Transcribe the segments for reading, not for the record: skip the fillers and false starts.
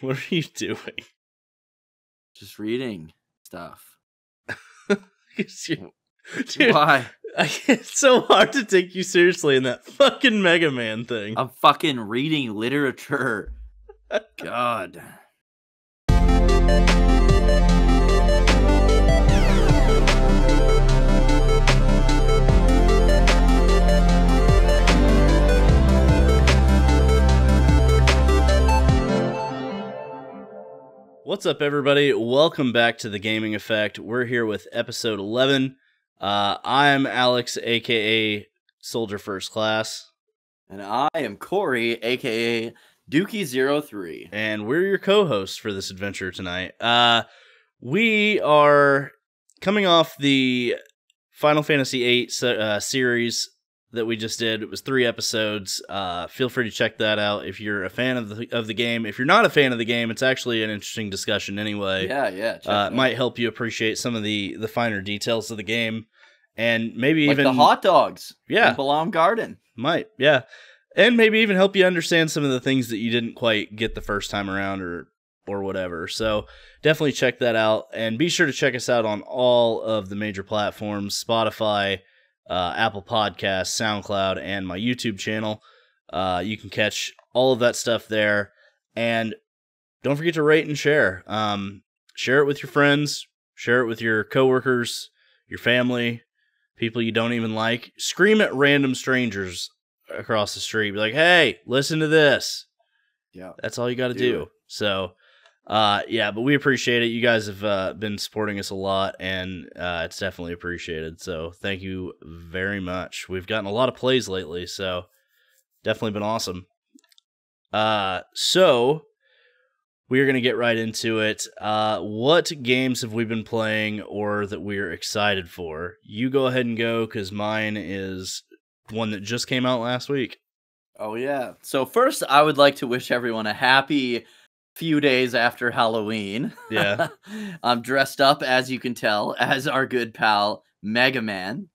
What are you doing? Just reading stuff. Dude, Why? It's so hard to take you seriously in that fucking Mega Man thing. I'm fucking reading literature. God. What's up, everybody? Welcome back to The Gaming Effect. We're here with episode 11. I'm Alex, aka Soldier First Class. And I am Corey, aka Dookie03. And we're your co-hosts for this adventure tonight. We are coming off the Final Fantasy VIII series that we just did. It was 3 episodes. Feel free to check that out if you're a fan of the game. If you're not a fan of the game, it's actually an interesting discussion anyway. Yeah. It might help you appreciate some of the finer details of the game, and maybe like even the hot dogs. Yeah, in Balam Garden. Might, yeah, and maybe even help you understand some of the things that you didn't quite get the first time around, or whatever. So definitely check that out, and be sure to check us out on all of the major platforms: Spotify, Apple Podcasts, SoundCloud, and my YouTube channel. You can catch all of that stuff there. And don't forget to rate and share. Share it with your friends. Share it with your coworkers, your family, people you don't even like. Scream at random strangers across the street. Be like, hey, listen to this. Yeah. That's all you got to do. So, yeah, but we appreciate it. You guys have been supporting us a lot, and it's definitely appreciated. So thank you very much. We've gotten a lot of plays lately, so definitely been awesome. So we're going to get right into it. What games have we been playing or that we're excited for? You go ahead and go, because mine is one that just came out last week. Oh, yeah. So first, I would like to wish everyone a happy few days after Halloween. Yeah. I'm dressed up, as you can tell, as our good pal Mega Man.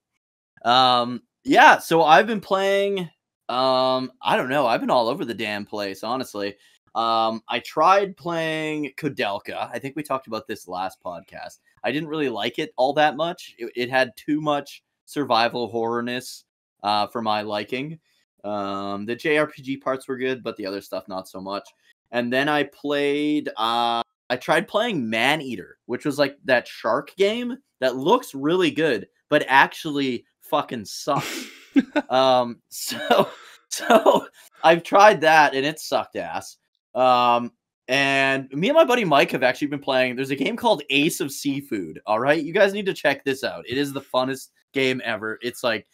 Yeah, so I've been playing, I don't know, I've been all over the damn place, honestly. I tried playing Koudelka. I think we talked about this last podcast. I didn't really like it all that much. It had too much survival horrorness for my liking. The JRPG parts were good, but the other stuff not so much. And then I played, I tried playing Maneater, which was like that shark game that looks really good, but actually fucking sucks. So I've tried that and it sucked ass. And me and my buddy Mike have actually been playing, there's a game called Ace of Seafood. All right. You guys need to check this out. It is the funnest game ever. It's like,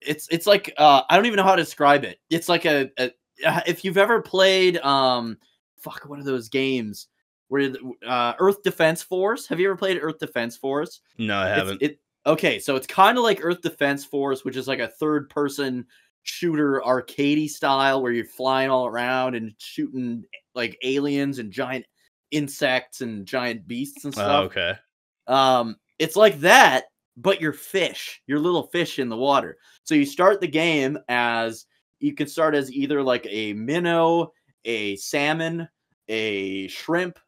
it's like, I don't even know how to describe it. It's like if you've ever played, what are those games where Earth Defense Force? Have you ever played Earth Defense Force? No, I haven't. Okay, so it's kind of like Earth Defense Force, which is like a third-person shooter arcadey style where you're flying all around and shooting like aliens and giant insects and giant beasts and stuff. Oh, okay. It's like that, but you're little fish in the water. So you start the game as you can start as either like a minnow, a salmon, a shrimp,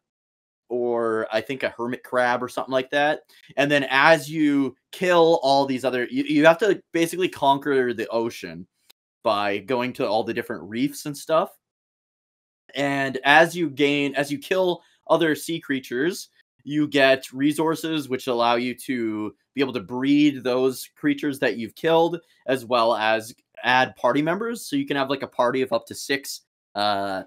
or I think a hermit crab or something like that. And then as you kill all these other, you have to basically conquer the ocean by going to all the different reefs and stuff. And as you kill other sea creatures, you get resources which allow you to be able to breed those creatures that you've killed, as well as add party members. So you can have like a party of up to 6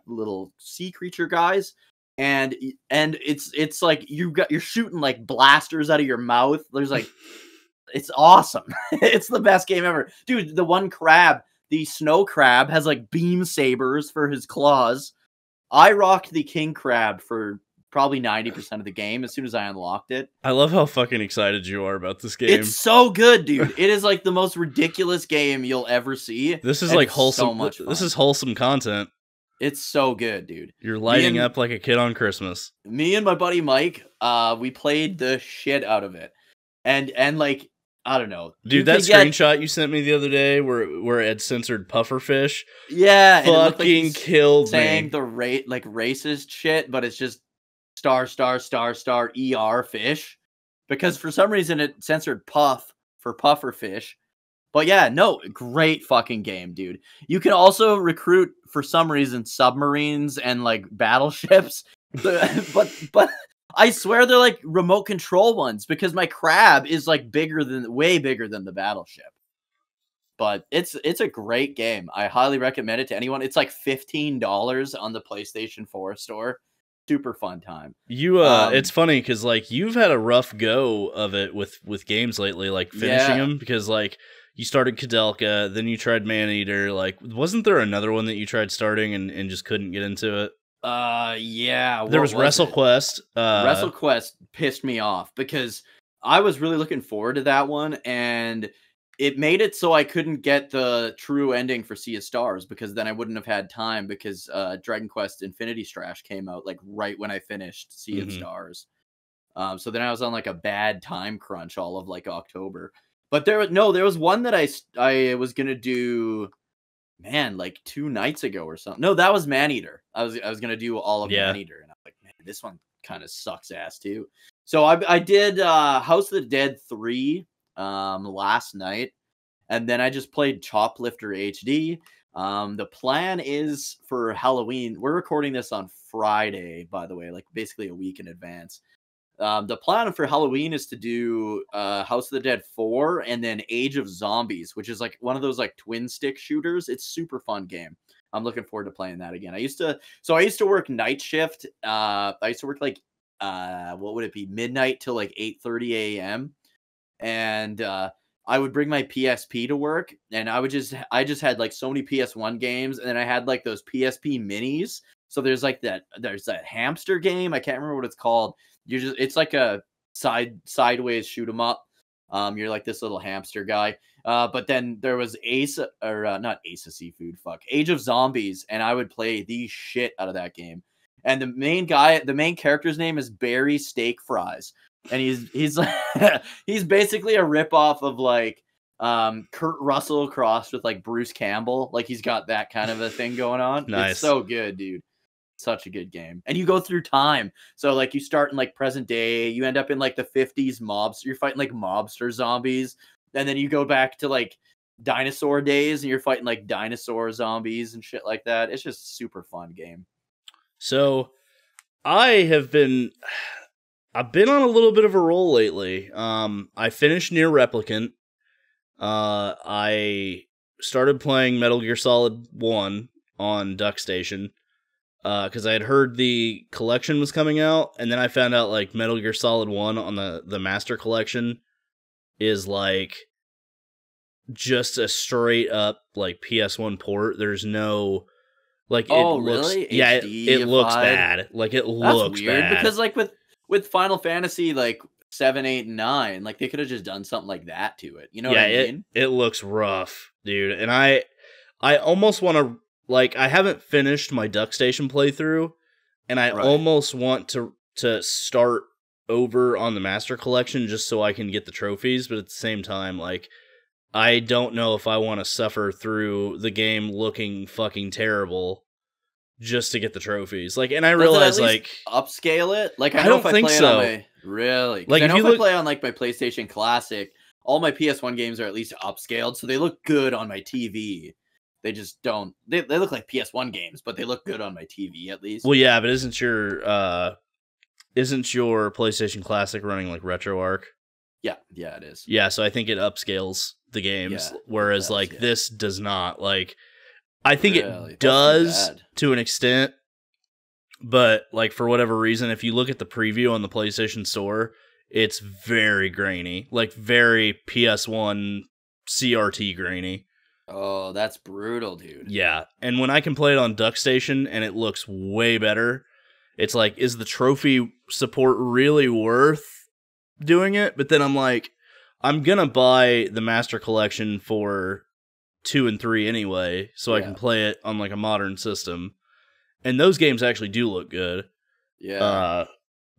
little sea creature guys. And it's like you're shooting like blasters out of your mouth. There's like, it's awesome. It's the best game ever. Dude, the one crab, the snow crab, has like beam sabers for his claws. I rocked the king crab for probably 90% of the game as soon as I unlocked it. I love how fucking excited you are about this game. It's so good, dude. It is like the most ridiculous game you'll ever see. This is like wholesome. So much fun. This is wholesome content. It's so good, dude. You're lighting up like a kid on Christmas. Me and my buddy Mike, we played the shit out of it. And like I don't know. Dude, that screenshot you sent me the other day where it had censored pufferfish. Yeah, fucking killed me. Saying the racist shit, but it's just star ER fish. Because for some reason it censored puff for pufferfish. But yeah, no, great fucking game, dude. You can also recruit for some reason submarines and like battleships. but I swear they're like remote control ones because my crab is like way bigger than the battleship. But it's a great game. I highly recommend it to anyone. It's like $15 on the PlayStation 4 store. Super fun time. It's funny because like you've had a rough go of it with games lately, like finishing them because like you started Kudelka, then you tried Maneater. Like, wasn't there another one that you tried starting and just couldn't get into it? Yeah. There was WrestleQuest. WrestleQuest pissed me off because I was really looking forward to that one, and it made it so I couldn't get the true ending for Sea of Stars because then I wouldn't have had time because Dragon Quest Infinity Strash came out like right when I finished Sea of Stars. So then I was on like a bad time crunch all of like October. But there was one that I was gonna do, man, like 2 nights ago or something. No, that was Maneater. I was gonna do all of Maneater, and I'm like, man, this one kind of sucks ass too. So I did House of the Dead 3 last night, and then I just played Choplifter HD. The plan is for Halloween. We're recording this on Friday, by the way, like basically a week in advance. The plan for Halloween is to do House of the Dead 4 and then Age of Zombies, which is like one of those like twin stick shooters. It's super fun game. I'm looking forward to playing that again. I used to work night shift. I used to work like what would it be, midnight till like 8:30 a.m. and I would bring my PSP to work, and I just had like so many PS1 games, and then I had like those PSP minis. So there's that hamster game. I can't remember what it's called. It's like a sideways shoot 'em up. You're like this little hamster guy. But then there was not Ace of Seafood, Age of Zombies, and I would play the shit out of that game. And the main character's name is Barry Steak Fries, and he's he's basically a ripoff of like Kurt Russell crossed with like Bruce Campbell. Like he's got that kind of a thing going on. Nice. It's so good, dude. Such a good game. And you go through time. So like you start in like present day, you end up in like the 50s mobs. You're fighting like mobster zombies. And then you go back to like dinosaur days and you're fighting like dinosaur zombies and shit like that. It's just a super fun game. So I've been on a little bit of a roll lately. I finished Nier Replicant. I started playing Metal Gear Solid 1 on DuckStation. Because I had heard the collection was coming out, and then I found out like Metal Gear Solid 1 on the Master Collection is like just a straight up like PS1 port. There's no like really? Yeah, HD it looks bad. Like it looks weird bad. Because like with Final Fantasy like 7, 8, and 9, like they could have just done something like that to it. You know what I mean? It looks rough, dude. And I almost want to. Like, I haven't finished my DuckStation playthrough, and I almost want to start over on the Master Collection just so I can get the trophies, but at the same time, like, I don't know if I want to suffer through the game looking fucking terrible just to get the trophies. Like, and I realize, like... upscale it? Like, I don't think so. Really? Like, I know if I play on, like, my PlayStation Classic, all my PS1 games are at least upscaled, so they look good on my TV. They just don't. They look like PS1 games, but they look good on my TV at least. Well, yeah, but isn't your PlayStation Classic running like RetroArch? Yeah, it is. Yeah, so I think it upscales the games, whereas like this does not. Like, I think it does to an extent, but like for whatever reason, if you look at the preview on the PlayStation Store, it's very grainy, like very PS1 CRT grainy. Oh, that's brutal, dude. Yeah, and when I can play it on DuckStation and it looks way better, it's like, is the trophy support really worth doing it? But then I'm like, I'm gonna buy the Master Collection for 2 and 3 anyway, so I can play it on like a modern system. And those games actually do look good. Yeah.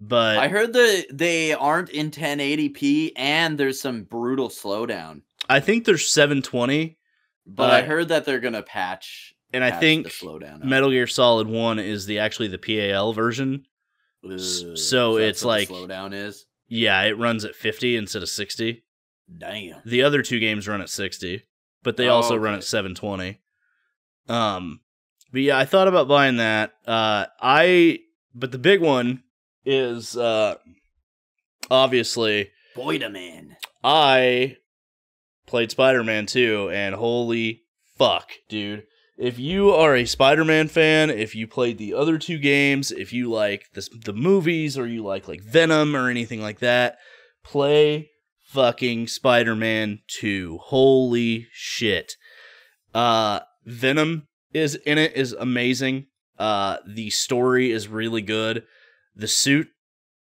But I heard that they aren't in 1080p and there's some brutal slowdown. I think there's 720. But I heard that they're gonna patch I think the slowdown. Metal Gear Solid 1 is actually the PAL version. So it's like the slowdown is. Yeah, it runs at 50 instead of 60. Damn. The other two games run at 60, but they also run at 720. But yeah, I thought about buying that. But the big one is obviously Spiderman. I played Spider-Man 2, and holy fuck, dude. If you are a Spider-Man fan, if you played the other two games, if you like the movies, or you like Venom or anything like that, play fucking Spider-Man 2. Holy shit. Venom is amazing. The story is really good. The suit,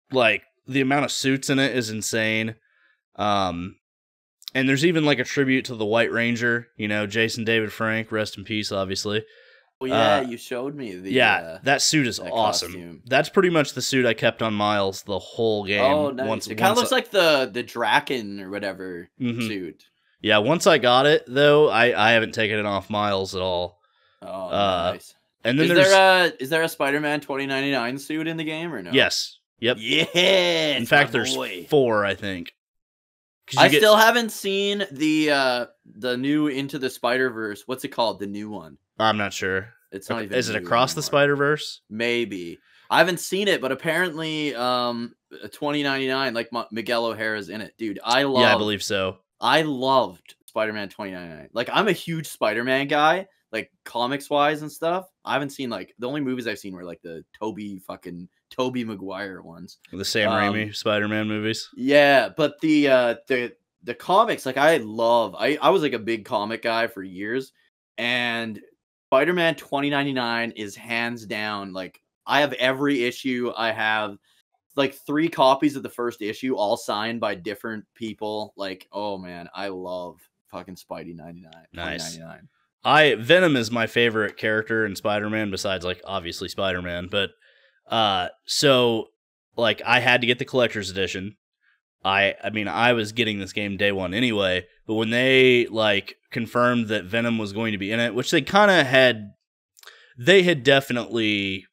the amount of suits in it is insane. And there's even a tribute to the White Ranger, Jason David Frank, rest in peace, obviously. Well, yeah, you showed me that suit is awesome. Costume. That's pretty much the suit I kept on Miles the whole game. Oh, nice. It kind of looks like the Draken or whatever suit. Yeah, once I got it, though, I haven't taken it off Miles at all. Oh, nice. And then is there a Spider-Man 2099 suit in the game or no? Yes. Yep. Yes. In fact, there's 4, I think. I still haven't seen the new Into the Spider-Verse. What's it called? The new one. I'm not sure. It's not even. Is it Across the Spider-Verse? Maybe. I haven't seen it, but apparently 2099, like Miguel O'Hara's in it. Dude, I believe so. I loved Spider-Man 2099. I'm a huge Spider-Man guy, comics-wise and stuff. I haven't seen, the only movies I've seen were, the Tobey Maguire ones. The Sam Raimi Spider-Man movies? Yeah, but the comics, I was, a big comic guy for years, and Spider-Man 2099 is hands down, I have every issue. I have, 3 copies of the first issue, all signed by different people. Oh, man, I love fucking Spidey 99. Nice. 2099. Venom is my favorite character in Spider-Man, besides, obviously Spider-Man, but so I had to get the collector's edition. I was getting this game day one anyway, but when they confirmed that Venom was going to be in it, which they kind of had definitely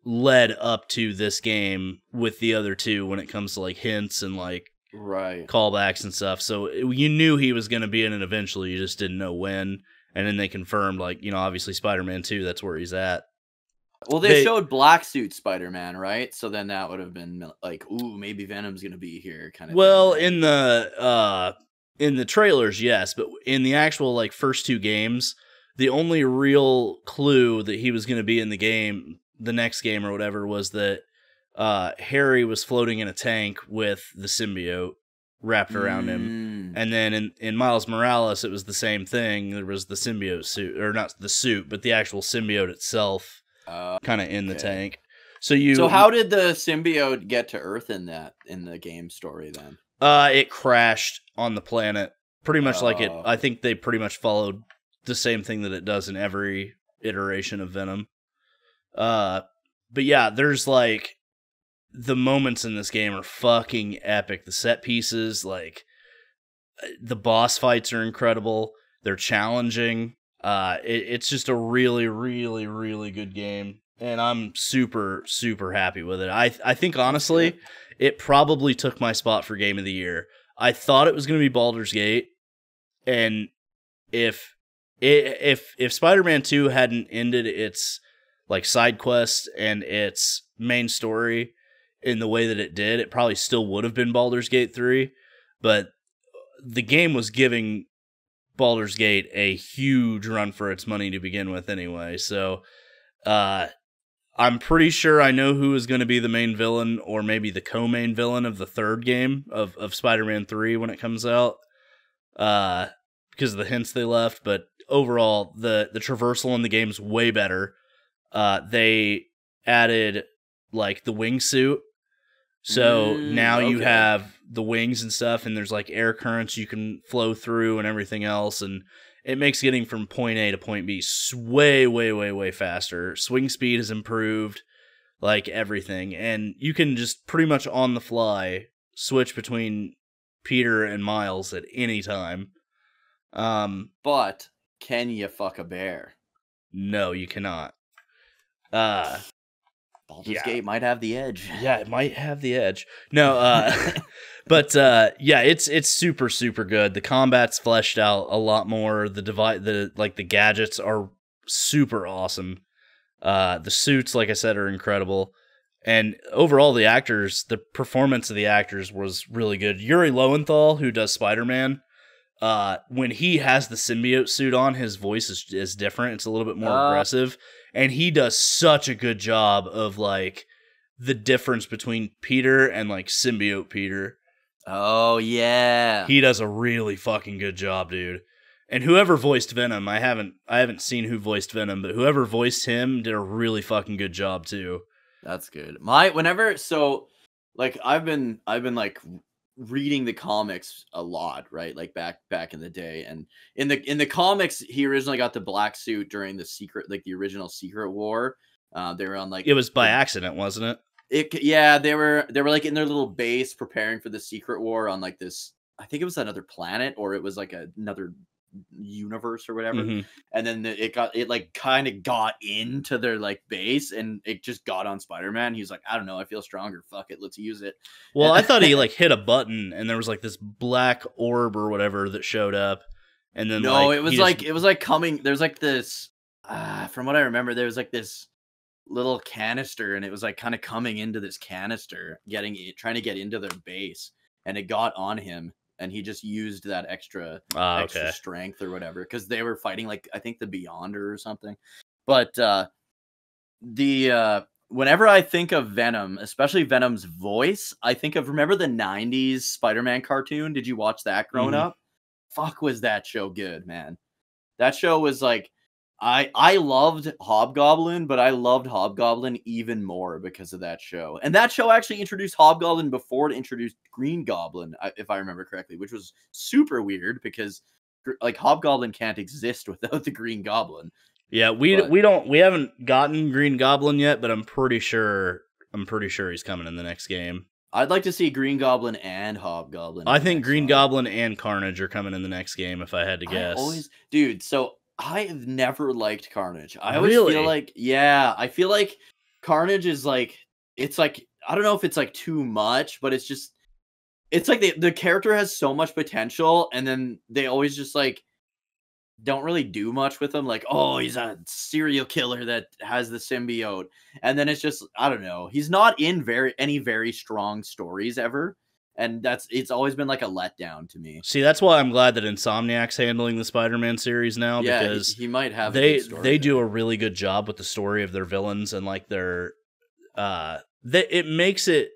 led up to this game with the other two when it comes to hints and right callbacks and stuff. So you knew he was going to be in it eventually. You just didn't know when. And then they confirmed obviously Spider-Man 2, that's where he's at. Well, they showed black suit Spider-Man, right? So then that would have been ooh, maybe Venom's gonna be here, kind of. Well, thing, right? In the trailers, yes, but in the actual first 2 games, the only real clue that he was gonna be in the next game or whatever, was that Harry was floating in a tank with the symbiote wrapped around him, and then in Miles Morales, it was the same thing. There was the symbiote suit, or not the suit, but the actual symbiote itself. Kind of in the tank. So how did the symbiote get to Earth in the game story then? It crashed on the planet. Pretty much I think they pretty much followed the same thing that it does in every iteration of Venom. But yeah, there's the moments in this game are fucking epic. The set pieces, the boss fights are incredible. They're challenging. It's just a really, really, really good game, and I'm super, super happy with it. I think honestly, it probably took my spot for Game of the Year. I thought it was going to be Baldur's Gate, and if Spider-Man 2 hadn't ended its side quest and its main story in the way that it did, it probably still would have been Baldur's Gate 3. But the game was giving Baldur's Gate a huge run for its money to begin with anyway, so I'm pretty sure I know who is going to be the main villain, or maybe the co-main villain of the third game of Spider-Man 3 when it comes out, because of the hints they left. But overall, the traversal in the game's way better. They added the wingsuit, so now you have the wings and stuff, and there's air currents you can flow through and everything else, and it makes getting from point A to point B way, way, way, way faster. Swing speed is improved. like everything, and you can just pretty much on the fly switch between Peter and Miles at any time. But can you fuck a bear? No, you cannot. Baldur's Gate might have the edge. Yeah, it might have the edge. No, but yeah, it's super super good. The combat's fleshed out a lot more. The gadgets are super awesome. The suits, like I said, are incredible. And overall, the performance of the actors was really good. Yuri Lowenthal, who does Spider-Man, when he has the symbiote suit on, his voice is different. It's a little bit more aggressive. And he does such a good job of, like, the difference between Peter and, like, symbiote Peter. Oh, yeah. He does a really fucking good job, dude. And whoever voiced Venom, I haven't seen who voiced Venom, but whoever voiced him did a really fucking good job, too. That's good. Like, I've been like reading the comics a lot, right? Like back in the day, and in the comics, he originally got the black suit during the original Secret War. They were on like it was by accident, wasn't it? They were like in their little base preparing for the Secret War on like this. I think it was another planet, or it was like another universe or whatever. And then it kind of got into their like base, and it just got on Spider-Man. He was like, I don't know, I feel stronger, fuck it, let's use it. Well, I thought he like hit a button and there was like this black orb or whatever that showed up, and then it was like coming, there's like this from what I remember, there was like this little canister, and it was like kind of coming into this canister, trying to get into their base, and it got on him. And he just used that extra strength or whatever, because they were fighting like, I think, the Beyonder or something. But whenever I think of Venom, especially Venom's voice, I think of, remember the 90s Spider-Man cartoon? Did you watch that growing up? Fuck, was that show good, man. That show was like, I loved Hobgoblin, but I loved Hobgoblin even more because of that show. And that show actually introduced Hobgoblin before it introduced Green Goblin, if I remember correctly, which was super weird because like Hobgoblin can't exist without the Green Goblin. Yeah, we haven't gotten Green Goblin yet, but I'm pretty sure he's coming in the next game. I'd like to see Green Goblin and Hobgoblin. I think Green Goblin and Carnage are coming in the next game, if I had to guess. So I have never liked Carnage. I always feel like, I feel like Carnage is like, it's like, I don't know if it's like too much, but it's like the character has so much potential, and then they always just like don't really do much with him. Like, oh, he's a serial killer that has the symbiote, and then it's just, I don't know. He's not in any very strong stories ever. And it's always been like a letdown to me. See, that's why I'm glad that Insomniac's handling the Spider-Man series now, because he might have they do a really good job with the story of their villains, and like it makes it.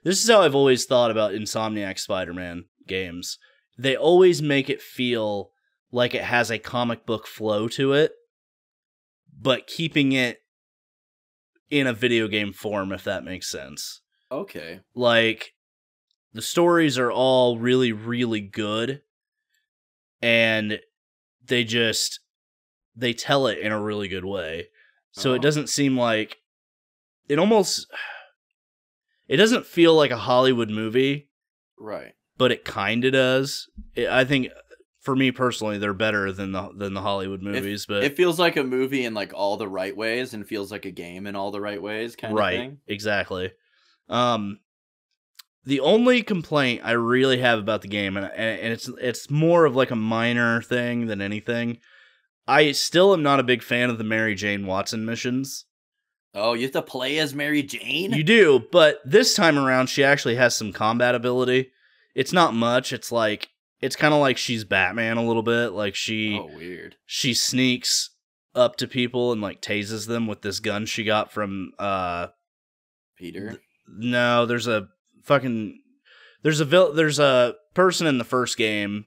This is how I've always thought about Insomniac Spider-Man games. They always make it feel like it has a comic book flow to it, but keeping it in a video game form, if that makes sense. Okay. Like, the stories are all really, really good, and they tell it in a really good way. So it doesn't seem like, it doesn't feel like a Hollywood movie. Right. But it kind of does. I think, for me personally, they're better than the Hollywood movies. But it feels like a movie in like all the right ways, and feels like a game in all the right ways, kind of thing. Right, exactly. The only complaint I really have about the game, and it's more of like a minor thing than anything, I still am not a big fan of the Mary Jane Watson missions. Oh, you have to play as Mary Jane? You do, but this time around, she actually has some combat ability. It's not much. It's kind of like she's Batman a little bit. Like weird. She sneaks up to people and like tases them with this gun she got from Peter. No, there's a person in the first game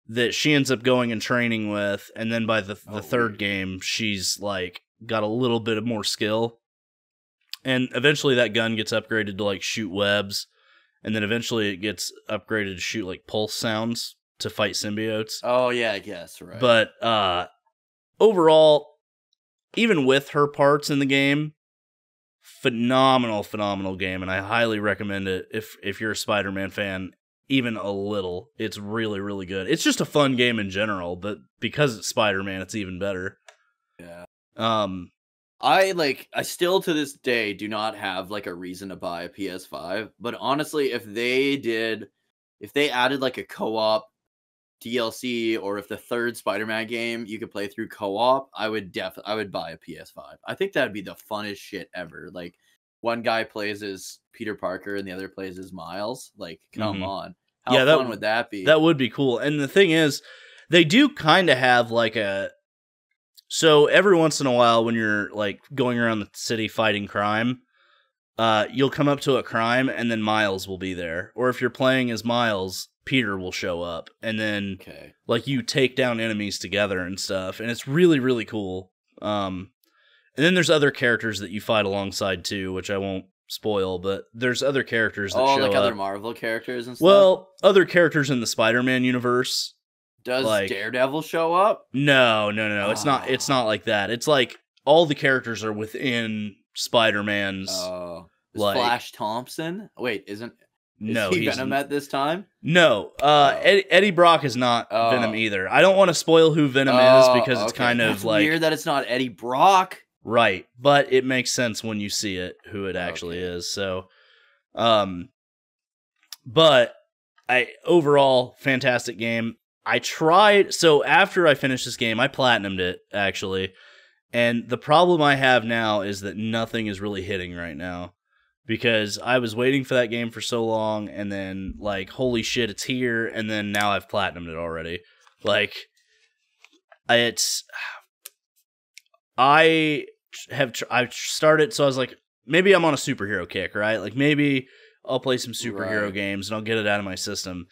that she ends up going and training with, and then by the third game, she's like got a little bit of more skill, and eventually that gun gets upgraded to like shoot webs, and then eventually it gets upgraded to shoot like pulse sounds to fight symbiotes. Oh yeah, I guess, right. But overall, even with her parts in the game, phenomenal game, and I highly recommend it if you're a Spider-Man fan, even a little. It's really, really good. It's just a fun game in general, but because it's Spider-Man, it's even better. Yeah. Um, I still to this day do not have like a reason to buy a PS5, but honestly, if they added like a co-op DLC, or if the third Spider-Man game you could play through co-op, I would buy a PS5. I think that'd be the funnest shit ever. Like, one guy plays as Peter Parker and the other plays as Miles. Like, come on. How fun would that be? That would be cool. And the thing is, they do kind of have like so every once in a while when you're like going around the city fighting crime, you'll come up to a crime and then Miles will be there. Or if you're playing as Miles, Peter will show up, and then like you take down enemies together and stuff, and it's really, really cool. And then there's other characters that you fight alongside too, which I won't spoil, but there's other characters that show up. Other Marvel characters and stuff? Well, other characters in the Spider-Man universe. Does Daredevil show up? No. It's not like that. It's like all the characters are within Spider-Man's. Flash Thompson? Wait, is he's Venom at this time? No. Eddie Brock is not Venom either. I don't want to spoil who Venom is because it's kind of like weird that it's not Eddie Brock. Right, but it makes sense when you see it who it actually is. So, but overall fantastic game. I tried, so after I finished this game, I platinumed it actually, and the problem I have now is that nothing is really hitting right now because I was waiting for that game for so long, and then like holy shit, it's here, and then now I've platinumed it already. Like, I've started, so I was like, maybe I'm on a superhero kick, right? Like, maybe I'll play some superhero games and I'll get it out of my system.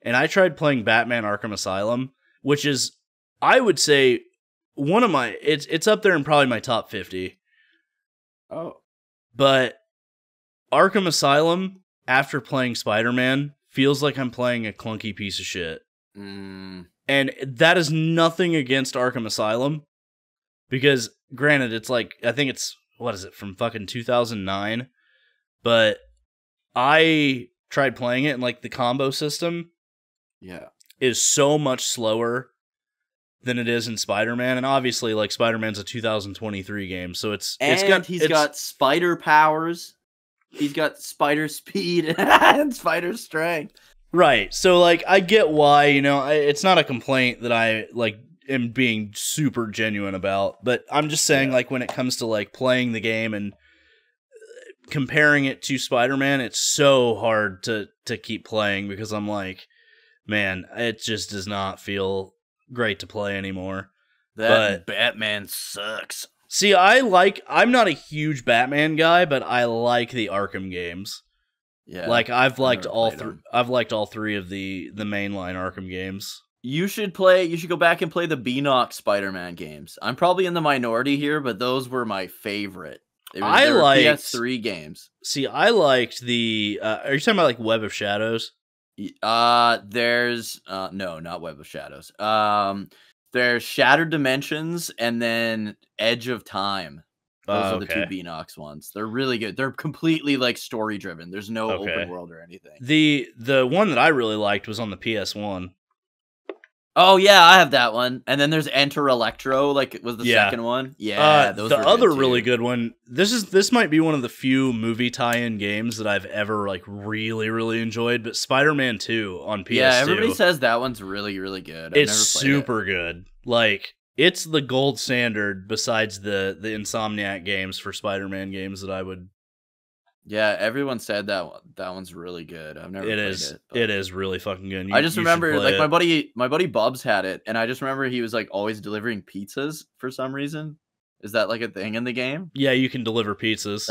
And I tried playing Batman Arkham Asylum, which is, I would say, one of my, it's up there in probably my top 50. Oh. But Arkham Asylum, after playing Spider-Man, feels like I'm playing a clunky piece of shit. And that is nothing against Arkham Asylum. Because, granted, it's like, I think it's, what is it, from fucking 2009? But I tried playing it, and like the combo system is so much slower than it is in Spider-Man. And obviously, like, Spider-Man's a 2023 game, so he's got spider powers, he's got spider speed, and spider strength. Right, so like, I get why, it's not a complaint that I, like, am being super genuine about, but I'm just saying, like, when it comes to like playing the game and comparing it to Spider-Man, it's so hard to keep playing because I'm like, man, it just does not feel great to play anymore. But Batman sucks. See, I'm not a huge Batman guy, but I like the Arkham games. Yeah, like I've liked all three. I've liked all three of the mainline Arkham games. You should go back and play the Beanox Spider-Man games. I'm probably in the minority here, but those were my favorite. They were PS3 games. See, I liked the, are you talking about like Web of Shadows? There's, no, not Web of Shadows. There's Shattered Dimensions and then Edge of Time. Those are the two Beanox ones. They're really good. They're completely like story driven. There's no open world or anything. The one that I really liked was on the PS1. Oh yeah, I have that one. And then there's Enter Electro, like was the second one. Yeah, those the were other good really good one. This might be one of the few movie tie-in games that I've ever like really, really enjoyed. But Spider-Man 2 on PS2. Yeah, everybody says that one's really, really good. It's super good. Like, it's the gold standard besides the Insomniac games for Spider-Man games that I would. Yeah, everyone said that one's really good. I've never played it. It is really fucking good. I just remember, like, my buddy Bubs had it, and I just remember he was like always delivering pizzas for some reason. Is that like a thing in the game? Yeah, you can deliver pizzas.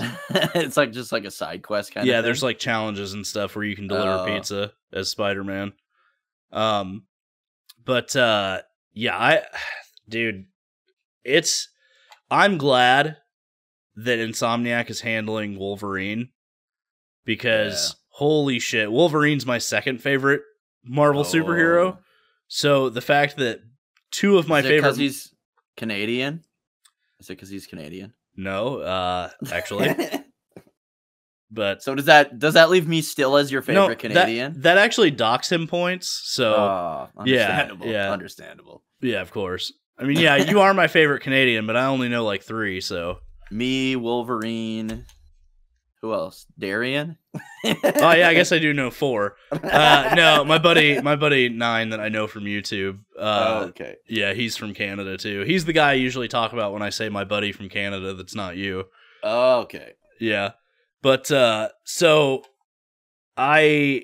It's like just like a side quest kind of thing. Yeah, there's like challenges and stuff where you can deliver pizza as Spider-Man. Dude, I'm glad that Insomniac is handling Wolverine because holy shit, Wolverine's my second favorite Marvel superhero. So the fact that two of my favorite, because he's Canadian? Is it because he's Canadian? No, actually. But so does that leave me still as your favorite Canadian? That actually docks him points. So understandable. Yeah. Understandable. Yeah, of course. I mean, yeah, you are my favorite Canadian, but I only know like 3. So me, Wolverine. Who else? Darian? Oh yeah, I guess I do know 4. No, my buddy 9 that I know from YouTube. Okay. Yeah, he's from Canada too. He's the guy I usually talk about when I say my buddy from Canada that's not you. Okay. Yeah. But so I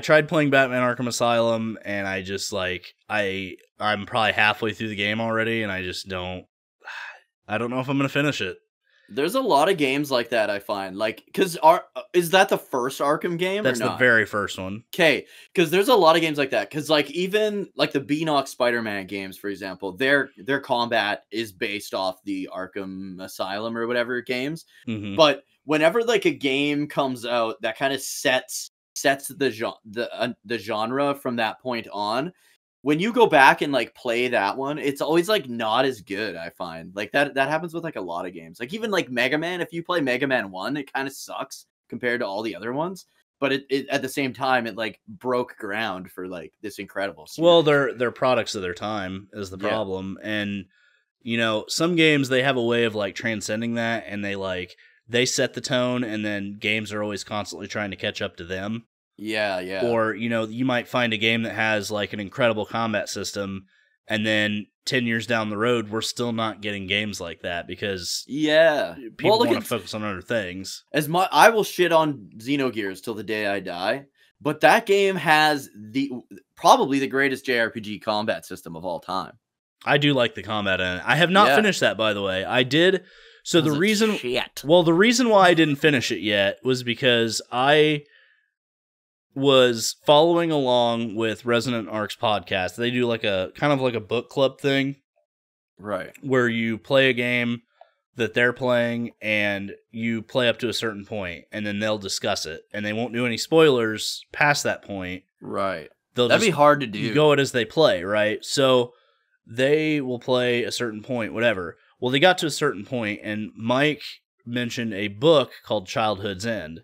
tried playing Batman Arkham Asylum, and I just like I'm probably halfway through the game already, and I don't know if I'm gonna finish it. There's a lot of games like that, I find. Like, because is that the first Arkham game? That's or not? The very first one. Okay, because there's a lot of games like that. Because like even like the Beanox Spider-Man games, for example, their combat is based off the Arkham Asylum or whatever games. Mm-hmm. But whenever like a game comes out that kind of sets the genre from that point on, when you go back and like play that one, it's always like not as good. I find like that happens with like a lot of games. Like even like Mega Man, if you play Mega Man 1, it kind of sucks compared to all the other ones. But it at the same time, it like broke ground for like this incredible series. Well, they're products of their time is the problem. And you know, some games they have a way of like transcending that, and they set the tone, and then games are always constantly trying to catch up to them. Yeah. Or, you know, you might find a game that has like an incredible combat system, and then 10 years down the road, we're still not getting games like that because people want to focus on other things. I will shit on Xenogears till the day I die, but that game has probably the greatest JRPG combat system of all time. I do like the combat in it. I have not finished that, by the way. I did. So the reason why I didn't finish it yet was because I was following along with Resonant Arc's podcast. They do like a kind of like a book club thing. Right. Where you play a game that they're playing and you play up to a certain point, and then they'll discuss it, and they won't do any spoilers past that point. Right. That'd be hard to do. You go it as they play, right? So they will play a certain point, whatever. Well, they got to a certain point, and Mike mentioned a book called Childhood's End.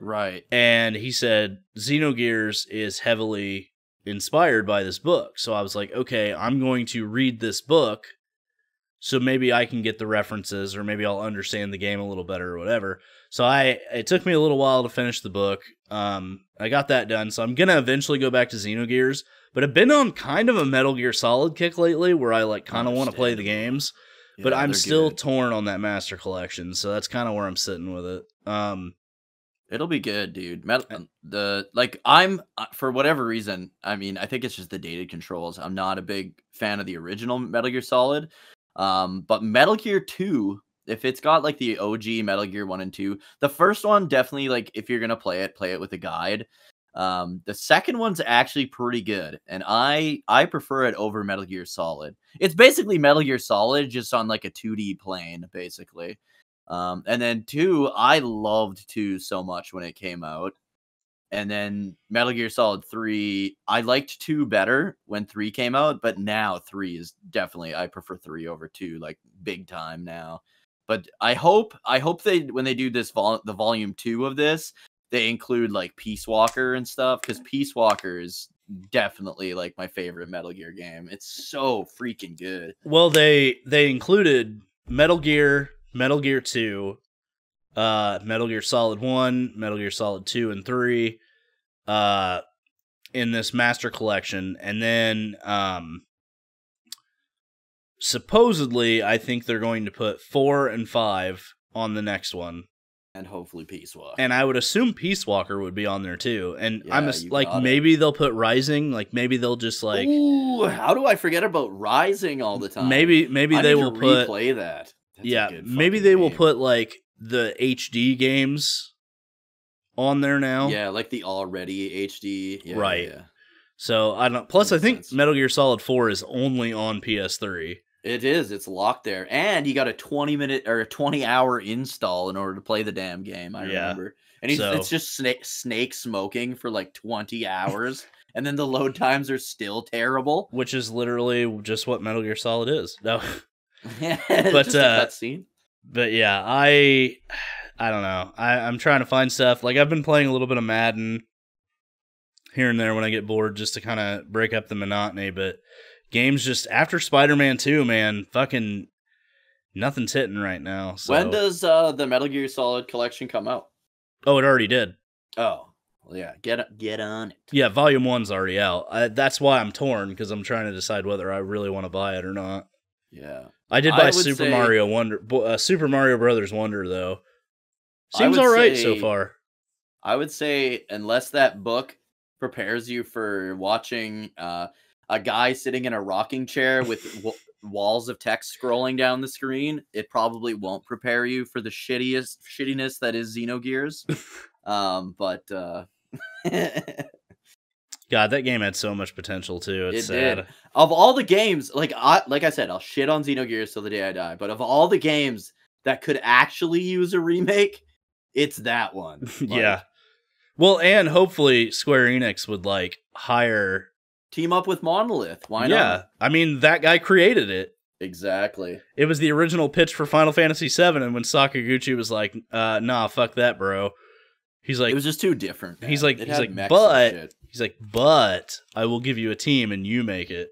Right. And he said Xenogears is heavily inspired by this book. So I was like, okay, I'm going to read this book so maybe I can get the references, or maybe I'll understand the game a little better or whatever. So it took me a little while to finish the book. I got that done. So I'm going to eventually go back to Xenogears, but I've been on kind of a Metal Gear Solid kick lately where I like kind of want to play the games, but I'm still torn on that Master Collection. So that's kind of where I'm sitting with it. It'll be good, dude. I'm for whatever reason. I mean, I think it's just the dated controls. I'm not a big fan of the original Metal Gear Solid, but Metal Gear 2, if it's got like the OG Metal Gear 1 and 2, the first one definitely, like, if you're gonna play it with a guide. The second one's actually pretty good, and I prefer it over Metal Gear Solid. It's basically Metal Gear Solid just on like a 2D plane, basically. And then 2, I loved 2 so much when it came out. And then Metal Gear Solid 3, I liked 2 better when 3 came out, but now 3 is definitely, I prefer 3 over 2, like big time now. But I hope they, when they do this the volume 2 of this, they include like Peace Walker and stuff, because Peace Walker is definitely like my favorite Metal Gear game. It's so freaking good. Well, they included Metal Gear 2, Metal Gear Solid 1, Metal Gear Solid 2 and 3, in this Master Collection, and then, supposedly, I think they're going to put 4 and 5 on the next one. And hopefully Peace Walker. And I would assume Peace Walker would be on there too. And maybe they'll put Rising, like maybe they'll just like, ooh, how do I forget about Rising all the time? Maybe they will put replay that. Maybe they will put like the HD games on there now. Yeah, like the already HD. Yeah, right. Yeah. So I don't. Plus, I think Metal Gear Solid 4 is only on PS3. It is. It's locked there, and you got a 20-minute or a 20-hour install in order to play the damn game. I remember, and it's just snake smoking for like 20 hours, and then the load times are still terrible. Which is literally just what Metal Gear Solid is. No. But just a cutscene. But yeah, I I don't know. I'm trying to find stuff. Like, I've been playing a little bit of Madden here and there when I get bored just to kind of break up the monotony, but games just after Spider-Man 2, man, fucking nothing's hitting right now. So. When does the Metal Gear Solid collection come out? Oh, it already did. Oh, well, yeah. Get on it. Yeah, Volume 1's already out. That's why I'm torn, because I'm trying to decide whether I really want to buy it or not. Yeah. I did buy Super Mario Brothers Wonder, though. Seems alright so far. I would say, unless that book prepares you for watching a guy sitting in a rocking chair with walls of text scrolling down the screen, it probably won't prepare you for the shittiness that is Xenogears. God, that game had so much potential too. It's sad. Did. Of all the games, like I said, I'll shit on Xenogears till the day I die. But of all the games that could actually use a remake, it's that one. Like, yeah. Well, and hopefully Square Enix would team up with Monolith. Why not? Yeah. I mean, that guy created it. Exactly. It was the original pitch for Final Fantasy VII, and when Sakaguchi was like, nah, fuck that, bro. He's like, it was just too different. Man. He's like, but I will give you a team and you make it.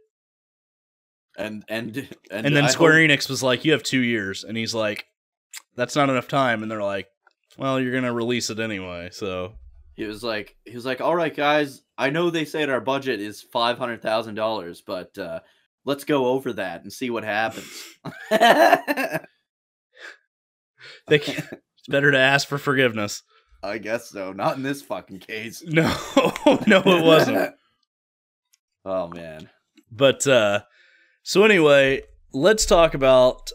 And then Square Enix was like, you have 2 years, and he's like, that's not enough time, and they're like, well, you're gonna release it anyway, so. He was like, all right, guys, I know they said our budget is $500,000, but let's go over that and see what happens. It's better to ask for forgiveness. I guess so. Not in this fucking case. No, no, it wasn't. Oh, man. But, so anyway, let's talk about,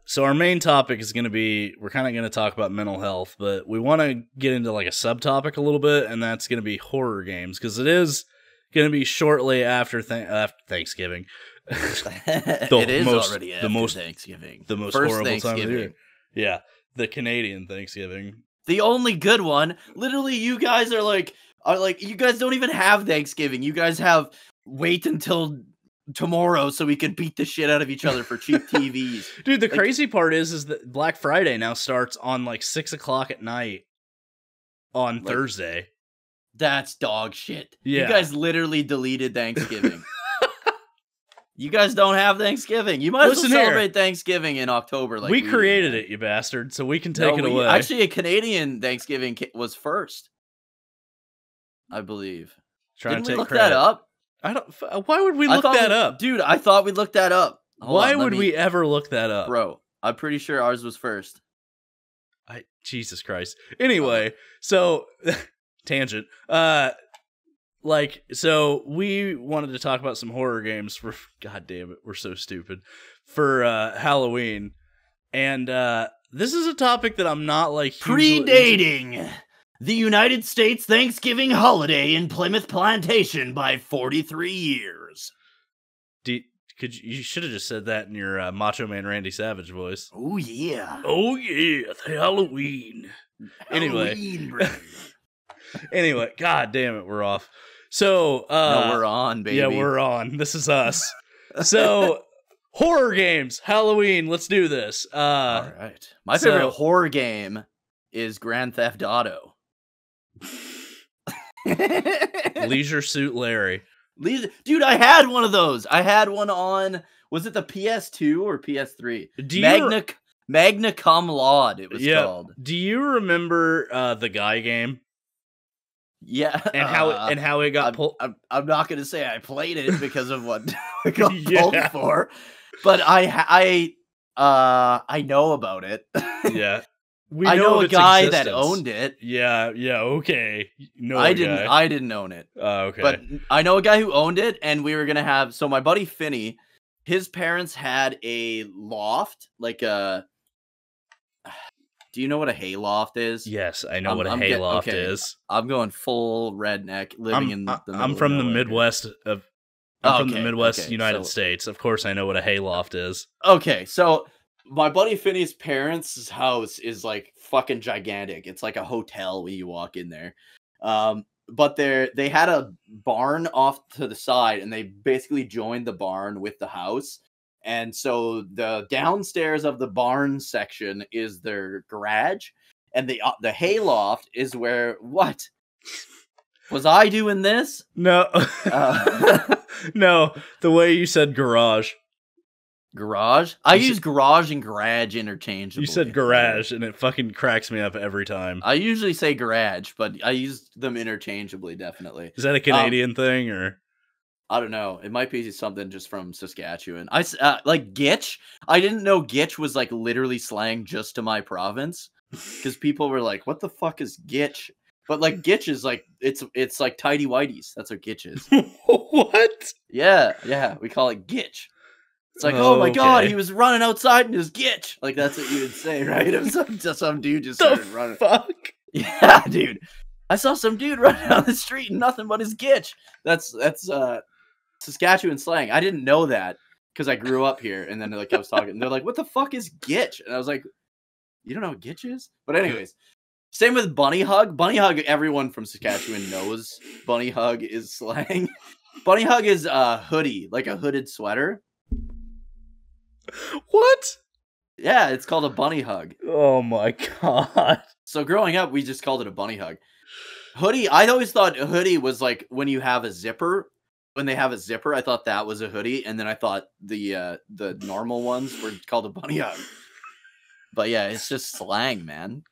so our main topic is going to be, we're kind of going to talk about mental health, but we want to get into like a subtopic a little bit, and that's going to be horror games, because it is going to be shortly after Thanksgiving. It is already after Thanksgiving. The most First horrible time of the year. Thanksgiving. Yeah, the Canadian Thanksgiving. The only good one. Literally, you guys are like, you guys don't even have Thanksgiving. You guys have wait until tomorrow so we can beat the shit out of each other for cheap TVs. Dude, the crazy part is that Black Friday now starts on like 6 o'clock at night on Thursday. That's dog shit. Yeah. You guys literally deleted Thanksgiving. You guys don't have Thanksgiving. You might as well celebrate Thanksgiving in October. Like we created it, you bastard, so we can take it away. Actually, a Canadian Thanksgiving was first, I believe. Didn't we look that up? I don't. Why would we look that up, dude? I thought we looked that up. Why would we ever look that up, bro? I'm pretty sure ours was first. Jesus Christ. Anyway, so tangent. So we wanted to talk about some horror games for, god damn it, we're so stupid, for Halloween. And this is a topic that I'm not like predating the United States Thanksgiving holiday in Plymouth Plantation by 43 years. You should have just said that in your Macho Man Randy Savage voice. Oh yeah. Oh yeah, Halloween. Anyway, anyway, god damn it, we're off. So, no, we're on, baby. Yeah, we're on. This is us. So, horror games, Halloween. Let's do this. All right. My favorite horror game is Grand Theft Auto. Leisure Suit Larry. Dude, I had one of those. I had one on. Was it the PS2 or PS3? Magna Cum Laude. It was called. Do you remember the Guy game? Yeah, and how it got pulled. I'm not going to say I played it because of what it got pulled for, but I know about it. Yeah, I know a guy that owned it. Yeah, okay. No, I didn't own it. Okay, but I know a guy who owned it, and we were gonna have. So my buddy Finney, his parents had a loft, like a. Do you know what a hayloft is? Yes, I know what a hayloft is. I'm going full redneck, living in the middle I'm from the Midwest from the Midwest United States. Of course I know what a hayloft is. Okay, so my buddy Finney's parents' house is like fucking gigantic. It's like a hotel when you walk in there. But they had a barn off to the side, and they basically joined the barn with the house. And so the downstairs of the barn section is their garage, and the hayloft is where what? Was I doing this? No. No, the way you said garage. Garage? I use garage and garage interchangeably. You said garage, and it fucking cracks me up every time. I usually say garage, but I use them interchangeably, definitely. Is that a Canadian thing, or? I don't know. It might be something just from Saskatchewan. Like gitch. I didn't know gitch was like literally slang just to my province, because people were like, "What the fuck is gitch?" But like gitch is like it's like tidy whities. That's what gitch is. What? Yeah. We call it gitch. It's like, oh my god, he was running outside in his gitch. Like that's what you would say, right? If some dude just started running. Fuck. Yeah, dude. I saw some dude running down the street and nothing but his gitch. That's Saskatchewan slang. I didn't know that because I grew up here, and then like I was talking, and they're like, "What the fuck is gitch?" And I was like, "You don't know what gitch is?" But anyways, same with bunny hug. Bunny hug. Everyone from Saskatchewan knows bunny hug is slang. Bunny hug is a hoodie, like a hooded sweater. What? Yeah, it's called a bunny hug. Oh my god. So growing up, we just called it a bunny hug. Hoodie. I always thought a hoodie was like when you have a zipper. When they have a zipper, I thought that was a hoodie, and then I thought the normal ones were called a bunny hug. But yeah, it's just slang, man.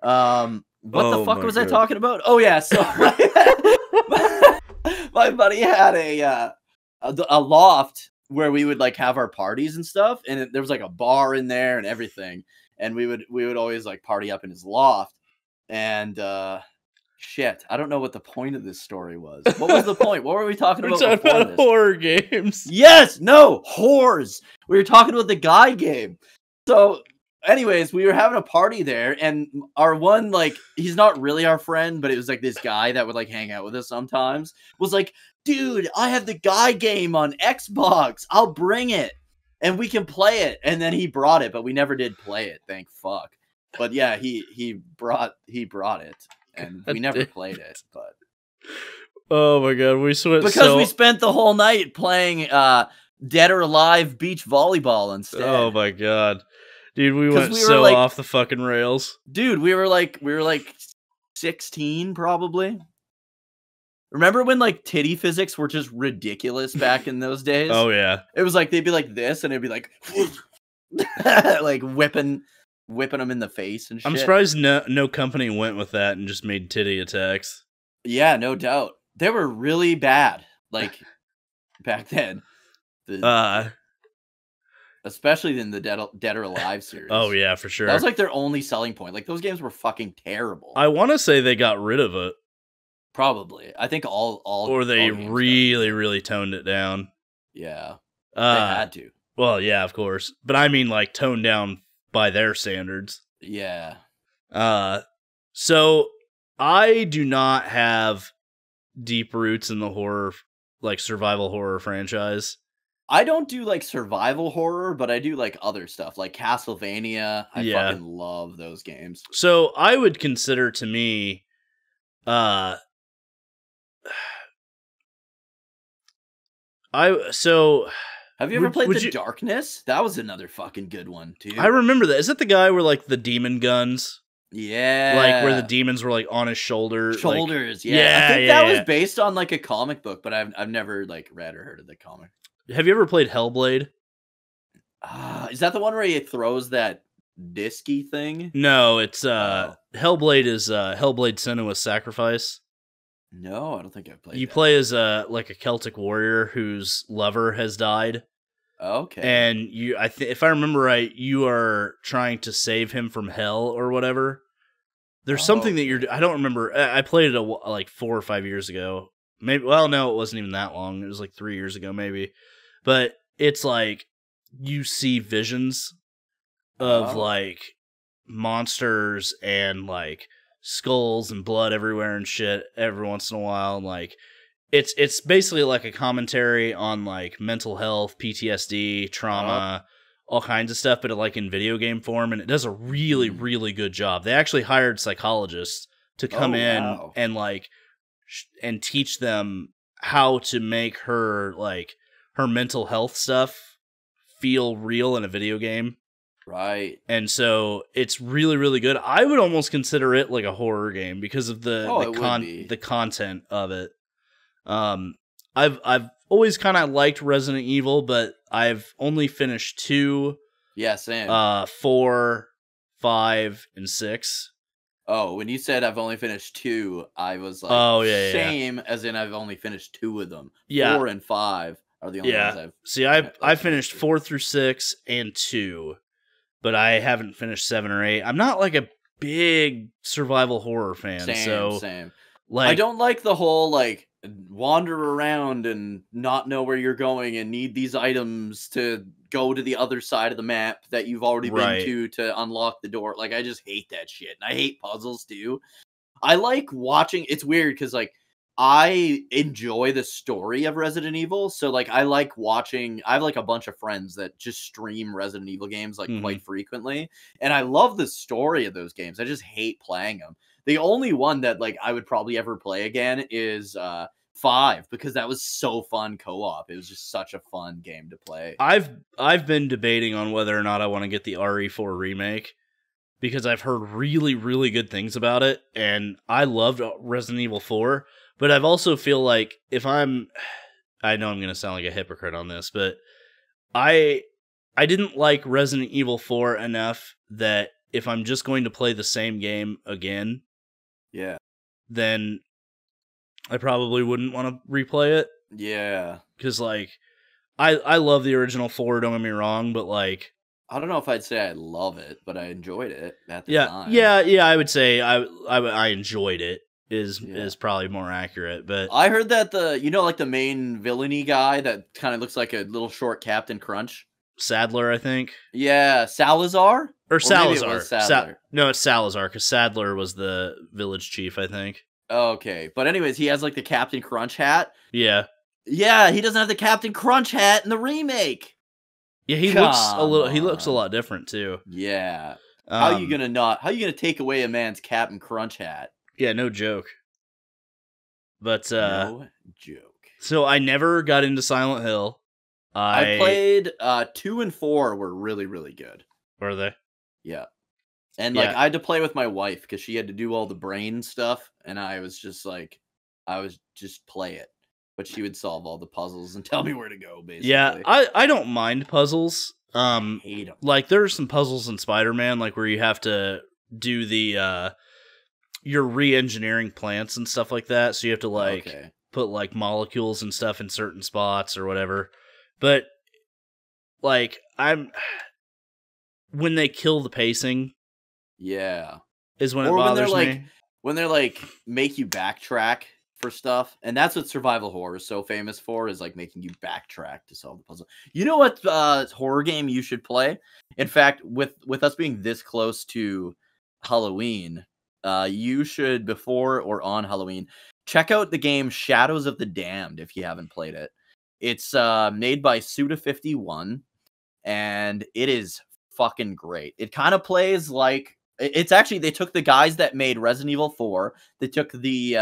What the fuck was I talking about? Oh yeah, so my buddy had a loft where we would like have our parties and stuff, and there was like a bar in there and everything, and we would always like party up in his loft, and shit, I don't know what the point of this story was. What was the point? What were we talking about? We're talking about horror games. Yes, no, whores. We were talking about the guy game. So anyways, we were having a party there, and our one, like, he's not really our friend, but it was like this guy that would like hang out with us sometimes, was like, dude, I have the guy game on Xbox. I'll bring it and we can play it. And then he brought it, but we never did play it. Thank fuck. But yeah, he brought it, and we never played it. But oh my god, we we spent the whole night playing Dead or Alive beach volleyball instead. Oh my god. Dude, we went so like, off the fucking rails. Dude, we were like 16 probably. Remember when like titty physics were just ridiculous back in those days? Oh yeah. It was like they'd be like this, and it'd be like like whipping them in the face and shit. I'm surprised no company went with that and just made titty attacks. Yeah, no doubt. They were really bad, like back then. Especially in the Dead or Alive series. Oh yeah, for sure. That was like their only selling point. Like those games were fucking terrible. I want to say they got rid of it. Probably. I think all or they really toned it down. Yeah. They had to. Well, yeah, of course. But I mean like toned down by their standards. Yeah. So I do not have deep roots in the horror, like survival horror franchise. I don't do like survival horror, but I do like other stuff like Castlevania. I fucking love those games. So I would consider to me, have you ever played The Darkness? That was another fucking good one too. I remember that. Is that the guy where like the demon guns? Yeah, like where the demons were like on his shoulders. Like, yeah. I think that was based on like a comic book, but I've never like read or heard of the comic. Have you ever played Hellblade? Is that the one where he throws that disky thing? No, it's Hellblade is Hellblade: Senua's Sacrifice. No, I don't think I've played. You play as like a Celtic warrior whose lover has died. Okay. And if I remember right, you are trying to save him from hell or whatever. There's something that I don't remember. I played it like 4 or 5 years ago. Maybe. Well, no, it wasn't even that long. It was like 3 years ago, maybe. But it's like you see visions of like monsters and like skulls and blood everywhere and shit every once in a while, and like it's basically like a commentary on like mental health, PTSD, trauma, all kinds of stuff, but like in video game form, and it does a really really good job. They actually hired psychologists to come in and like and teach them how to make her like her mental health stuff feel real in a video game. Right. And so it's really, really good. I would almost consider it like a horror game because of Oh, it would be. the content of it. I've always kind of liked Resident Evil, but I've only finished 2, Yeah, same. 4, 5, and 6. Oh, when you said I've only finished 2, I was like, Oh, yeah. same, as in I've only finished 2 of them. Yeah. 4 and 5 are the only ones I've... See, I finished 4 through 6 and 2, but I haven't finished 7 or 8. I'm not like a big survival horror fan, Same. Like, I don't like the whole, like, wander around and not know where you're going and need these items to go to the other side of the map that you've already been to unlock the door. Like, I just hate that shit. And I hate puzzles too. I like watching. It's weird because, like, I enjoy the story of Resident Evil. So, like, I like watching. I have, like, a bunch of friends that just stream Resident Evil games, like, quite frequently. And I love the story of those games. I just hate playing them. The only one that, like, I would probably ever play again is 5, because that was so fun co-op. It was just such a fun game to play. I've been debating on whether or not I want to get the RE4 remake because I've heard really, really good things about it, and I loved Resident Evil 4, but I've also feel like I know I'm going to sound like a hypocrite on this, but I didn't like Resident Evil 4 enough that if I'm just going to play the same game again, then I probably wouldn't want to replay it. Yeah. Because, like, I love the original 4, don't get me wrong, but, like... I don't know if I'd say I love it, but I enjoyed it at the time. Yeah, I would say I enjoyed it, is probably more accurate, but... I heard that like the main villainy guy that kind of looks like a little short Captain Crunch? Sadler, I think. Yeah, Salazar? Or Salazar. Maybe it was Sadler. No, it's Salazar, because Sadler was the village chief, I think. Okay, but anyways, he has, like, the Captain Crunch hat. Yeah. Yeah, he doesn't have the Captain Crunch hat in the remake. Yeah, he looks a lot different too. Yeah. How you gonna take away a man's Captain Crunch hat? Yeah, no joke. But no joke. So I never got into Silent Hill. I played 2 and 4 were really, really good. Were they? Yeah. And, like, I had to play with my wife because she had to do all the brain stuff, and I was just play it. But she would solve all the puzzles and tell me where to go, basically. Yeah, I don't mind puzzles. I hate them. Like, there are some puzzles in Spider-Man, like, where you have to do the, you're re-engineering plants and stuff like that, so you have to, like, put, like, molecules and stuff in certain spots or whatever. But, like, when they kill the pacing... Yeah. Is when it bothers me. When they're like make you backtrack for stuff, and that's what survival horror is so famous for, is like making you backtrack to solve the puzzle. You know what horror game you should play? In fact, with us being this close to Halloween, you should, before or on Halloween, check out the game Shadows of the Damned if you haven't played it. It's made by Suda51, and it is fucking great. It kind of plays like... It's actually, they took the guys that made Resident Evil 4. They took the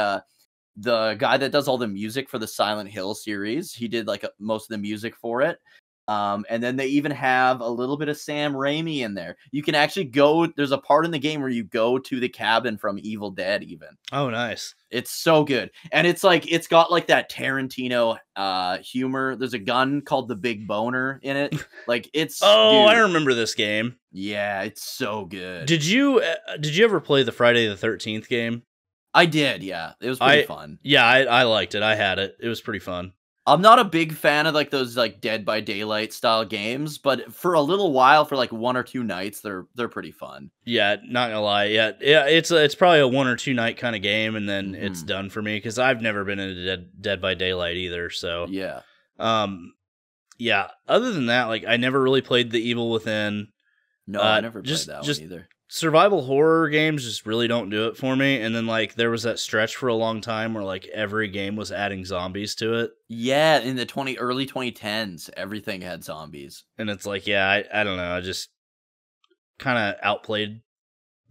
guy that does all the music for the Silent Hill series. He did, like, most of the music for it. And then they even have a little bit of Sam Raimi in there. You can actually go... There's a part in the game where you go to the cabin from Evil Dead, even. Oh, nice. It's so good. And it's like, it's got like that Tarantino humor. There's a gun called the Big Boner in it. Like, it's... Dude, I remember this game. Yeah, it's so good. Did you ever play the Friday the 13th game? I did, yeah. It was pretty fun. Yeah, I liked it. I had it. It was pretty fun. I'm not a big fan of, like, those, like, Dead by Daylight style games, but for a little while, for like 1 or 2 nights, they're pretty fun. Yeah, not gonna lie. Yeah, it's probably a 1 or 2 night kind of game, and then it's done for me because I've never been into Dead by Daylight either. So yeah, yeah. Other than that, like, I never really played The Evil Within. No, I never played that one either. Survival horror games just really don't do it for me. And then, like, there was that stretch for a long time where, like, every game was adding zombies to it. Yeah, in the early 2010s, everything had zombies. And it's like, yeah, I don't know, I just kind of outplayed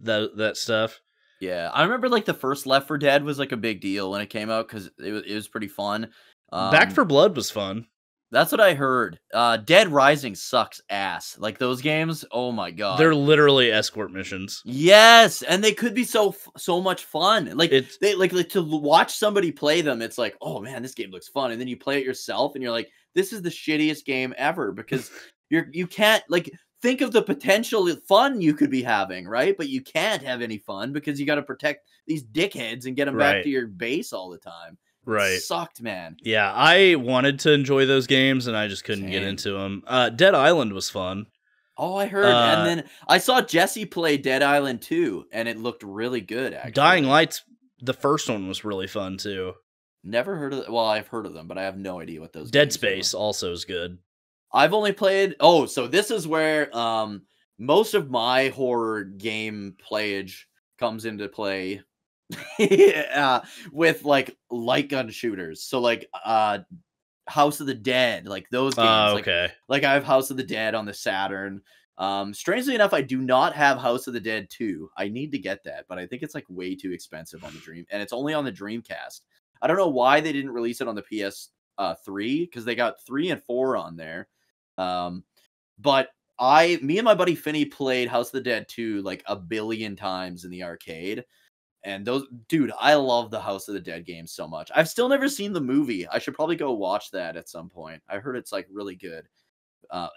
that stuff. Yeah, I remember, like, the first Left 4 Dead was, like, a big deal when it came out because it was pretty fun. Back 4 Blood was fun. That's what I heard. Dead Rising sucks ass. Like those games, oh my god. They're literally escort missions. Yes, and they could be so much fun. Like It's they like to watch somebody play them. It's like, oh man, this game looks fun, and then you play it yourself, and you're like, this is the shittiest game ever because you can't like think of the potential fun you could be having, right? But you can't have any fun because you got to protect these dickheads and get them back to your base all the time. Right. It sucked, man. Yeah, I wanted to enjoy those games, and I just couldn't get into them. Dead Island was fun. Oh, I heard, and then I saw Jesse play Dead Island 2, and it looked really good, actually. Dying Light's, the first one was really fun, too. Never heard of well, I've heard of them, but I have no idea what those Dead Space also is good. I've only played so this is where most of my horror game playage comes into play with like light gun shooters. So like House of the Dead, like those games. Okay. Like I have House of the Dead on the Saturn. Strangely enough, I do not have House of the Dead 2. I need to get that, but I think it's like way too expensive on the Dream, and it's only on the Dreamcast. I don't know why they didn't release it on the PS3 because they got 3 and 4 on there. But me and my buddy Finney played House of the Dead 2 like a billion times in the arcade. And dude, I love the House of the Dead games so much. I've still never seen the movie. I should probably go watch that at some point. I heard it's like really good.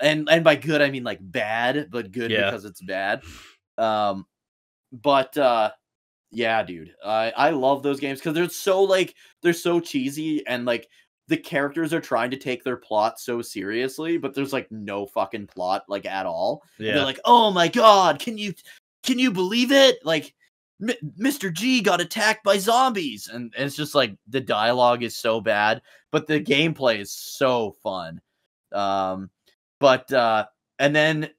And by good, I mean like bad, but good because it's bad. Yeah, dude, I love those games because they're so cheesy and like the characters are trying to take their plot so seriously, but there's like no fucking plot like at all. Yeah. They're like, oh my god, can you believe it? Like Mr. G got attacked by zombies, and it's just like the dialogue is so bad, but the gameplay is so fun. And then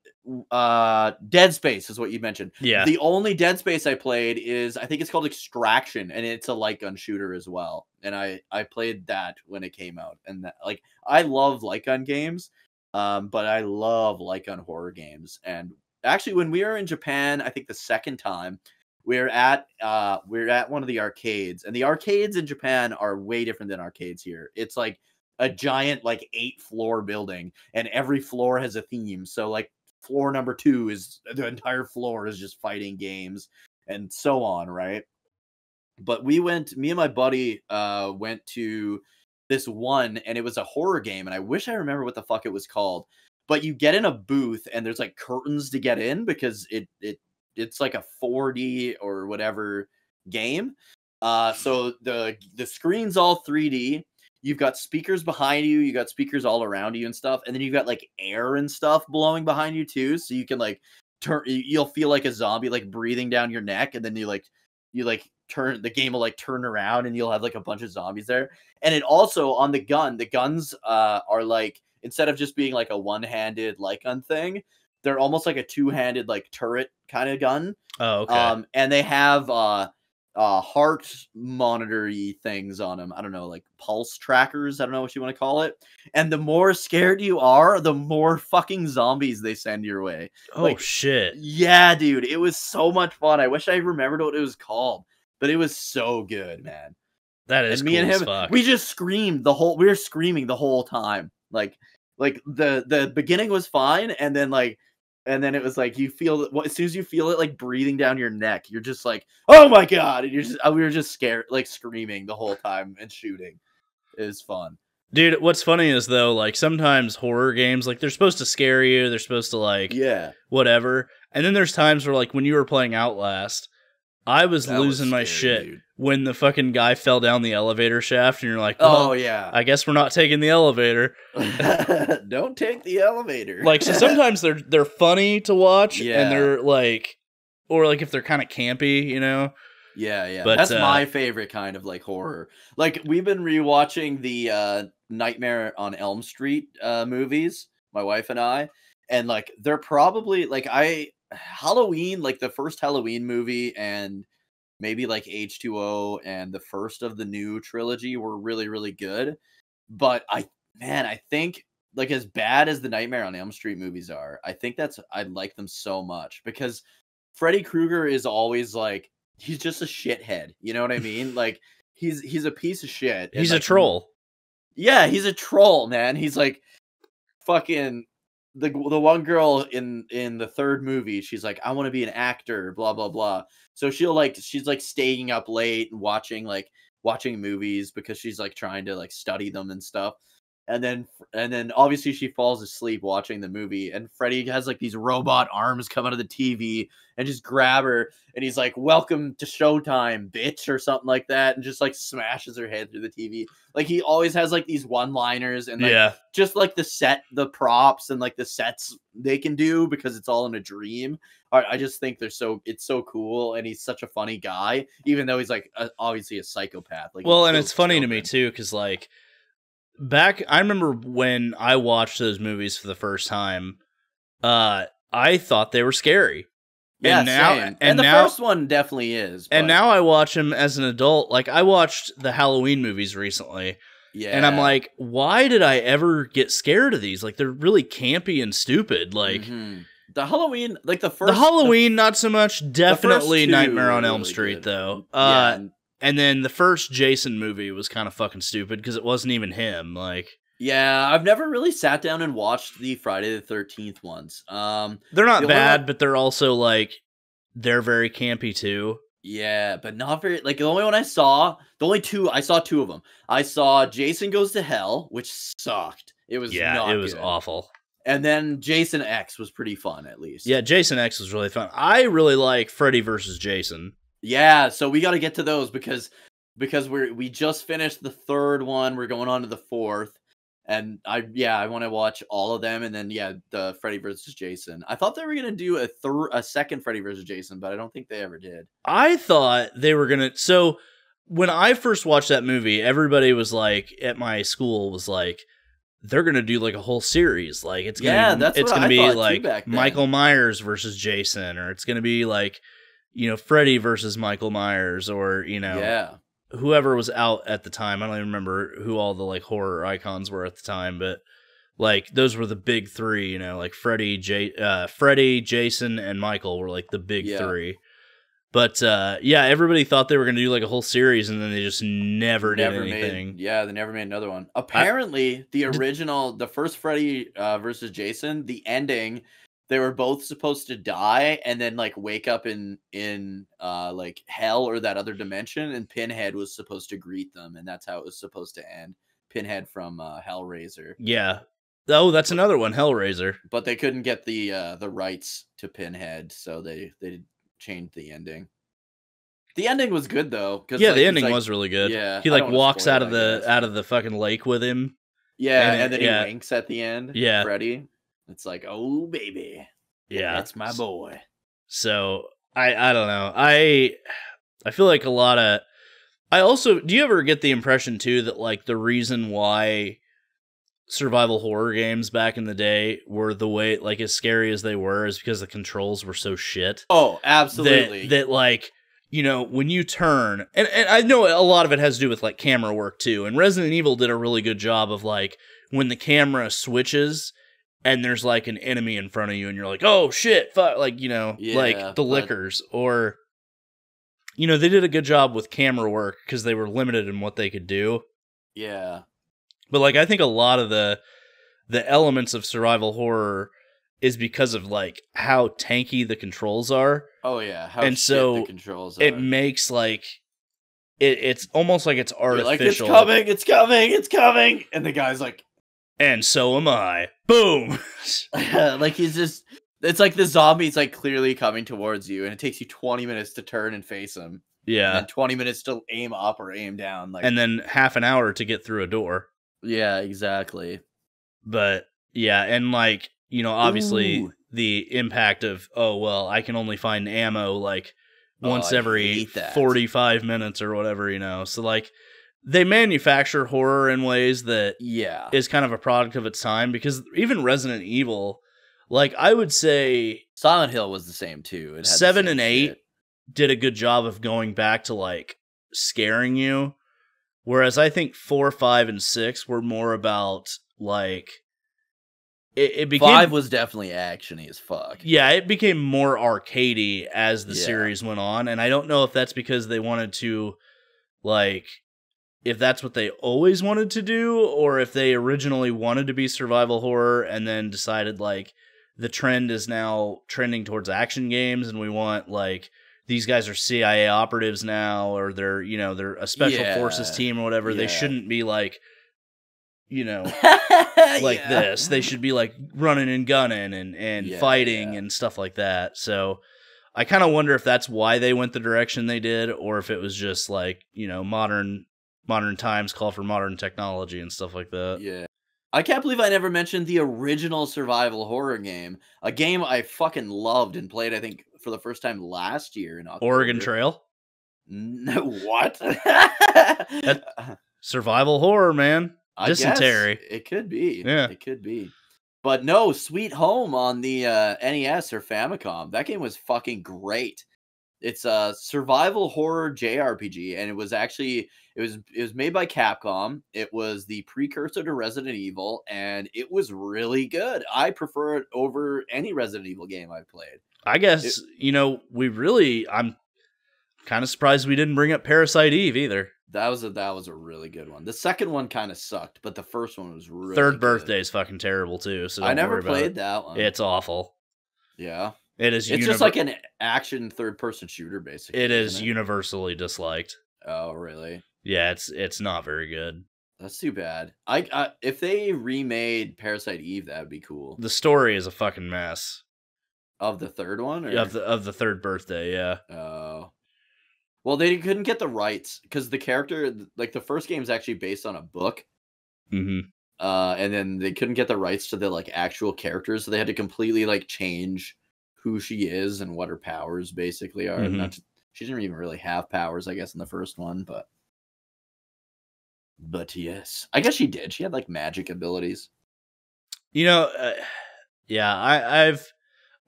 Dead Space is what you mentioned. Yeah. The only Dead Space I played is I think it's called Extraction, and it's a light gun shooter as well. And I played that when it came out, and that, like I love light gun games, but I love light gun horror games. And actually, when we were in Japan, I think the second time we're at one of the arcades, and the arcades in Japan are way different than arcades here. It's like a giant like 8-floor building, and every floor has a theme. So like floor number 2 is the entire floor is just fighting games and so on, right? But me and my buddy went to this one, and it was a horror game, and I wish I remember what the fuck it was called. But you get in a booth, and there's like curtains to get in because it's like a 4D or whatever game. So the screen's all 3D. You've got speakers behind you. You got speakers all around you and stuff. And then you've got like air and stuff blowing behind you too. So you can like you'll feel like a zombie like breathing down your neck. And then you turn, the game will like turn around and you'll have like a bunch of zombies there. And it also on the guns are like, instead of just being like a one-handed light gun thing, they're almost like a two-handed like turret kind of gun. Oh, okay. And they have heart monitor-y things on them. I don't know, like pulse trackers. I don't know what you want to call it. And the more scared you are, the more fucking zombies they send your way. Oh, like, shit. Yeah, dude. It was so much fun. I wish I remembered what it was called, but it was so good, man. That is me cool and him, as fuck. we just screamed we were screaming the whole time. Like the beginning was fine, and then it was like you feel it as soon as you feel it like breathing down your neck, you're just like, oh my god, and we were just scared, like screaming the whole time and shooting. It was fun. Dude, what's funny is though, like sometimes horror games, like they're supposed to scare you, they're supposed to like whatever. And then there's times where like when you were playing Outlast, I was losing my shit, dude, when the fucking guy fell down the elevator shaft, and you're like, well, oh yeah, I guess we're not taking the elevator. Don't take the elevator. Like, so sometimes they're funny to watch, and they're like, or like if they're kind of campy, you know. Yeah. But that's my favorite kind of like horror. Like we've been rewatching the Nightmare on Elm Street movies, my wife and I, and like they're probably like Halloween, like the first Halloween movie and maybe like H2O and the first of the new trilogy were really, really good. But I think like as bad as the Nightmare on Elm Street movies are, I think I like them so much because Freddy Krueger is always like, he's just a shithead. You know what I mean? Like he's a piece of shit. He's a troll. Yeah, he's a troll, man. He's like fucking the one girl in the third movie. She's like, I want to be an actor, blah blah blah. So she's like staying up late and watching movies because she's like trying to like study them and stuff. And then obviously she falls asleep watching the movie, and Freddy has like these robot arms come out of the TV and just grab her, and he's like, "Welcome to Showtime, bitch," or something like that, and just like smashes her head through the TV. Like he always has like these one-liners and like just like the props and like the sets they can do because it's all in a dream. I just think it's so cool, and he's such a funny guy, even though he's like obviously a psychopath. Like, well, and it's funny to me too because like. I remember when I watched those movies for the first time, I thought they were scary. Yeah, same. And the first one definitely is. But... And now I watch them as an adult. Like, I watched the Halloween movies recently. Yeah. And I'm like, why did I ever get scared of these? Like, they're really campy and stupid. Like, the Halloween, like the Halloween, not so much. Definitely Nightmare on Elm Street, though. And then the first Jason movie was kind of fucking stupid because it wasn't even him. Like, yeah, I've never really sat down and watched the Friday the 13th ones. They're not bad, but they're also like they're very campy too. Yeah, but not very. Like the only saw two of them. I saw Jason Goes to Hell, which sucked. It was was awful. And then Jason X was pretty fun, at least. Yeah, Jason X was really fun. I really like Freddy versus Jason. Yeah, so we got to get to those because we just finished the third one. We're going on to the fourth, and I want to watch all of them, and then the Freddy versus Jason. I thought they were gonna do a second Freddy versus Jason, but I don't think they ever did. I thought they were gonna. So when I first watched that movie, everybody was like at my school was like, they're gonna do like a whole series. Like it's gonna be like Michael Myers versus Jason, or it's gonna be like. Freddy versus Michael Myers, or, whoever was out at the time. I don't even remember who all the, like, horror icons were at the time, but, like, those were the big three, like, Freddy, Jason, and Michael were, like, the big three. But, everybody thought they were going to do, like, a whole series, and then they just never did anything. They never made another one. Apparently, the first Freddy versus Jason, the ending... They were both supposed to die and then like wake up in like hell or that other dimension, and Pinhead was supposed to greet them, and that's how it was supposed to end. Pinhead from Hellraiser. Yeah. Oh, that's another one, Hellraiser. But they couldn't get the rights to Pinhead, so they changed the ending. The ending was good though. Yeah, the ending was really good. Yeah, he like walks out of the fucking lake with him. Yeah, and then he winks at the end. Yeah, Freddy. It's like, oh baby, that's my boy. So I don't know. I feel like a lot of. Do you ever get the impression too that like the reason why survival horror games back in the day were the way like as scary as they were is because the controls were so shit? Oh, absolutely. That like. When you turn, and I know a lot of it has to do with like camera work too. And Resident Evil did a really good job of like when the camera switches. And there's like an enemy in front of you, and you're like, "Oh shit!" Fuck, like like the lickers, or they did a good job with camera work because they were limited in what they could do. Yeah, but like I think a lot of the elements of survival horror is because of like how tanky the controls are. Oh yeah, how the controls are. It makes like it's almost like it's artificial. You're like, it's coming, and the guy's like. And so am I. Boom! Like it's like the zombie's like clearly coming towards you, and it takes you 20 minutes to turn and face him. Yeah. And 20 minutes to aim up or aim down. And then half an hour to get through a door. Yeah, exactly. But, yeah, and like, obviously the impact of, I can only find ammo like once every 45 minutes or whatever, So like... They manufacture horror in ways that is kind of a product of its time, because even Resident Evil, like I would say Silent Hill was the same too. It had 7 and 8 did a good job of going back to like scaring you, whereas I think 4, 5, and 6 were more about like it became 5 was definitely actiony as fuck. Yeah, it became more arcadey as the series went on, and I don't know if that's because they wanted to like if that's what they always wanted to do, or if they originally wanted to be survival horror and then decided like the trend is now trending towards action games and we want like these guys are CIA operatives now, or they're, you know, they're a special forces team or whatever. They shouldn't be like, you know, like this. They should be like running and gunning and fighting and stuff like that. So I kind of wonder if that's why they went the direction they did, or if it was just like, you know, modern times call for modern technology and stuff like that. Yeah. I can't believe I never mentioned the original survival horror game. A game I fucking loved and played, I think, for the first time last year in October. Oregon Trail? No, what? Survival horror, man. Dysentery. Guess it could be. Yeah. It could be. But no, Sweet Home on the NES or Famicom. That game was fucking great. It's a survival horror JRPG, and it was actually it was made by Capcom. It was the precursor to Resident Evil, and it was really good. I prefer it over any Resident Evil game I've played. I guess you know I'm kind of surprised we didn't bring up Parasite Eve either. That was a really good one. The second one kind of sucked, but the first one was really Third good. Birthday is fucking terrible too. So I never played that one. It's awful. Yeah. It's just like an action third-person shooter, basically. It is universally disliked. Oh, really? Yeah, it's not very good. That's too bad. If they remade Parasite Eve, that would be cool. The story is a fucking mess. Of the third one, or of the Third Birthday, yeah. Oh, well, they couldn't get the rights because the character, like the first game, is actually based on a book. Mm-hmm. And then they couldn't get the rights to the like actual characters, so they had to completely like change who she is and what her powers basically are. Mm-hmm. She didn't even really have powers, I guess, in the first one, but yes, I guess she did. She had like magic abilities. You know, yeah,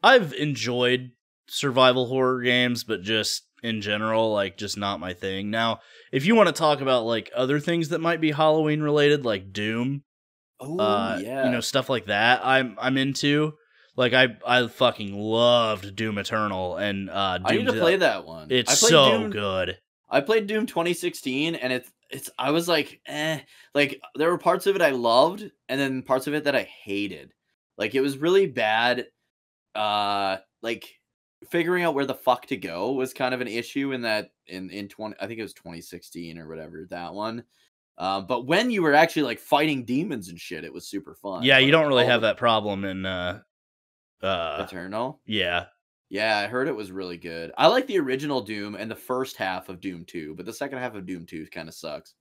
I've enjoyed survival horror games, but just in general, like just not my thing. Now, if you want to talk about like other things that might be Halloween related, like Doom, you know, stuff like that, I'm into. Like I fucking loved Doom Eternal, and Doom I need to play that one. It's so good. I played Doom 2016, and it's I was like, like there were parts of it I loved, and then parts of it that I hated. Like it was really bad. Like figuring out where the fuck to go was kind of an issue in that in I think it was 2016 or whatever, that one. But when you were actually like fighting demons and shit, it was super fun. Yeah, you don't really have that problem in Eternal. Yeah, I heard it was really good. I like the original Doom and the first half of Doom 2, but the second half of Doom 2 kind of sucks.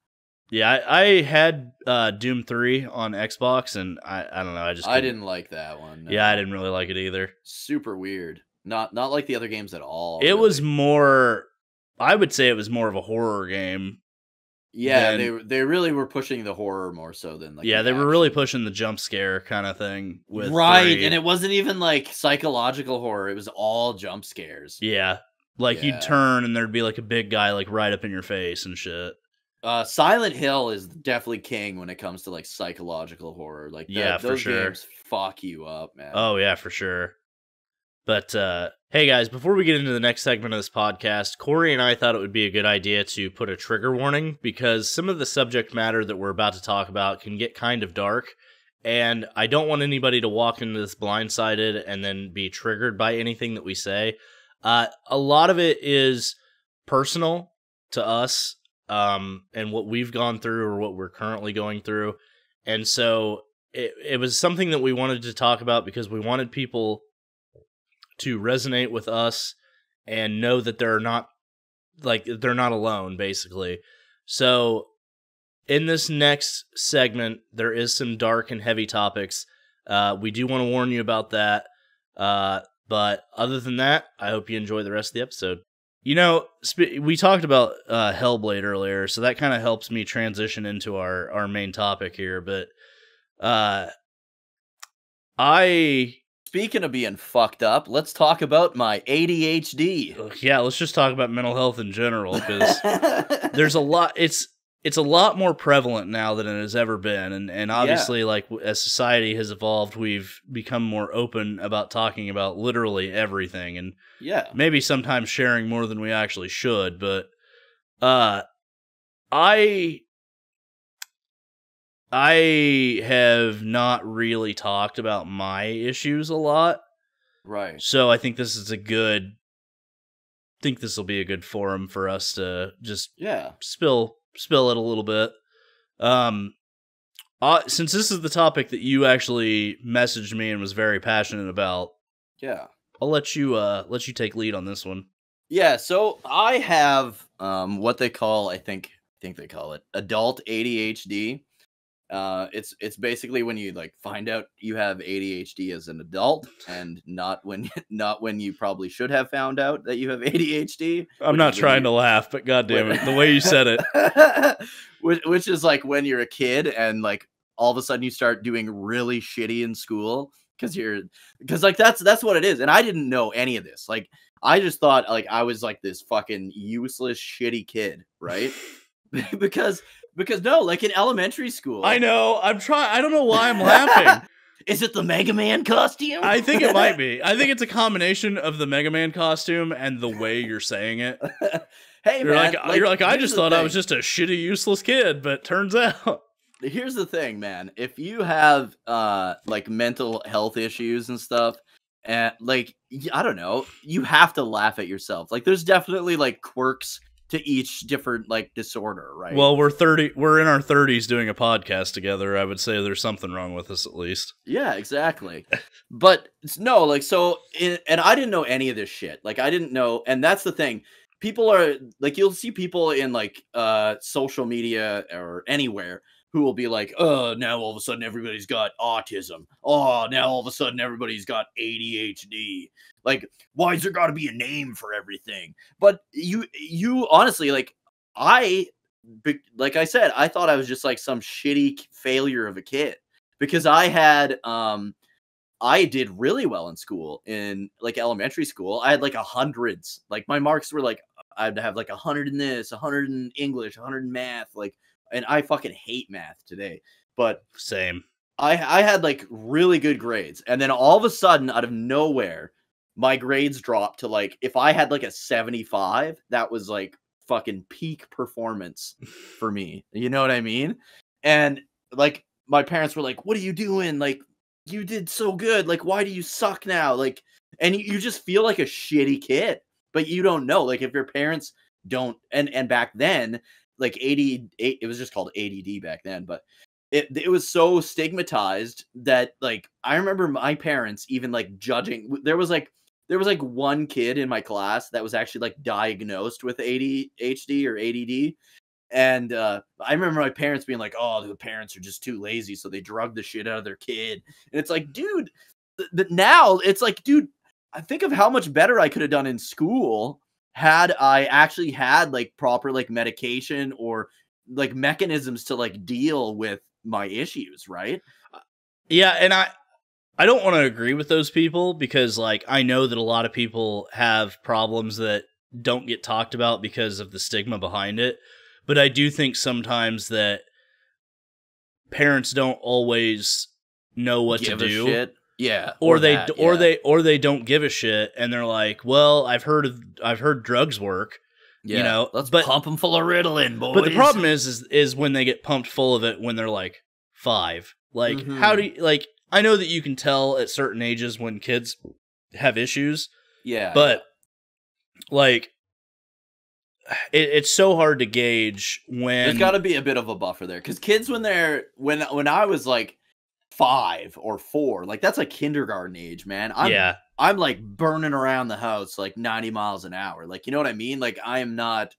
Yeah, I had Doom 3 on Xbox, and I don't know, I didn't like that one. No. Yeah, I didn't really like it either. Super weird. Not like the other games at all. It really was more, I would say it was more of a horror game. Yeah, they really were pushing the horror more so than like they were really pushing the jump scare kind of thing with 3. And it wasn't even like psychological horror, it was all jump scares. Yeah. Like you'd turn and there'd be like a big guy like right up in your face and shit. Silent Hill is definitely king when it comes to like psychological horror. Like those games fuck you up, man. Oh yeah, for sure. But hey guys, before we get into the next segment of this podcast, Corey and I thought it would be a good idea to put a trigger warning, because some of the subject matter that we're about to talk about can get kind of dark, and I don't want anybody to walk into this blindsided and then be triggered by anything that we say. A lot of it is personal to us, and what we've gone through or what we're currently going through, and so it was something that we wanted to talk about because we wanted people to resonate with us and know that they're not alone, basically. So in this next segment, there is some dark and heavy topics. We do want to warn you about that. But other than that, I hope you enjoy the rest of the episode. You know, we talked about Hellblade earlier, so that kind of helps me transition into our main topic here. But Speaking of being fucked up, let's talk about my ADHD. Yeah, let's just talk about mental health in general, because there's a lot. It's a lot more prevalent now than it has ever been, and obviously, like as society has evolved, we've become more open about talking about literally everything, and maybe sometimes sharing more than we actually should. But I I have not really talked about my issues a lot. Right. So I think this is this will be a good forum for us to just spill it a little bit. Since this is the topic that you actually messaged me and was very passionate about, I'll let you take lead on this one. Yeah, so I have what they call, I think they call it adult ADHD. It's basically when you like find out you have ADHD as an adult, and not when you probably should have found out that you have ADHD. I'm not trying to laugh, but goddamn it, the way you said it, which is like when you're a kid and like all of a sudden you start doing really shitty in school because like that's what it is. And I didn't know any of this. Like I just thought like I was like this fucking useless shitty kid, right? because no, like in elementary school. I know. I don't know why I'm laughing. Is it the Mega Man costume? I think it might be. I think it's a combination of the Mega Man costume and the way you're saying it. Hey, you're man. You're like, I just thought I was just a shitty, useless kid, but turns out. Here's the thing, man. If you have like mental health issues and stuff, and like I don't know, you have to laugh at yourself. Like there's definitely like quirks to each different like disorder, right? Well, we're in our 30s doing a podcast together. I would say there's something wrong with us at least. Yeah, exactly. But no, like and I didn't know any of this shit. Like I didn't know, and that's the thing. People are like, you'll see people in like social media or anywhere who will be like, oh, now all of a sudden everybody's got autism. Oh, now all of a sudden everybody's got ADHD. Like, why is there got to be a name for everything? But you honestly, like I said, I thought I was just like some shitty failure of a kid because I had, I did really well in school, in like elementary school. I had like hundreds. Like my marks were like, I'd have like 100 in this, 100 in English, 100 in math. Like, and I fucking hate math today, but same. I had like really good grades. And then all of a sudden out of nowhere, my grades dropped to like, if I had like a 75, that was like fucking peak performance for me. You know what I mean? And like my parents were like, what are you doing? Like you did so good. Like, why do you suck now? Like, and you just feel like a shitty kid, but you don't know. Like if your parents don't, and back then, like it was just called ADD back then, but it was so stigmatized that like, I remember my parents even like judging. There was like one kid in my class that was actually like diagnosed with ADHD or ADD. And I remember my parents being like, oh, the parents are just too lazy, so they drug the shit out of their kid. And it's like, dude, now it's like, dude, I think of how much better I could have done in school had I actually had like proper like medication or like mechanisms to like deal with my issues, right? Yeah, and I don't want to agree with those people because like I know that a lot of people have problems that don't get talked about because of the stigma behind it. But I do think sometimes that parents don't always know what to do. Shit. Yeah. Or they don't give a shit and they're like, well, I've heard drugs work. Yeah. You know, let's pump them full of Ritalin, boys. But the problem is when they get pumped full of it when they're like 5. Like, how do you, like, I know that you can tell at certain ages when kids have issues. Yeah. But like, it's so hard to gauge when there's got to be a bit of a buffer there because kids when I was like 5 or 4, like that's like kindergarten age, man. I'm like burning around the house like 90 miles an hour, like, you know what I mean? Like I am not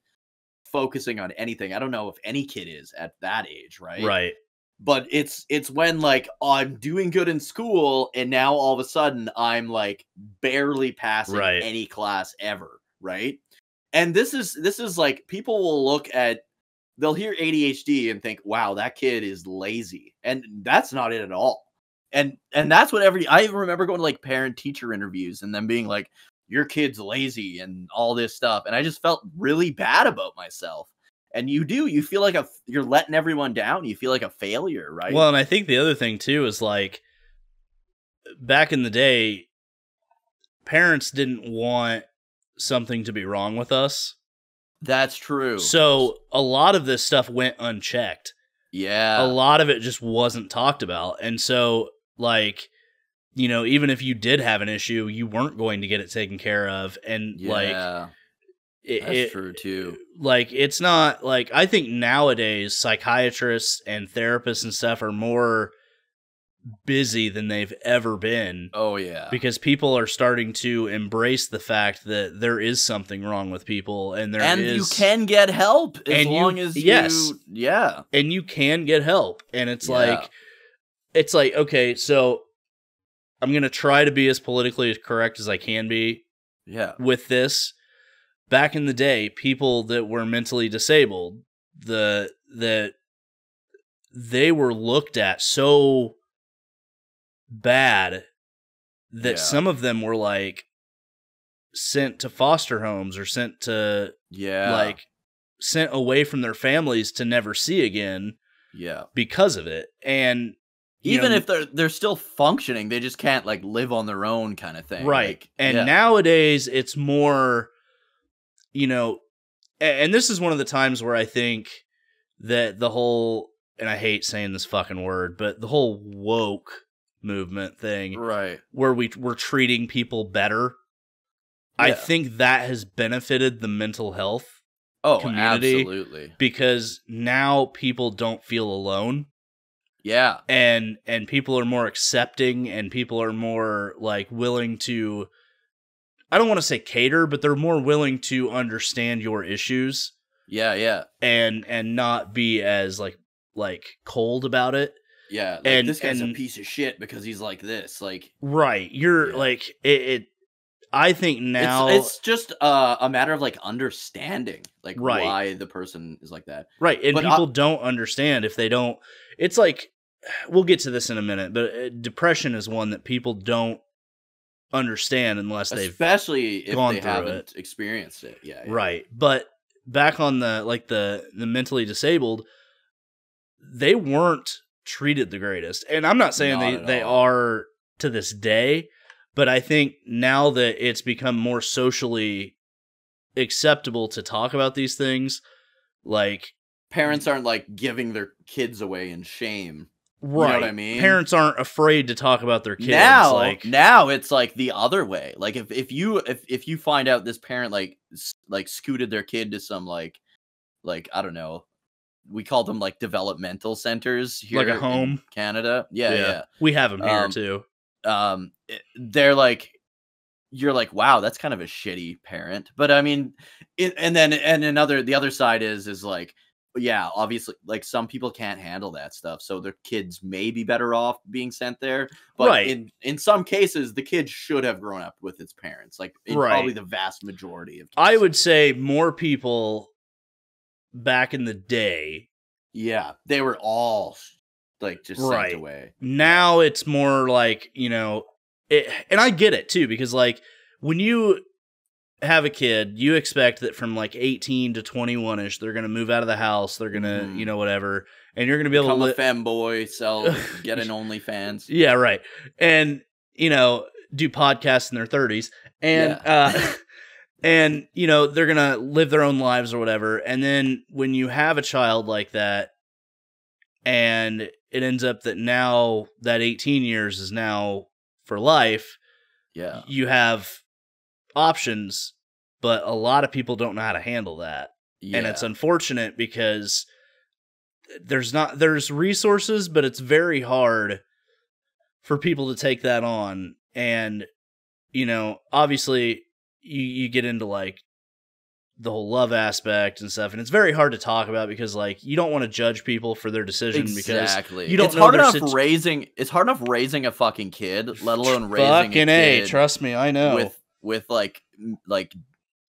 focusing on anything. I don't know if any kid is at that age, right? But it's when like I'm doing good in school and now all of a sudden I'm like barely passing any class ever, right? And this is like, people will look at, they'll hear ADHD and think, wow, that kid is lazy. And that's not it at all. And that's what I remember going to like parent teacher interviews and them being like, your kid's lazy and all this stuff. And I just felt really bad about myself. And you feel like you're letting everyone down. You feel like a failure, right? Well, and I think the other thing too is like, back in the day, parents didn't want something to be wrong with us. That's true. So a lot of this stuff went unchecked. Yeah. A lot of it just wasn't talked about. And so, like, you know, even if you did have an issue, you weren't going to get it taken care of. And like, that's true too. Like, it's not like, I think nowadays psychiatrists and therapists and stuff are more busy than they've ever been. Oh yeah. Because people are starting to embrace the fact that there is something wrong with people, and you can get help as long as yeah. And you can get help. And it's like okay, so I'm going to try to be as politically correct as I can be. Yeah. With this. Back in the day, people that were mentally disabled, that they were looked at so bad that some of them were like sent to foster homes or sent to like sent away from their families to never see again because of it. And even if they're still functioning, they just can't like live on their own kind of thing, right? Like, and nowadays it's more, you know, and this is one of the times where I think that the whole, and I hate saying this fucking word, but the whole woke movement thing, right, where we're treating people better, I think that has benefited the mental health community. Absolutely. Because now people don't feel alone. Yeah. And people are more accepting, and people are more like willing to, I don't want to say cater, but they're more willing to understand your issues. Yeah, yeah. And not be as like cold about it. Yeah, like, this guy's a piece of shit because he's like this, like, right. You're like it. I think now it's just a matter of like understanding, like why the person is like that, right? And people don't understand if they don't. It's like, we'll get to this in a minute, but depression is one that people don't understand unless they've, especially if they haven't experienced it. Yeah, right. But back on the mentally disabled, they weren't treated the greatest. And I'm not saying they are to this day, but I think now that it's become more socially acceptable to talk about these things, like, parents aren't like giving their kids away in shame. Right. You know what I mean? Parents aren't afraid to talk about their kids. Now it's like the other way. Like if you find out this parent like scooted their kid to some like I don't know, we call them like developmental centers here, like a home in Canada. Yeah. We have them here too. They're like, you're like, wow, that's kind of a shitty parent. But I mean, the other side is like, yeah, obviously, like, some people can't handle that stuff, so their kids may be better off being sent there. But in some cases, the kid should have grown up with its parents. Like, in probably the vast majority of cases. I would say more people back in the day, they were all like just sent away. Now it's more like, you know, and I get it too, because like when you have a kid, you expect that from like 18 to 21ish, they're going to move out of the house. They're going to, you know, whatever. And you're going to be able to become a femboy, get an OnlyFans. Yeah, right. And, you know, do podcasts in their 30s. And, and, you know, they're going to live their own lives or whatever. And then when you have a child like that, and it ends up that now that 18 years is now for life, you have options, but a lot of people don't know how to handle that. And it's unfortunate because there's resources, but it's very hard for people to take that on. And, you know, obviously you get into like the whole love aspect and stuff, and it's very hard to talk about because like you don't want to judge people for their decision because you don't know it's hard enough raising a fucking kid, let alone raising fucking a kid. Trust me, I know. With like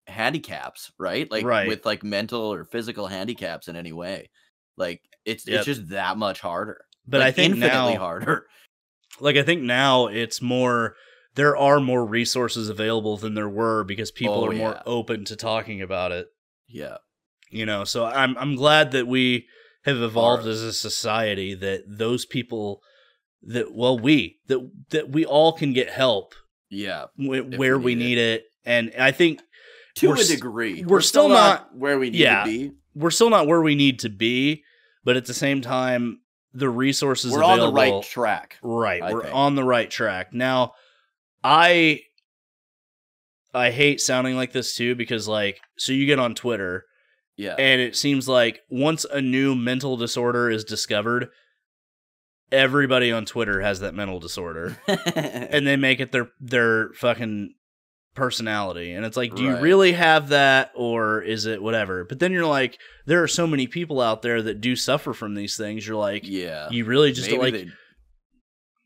handicaps, right? Like with like mental or physical handicaps in any way. Like it's just that much harder. But like, I think infinitely now, harder. Like I think now it's more, there are more resources available than there were because people are more open to talking about it. Yeah. You know, so I'm glad that we have evolved as a society, that those people that we all can get help. Yeah. Where we need it. And I think to a degree, we're still not where we need to be. We're still not where we need to be, but at the same time, the resources We're available, on the right track. Right, I we're think. on the right track. Now, I hate sounding like this too, because like, so you get on Twitter, Yeah. and it seems like once a new mental disorder is discovered, everybody on Twitter has that mental disorder, and they make it their fucking personality. And it's like, do you Right. really have that, or is it whatever? But then you're like, there are so many people out there that do suffer from these things. You're like, Yeah. you really just Maybe like, they-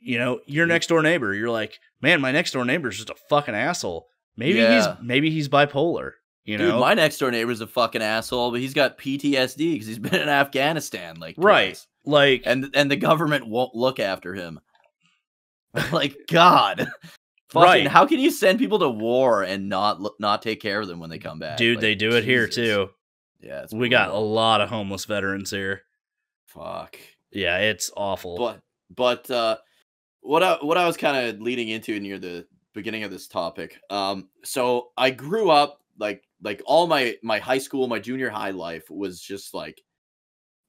you know, your next door neighbor. You're like, man, my next door neighbor is just a fucking asshole. Maybe Yeah. he's bipolar. You know, Dude, my next door neighbor's a fucking asshole, but he's got PTSD because he's been in Afghanistan like right? twice. Like, And the government won't look after him. Like, God. Fucking, right? how can you send people to war and not take care of them when they come back? Dude, Like, they do it here Jesus. too. Yeah, it's We got a brutal. lot of homeless veterans here. Fuck. Yeah, it's awful. But what I was kind of leading into near the beginning of this topic. So I grew up like all my high school, my junior high life was just like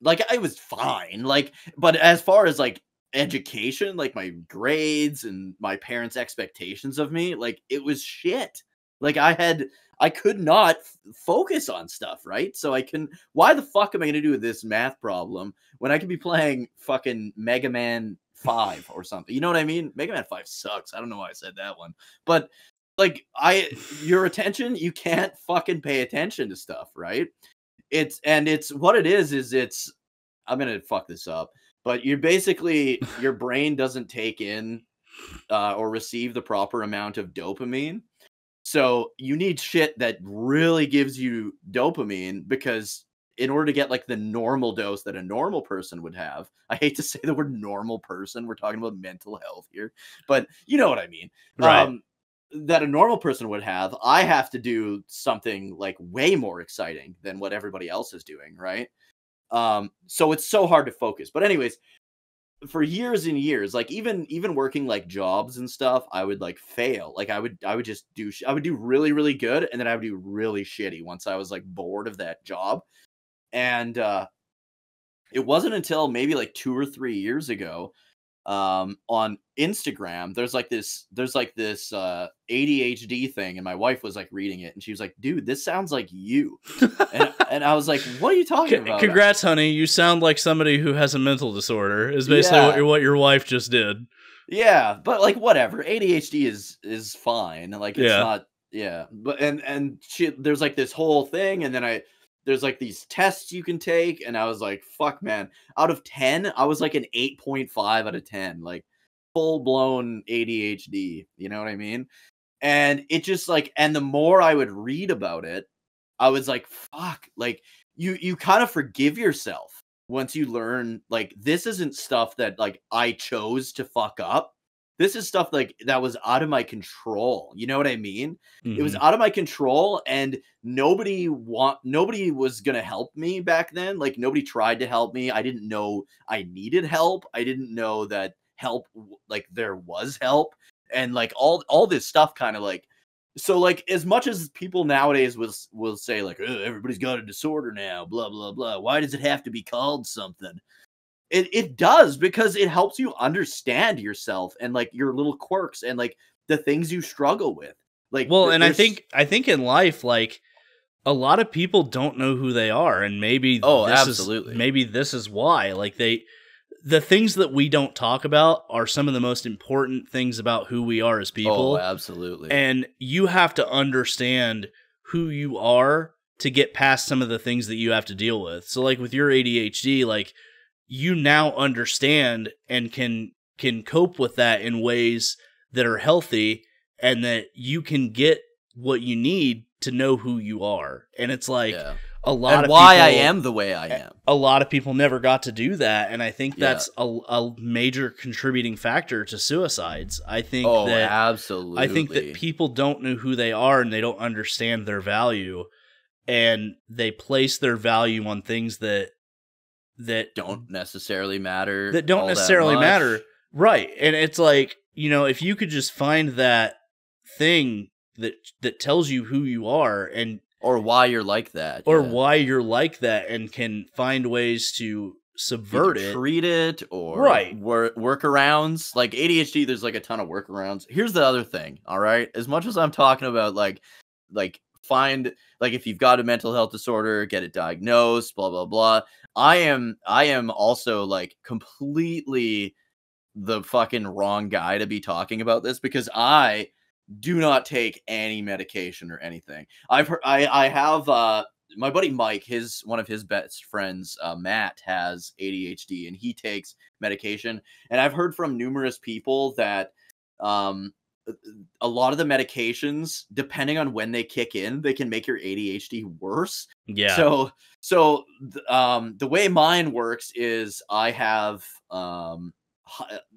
I was fine. Like, but as far as like education, like my grades and my parents' expectations of me, like it was shit. Like I could not focus on stuff, right? So why the fuck am I going to do this math problem when I could be playing fucking Mega Man 5 or something? You know what I mean? Mega Man 5 sucks. I don't know why I said that one. But like your attention, you can't fucking pay attention to stuff, right? It's what it is I'm going to fuck this up, but you're basically your brain doesn't take in or receive the proper amount of dopamine. So you need shit that really gives you dopamine, because in order to get like the normal dose that a normal person would have, I hate to say the word normal person, we're talking about mental health here, but you know what I mean. Right. That a normal person would have, I have to do something like way more exciting than what everybody else is doing, right? So it's so hard to focus. But anyways, for years and years, like even working like jobs and stuff, I would like fail. Like I would just I would do really, really good, and then I would do really shitty once I was like bored of that job. And it wasn't until maybe like 2 or 3 years ago, on Instagram, there's like this ADHD thing, and my wife was like reading it, and she was like, dude, this sounds like you. and I was like, what are you talking about? Congrats, honey. You sound like somebody who has a mental disorder, is basically what your wife just did. Yeah, but like whatever. ADHD is fine. Like it's not, yeah. But and there's like this whole thing, and then there's like these tests you can take, and I was like, fuck, man. Out of 10, I was like an 8.5 out of 10. Like full blown ADHD, you know what I mean? And it just like, and the more I would read about it, I was like, fuck, like you kind of forgive yourself once you learn, like, this isn't stuff that like I chose to fuck up. This is stuff like that was out of my control. You know what I mean? Mm-hmm. It was out of my control, and nobody was going to help me back then. Like nobody tried to help me. I didn't know I needed help. I didn't know that help, like there was help, and like all this stuff kind of like, so like as much as people nowadays will say like, oh, everybody's got a disorder now, blah blah blah, why does it have to be called something? It does, because it helps you understand yourself and like your little quirks and like the things you struggle with. Like, well, and I think in life, like a lot of people don't know who they are, and maybe this is why. Like the things that we don't talk about are some of the most important things about who we are as people. Oh, absolutely. And you have to understand who you are to get past some of the things that you have to deal with. So like with your ADHD, like you now understand and can cope with that in ways that are healthy, and that you can get what you need to know who you are. And it's like a lot of why people, I am the way I am. A lot of people never got to do that, and I think that's a major contributing factor to suicides. I think absolutely. I think that people don't know who they are, and they don't understand their value, and they place their value on things that don't necessarily matter. Right. And it's like, you know, if you could just find that thing that tells you who you are, and or why you're like that, why you're like that, and can find ways to subvert either it. treat it or Right. workarounds. Like ADHD, there's like a ton of workarounds. Here's the other thing, all right? As much as I'm talking about like find like if you've got a mental health disorder, get it diagnosed, blah blah blah. I am also like completely the fucking wrong guy to be talking about this because I do not take any medication or anything. I've heard, I have my buddy Mike, one of his best friends, Matt, has ADHD and he takes medication. And I've heard from numerous people that a lot of the medications, depending on when they kick in, they can make your ADHD worse. Yeah. So the way mine works is I have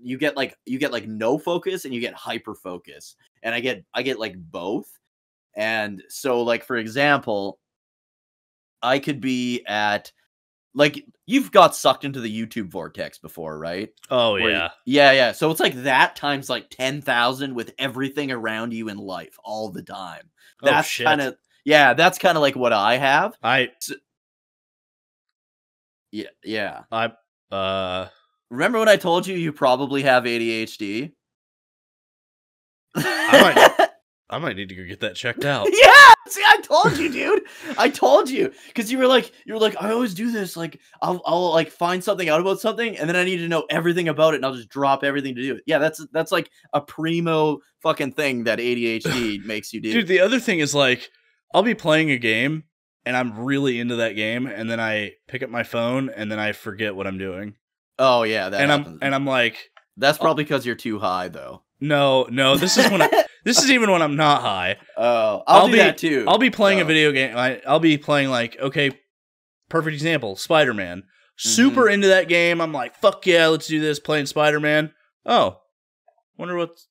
you get like no focus and you get hyper focus, and I get like both. And so like for example, I could be at like you've got sucked into the YouTube vortex before, right? Oh Where yeah. yeah. So it's like that times like 10,000 with everything around you in life all the time. That's shit. kind of that's kind of like what I have. Yeah. Remember when I told you probably have ADHD? I might need to go get that checked out. Yeah, see, I told you, dude. I told you because you were like, I always do this. Like, I'll like find something out about something, and then I need to know everything about it, and I'll just drop everything to do it. Yeah, that's like a primo fucking thing that ADHD makes you do. Dude, the other thing is like, I'll be playing a game, and I'm really into that game, and then I pick up my phone, and then I forget what I'm doing. Oh yeah, that happens. I'm like, that's probably because you're too high, though. No, this is when this is even when I'm not high. Oh, I'll do that too. I'll be playing a video game. I'll be playing like, okay, perfect example, Spider-Man. Super into that game. I'm like, fuck yeah, let's do this. Playing Spider-Man. Oh, wonder what's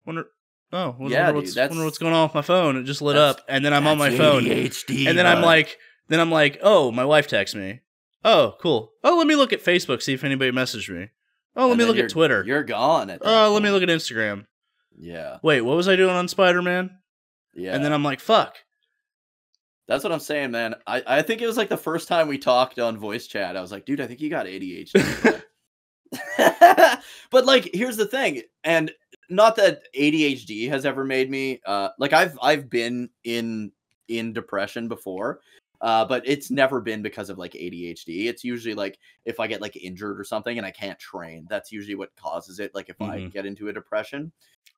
going on with my phone. It just lit up, and then I'm on my phone. ADHD, and then I'm like, oh, my wife texts me. Oh, cool. Oh, let me look at Facebook, see if anybody messaged me. Oh, let me look at Twitter. You're gone at that point. Let me look at Instagram. Yeah. Wait, what was I doing on Spider-Man? Yeah. And then I'm like, fuck. That's what I'm saying, man. I think it was like the first time we talked on voice chat. I was like, dude, I think you got ADHD. But like, here's the thing. And not that ADHD has ever made me, like I've been in depression before. But it's never been because of like ADHD. It's usually like if I get like injured or something and I can't train, that's usually what causes it. Like if I get into a depression.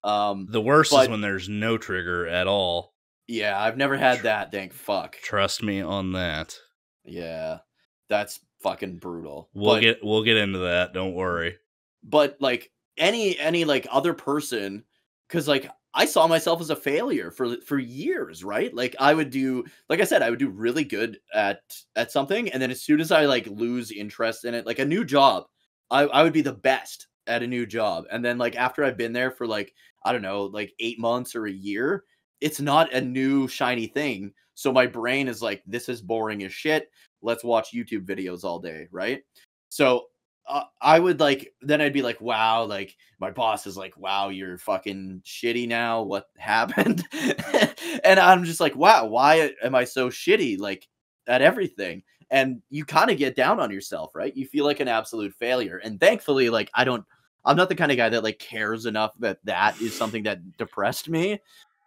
The worst is when there's no trigger at all. Yeah, I've never had that. Thank fuck. Trust me on that. Yeah, that's fucking brutal. We'll get into that. Don't worry. But like any like other person, because like I saw myself as a failure for years, right? Like I would do, like I said, I would do really good at something, and then as soon as I like lose interest in it, like a new job, I would be the best at a new job, and then like after I've been there for like I don't know, like 8 months or a year, it's not a new shiny thing. So my brain is like, this is boring as shit. Let's watch YouTube videos all day, right? So I would like, then I'd be like, wow, like my boss is like, wow, you're fucking shitty now. What happened? And I'm just like, wow, why am I so shitty? Like at everything. And you kind of get down on yourself, right? You feel like an absolute failure. And thankfully, like, I'm not the kind of guy that like cares enough that is something that depressed me.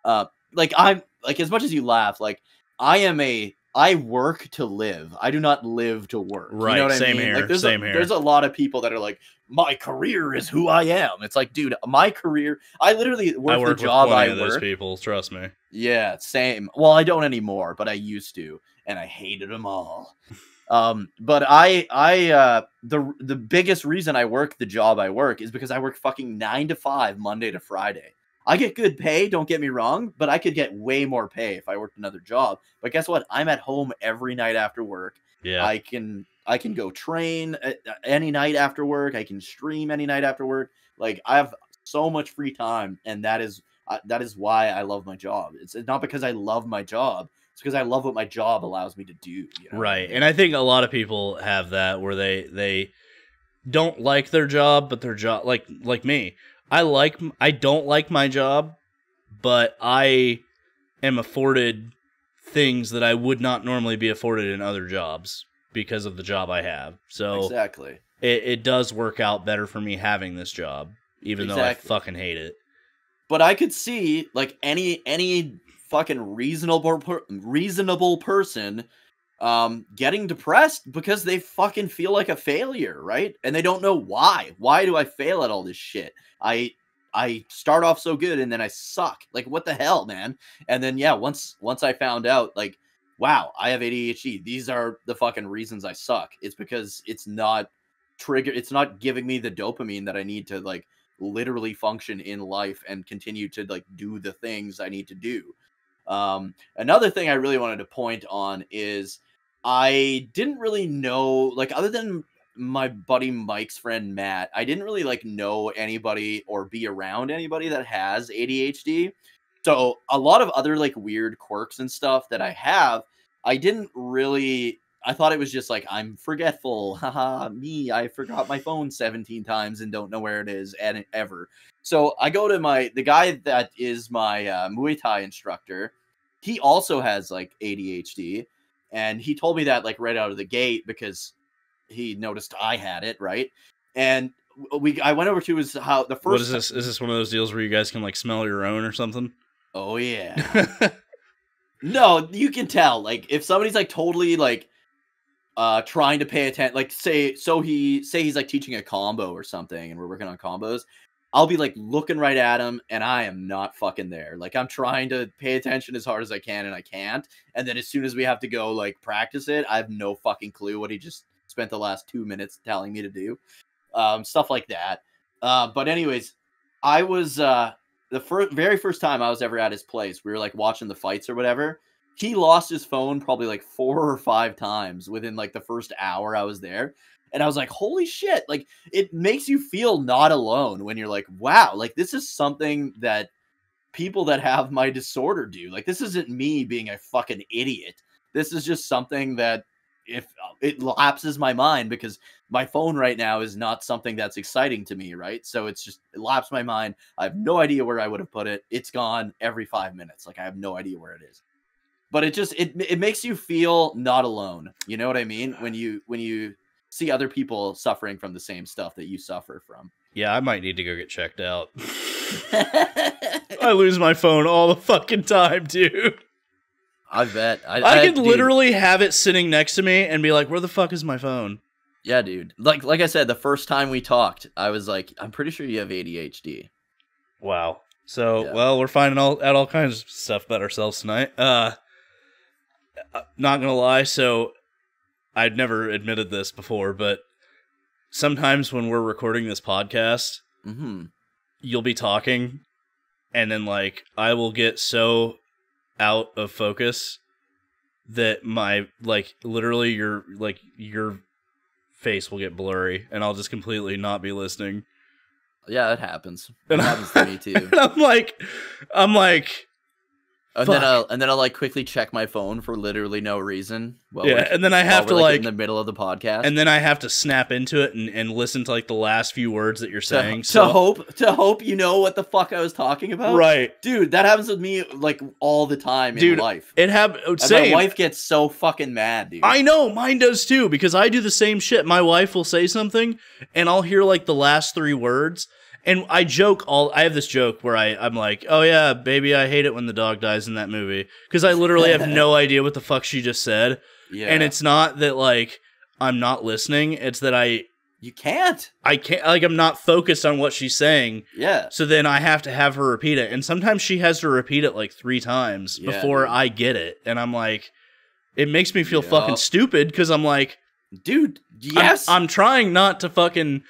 Like I'm like, as much as you laugh, like I work to live. I do not live to work. Right. You know what Same I mean? here. Like, Same here. There's a lot of people that are like, my career is who I am. It's like, dude, my career. I literally work the job I work. Those people, trust me. Yeah, same. Well, I don't anymore, but I used to, and I hated them all. But the biggest reason I work the job I work is because I work fucking 9 to 5 Monday to Friday. I get good pay, don't get me wrong, but I could get way more pay if I worked another job. But guess what? I'm at home every night after work. Yeah. I can go train any night after work. I can stream any night after work. Like I have so much free time, and that is why I love my job. It's not because I love my job. It's because I love what my job allows me to do. You know? Right. And I think a lot of people have that where they don't like their job, but their job, like me. I don't like my job, but I am afforded things that I would not normally be afforded in other jobs. because of the job I have. So Exactly. it does work out better for me having this job, even though I fucking hate it. But I could see like any fucking reasonable person getting depressed because they fucking feel like a failure, right? And they don't know why. Why do I fail at all this shit? I start off so good and then I suck. Like, what the hell, man? And then yeah, once I found out, like, wow, I have ADHD. These are the fucking reasons I suck. It's because it's not giving me the dopamine that I need to like literally function in life and continue to like do the things I need to do. Another thing I really wanted to point on is I didn't really know, like, other than my buddy Mike's friend Matt, I didn't really like know anybody or be around anybody that has ADHD. So a lot of other like weird quirks and stuff that I have, I didn't really. I thought it was just like, I'm forgetful. Haha, me. I forgot my phone 17 times and don't know where it is and ever. So I go to the guy that is my Muay Thai instructor. He also has like ADHD. And he told me that like right out of the gate because he noticed I had it, right? And I went over to his house. The first. What is this? Is this one of those deals where you guys can like smell your own or something? Oh yeah. No, you can tell. Like if somebody's like totally like trying to pay attention, like say he's like teaching a combo or something and we're working on combos, I'll be like looking right at him and I am not fucking there. Like I'm trying to pay attention as hard as I can and I can't. And then as soon as we have to go like practice it, I have no fucking clue what he just spent the last 2 minutes telling me to do. Stuff like that. But anyways, I was the very first time I was ever at his place, we were like watching the fights or whatever. He lost his phone probably like 4 or 5 times within like the first hour I was there. And I was like, holy shit. Like it makes you feel not alone when you're like, wow, like this is something that people that have my disorder do. Like this isn't me being a fucking idiot. This is just something that if it lapses my mind because my phone right now is not something that's exciting to me, right? So it lapsed my mind. I have no idea where I would have put it. It's gone every 5 minutes. Like I have no idea where it is. But it makes you feel not alone. You know what I mean? When you see other people suffering from the same stuff that you suffer from. Yeah, I might need to go get checked out. I lose my phone all the fucking time, dude. I bet. I could literally have it sitting next to me and be like, where the fuck is my phone? Yeah, dude. Like I said, the first time we talked, I was like, I'm pretty sure you have ADHD. Wow. So, yeah. Well, we're finding out all kinds of stuff about ourselves tonight. Not gonna lie, so I'd never admitted this before, but sometimes when we're recording this podcast, you'll be talking, and then like I will get so out of focus that my like literally your face will get blurry, and I'll just completely not be listening. Yeah, it happens. It happens to me too. And I'm like. And then I'll like quickly check my phone for literally no reason. Well, yeah, and then I have to like in the middle of the podcast, and then I have to snap into it and listen to like the last few words that you're saying. To hope you know what the fuck I was talking about. Right, dude, that happens with me like all the time in life. It happens. My wife gets so fucking mad, dude. I know, mine does too because I do the same shit. My wife will say something, and I'll hear like the last 3 words. And I have this joke where I'm like, oh yeah, baby, I hate it when the dog dies in that movie. Because I literally have no idea what the fuck she just said. Yeah. And it's not that, like, I'm not listening. It's that I can't, like, I'm not focused on what she's saying. Yeah. So then I have to have her repeat it. And sometimes she has to repeat it, like, 3 times before I get it. And I'm like, it makes me feel fucking stupid because I'm like, dude, yes. I'm trying not to fucking...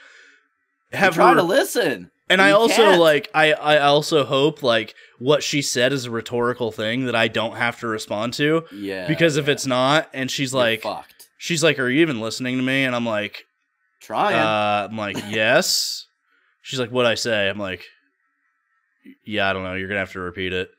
Try to listen. And I also like I also hope like what she said is a rhetorical thing that I don't have to respond to. Yeah. Because if it's not, and she's like fucked. She's like, are you even listening to me? And I'm like, trying. I'm like, yes. She's like, what'd I say? I'm like, yeah, I don't know. You're gonna have to repeat it.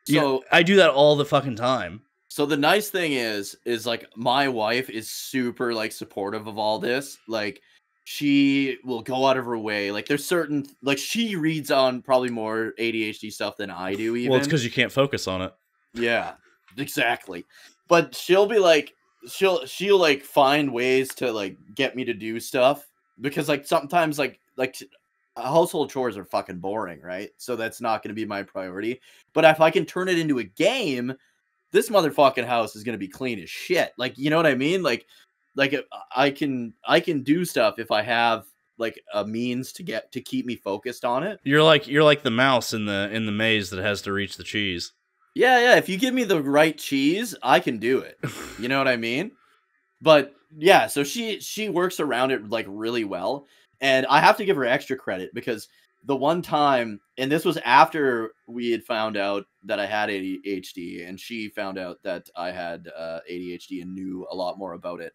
So I do that all the fucking time. So the nice thing is like my wife is super like supportive of all this. Like she will go out of her way. Like there's certain, like she reads on probably more ADHD stuff than I do even. Well, it's because you can't focus on it. Yeah, exactly. But she'll be like, she'll like find ways to like get me to do stuff because like sometimes like household chores are fucking boring, right? So that's not going to be my priority. But if I can turn it into a game, this motherfucking house is going to be clean as shit. Like, you know what I mean? Like I can do stuff if I have like a means to keep me focused on it. You're like the mouse in the maze that has to reach the cheese. Yeah. If you give me the right cheese, I can do it. You know what I mean? But yeah, so she works around it like really well. And I have to give her extra credit because the one time, and this was after we had found out that I had ADHD, and she found out that I had ADHD and knew a lot more about it.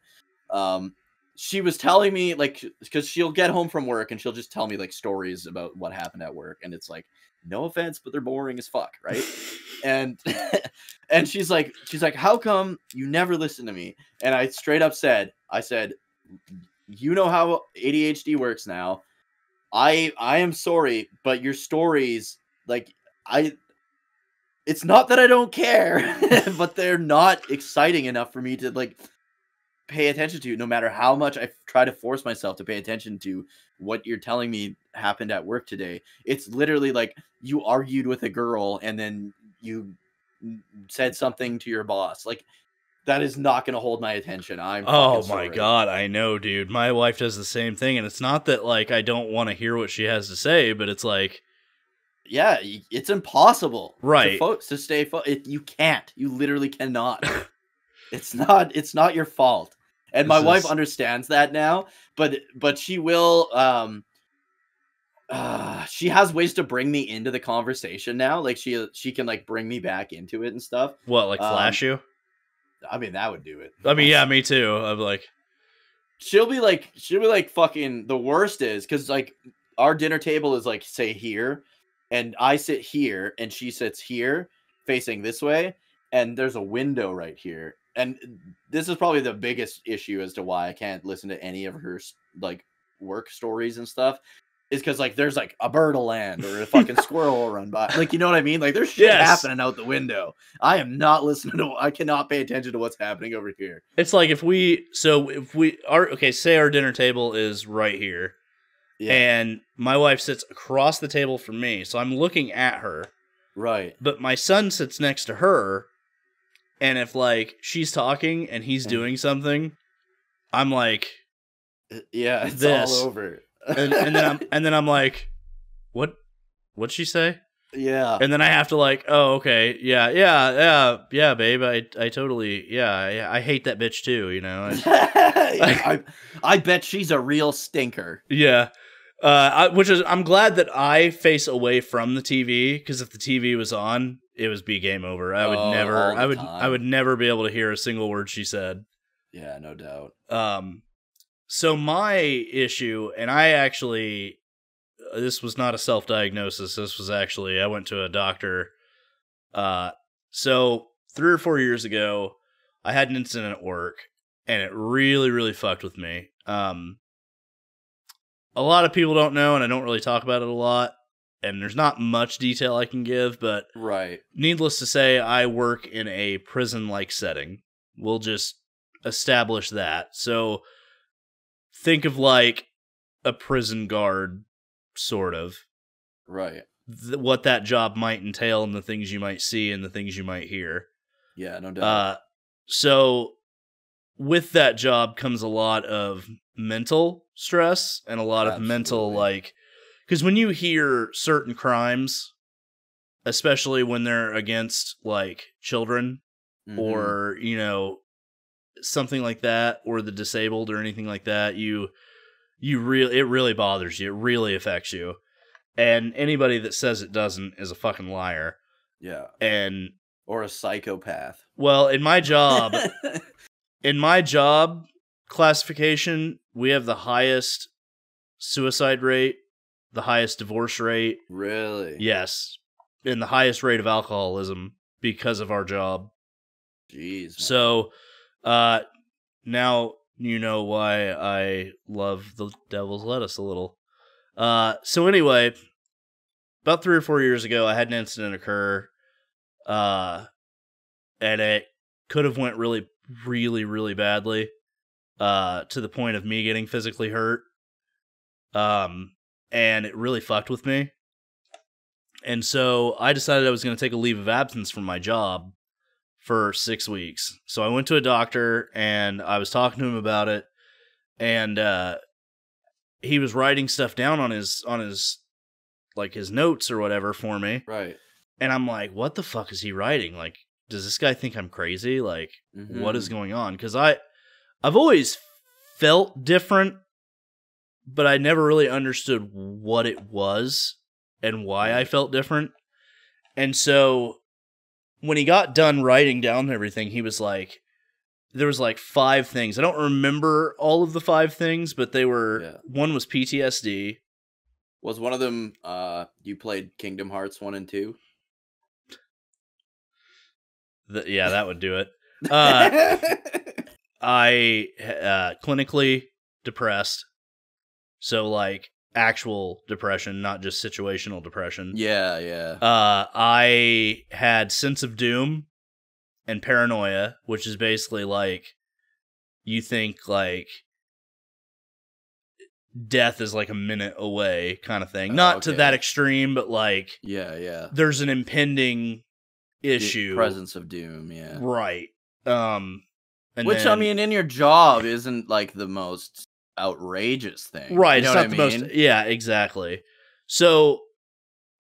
She was telling me, like, because she'll get home from work and she'll just tell me like stories about what happened at work, and it's like, no offense, but they're boring as fuck, right? And and she's like, how come you never listen to me? And I straight up said, you know how ADHD works now. I am sorry, but your stories, like, it's not that I don't care, but they're not exciting enough for me to like pay attention to, no matter how much I try to force myself to pay attention to what you're telling me happened at work today. It's literally like you argued with a girl and then you said something to your boss. Like, that is not going to hold my attention. I'm Oh fucking my sorry. God, I know, dude. My wife does the same thing, and it's not that like I don't want to hear what she has to say, but it's like, yeah, it's impossible, right? To stay you can't. You literally cannot. It's not your fault. And my wife understands that now, but she will. She has ways to bring me into the conversation now. Like she can like bring me back into it and stuff. What, like flash you? I mean, that would do it. I mean, yeah, me too. I'm like, she'll be like fucking. The worst is because like our dinner table is like, say, here, and I sit here and she sits here facing this way, and there's a window right here. And this is probably the biggest issue as to why I can't listen to any of her like work stories and stuff, is because like there's like a bird will land or a fucking squirrel will run by. Like, you know what I mean? Like there's shit happening out the window. I am not listening to. I cannot pay attention to what's happening over here. It's like say our dinner table is right here, and my wife sits across the table from me, so I'm looking at her. Right. But my son sits next to her. And if like she's talking and he's doing something, I'm like, yeah, it's all over. and then I'm like, what'd she say? Yeah. And then I have to like, oh, okay, yeah, babe, I totally, I hate that bitch too, you know. I bet she's a real stinker. Yeah. I'm glad that I face away from the TV, because if the TV was on, it was be game over. I would never be able to hear a single word she said. Yeah, no doubt. So my issue, and this was not a self-diagnosis. This was actually, I went to a doctor. So 3 or 4 years ago, I had an incident at work, and it really, really fucked with me. A lot of people don't know, and I don't really talk about it a lot, and there's not much detail I can give, but right. Needless to say, I work in a prison-like setting. We'll just establish that. So think of like a prison guard, sort of. Right. What that job might entail, and the things you might see, and the things you might hear. Yeah, no doubt. So with that job comes a lot of mental stress and a lot of mental, like, because when you hear certain crimes, especially when they're against like children, or, you know, something like that, or the disabled or anything like that, it really bothers you. It really affects you. And anybody that says it doesn't is a fucking liar. Yeah. Or a psychopath. Well, in my job classification, we have the highest suicide rate, the highest divorce rate. Really? Yes. And the highest rate of alcoholism because of our job. Jeez. Man. So, now you know why I love the devil's lettuce a little. So anyway, about 3 or 4 years ago, I had an incident occur, and it could have went really, really, really badly, to the point of me getting physically hurt. And it really fucked with me. And so I decided I was going to take a leave of absence from my job for 6 weeks. So I went to a doctor and I was talking to him about it, and he was writing stuff down on his like his notes or whatever for me. Right. And I'm like, what the fuck is he writing? Like, does this guy think I'm crazy? Like, what is going on? Because I've always felt different, but I never really understood what it was and why I felt different. And so when he got done writing down everything, he was like, there was like 5 things. I don't remember all of the 5 things, but they were, one was PTSD. Was one of them, you played Kingdom Hearts 1 and 2? Yeah, that would do it. I clinically depressed. So like actual depression, not just situational depression. Yeah. I had sense of doom and paranoia, which is basically like you think like death is like a minute away kind of thing. Not to that extreme, but like there's an impending issue. The presence of doom, yeah. Right. Which I mean in your job isn't like the most outrageous thing. Right, you know it's not the most. Yeah, exactly. So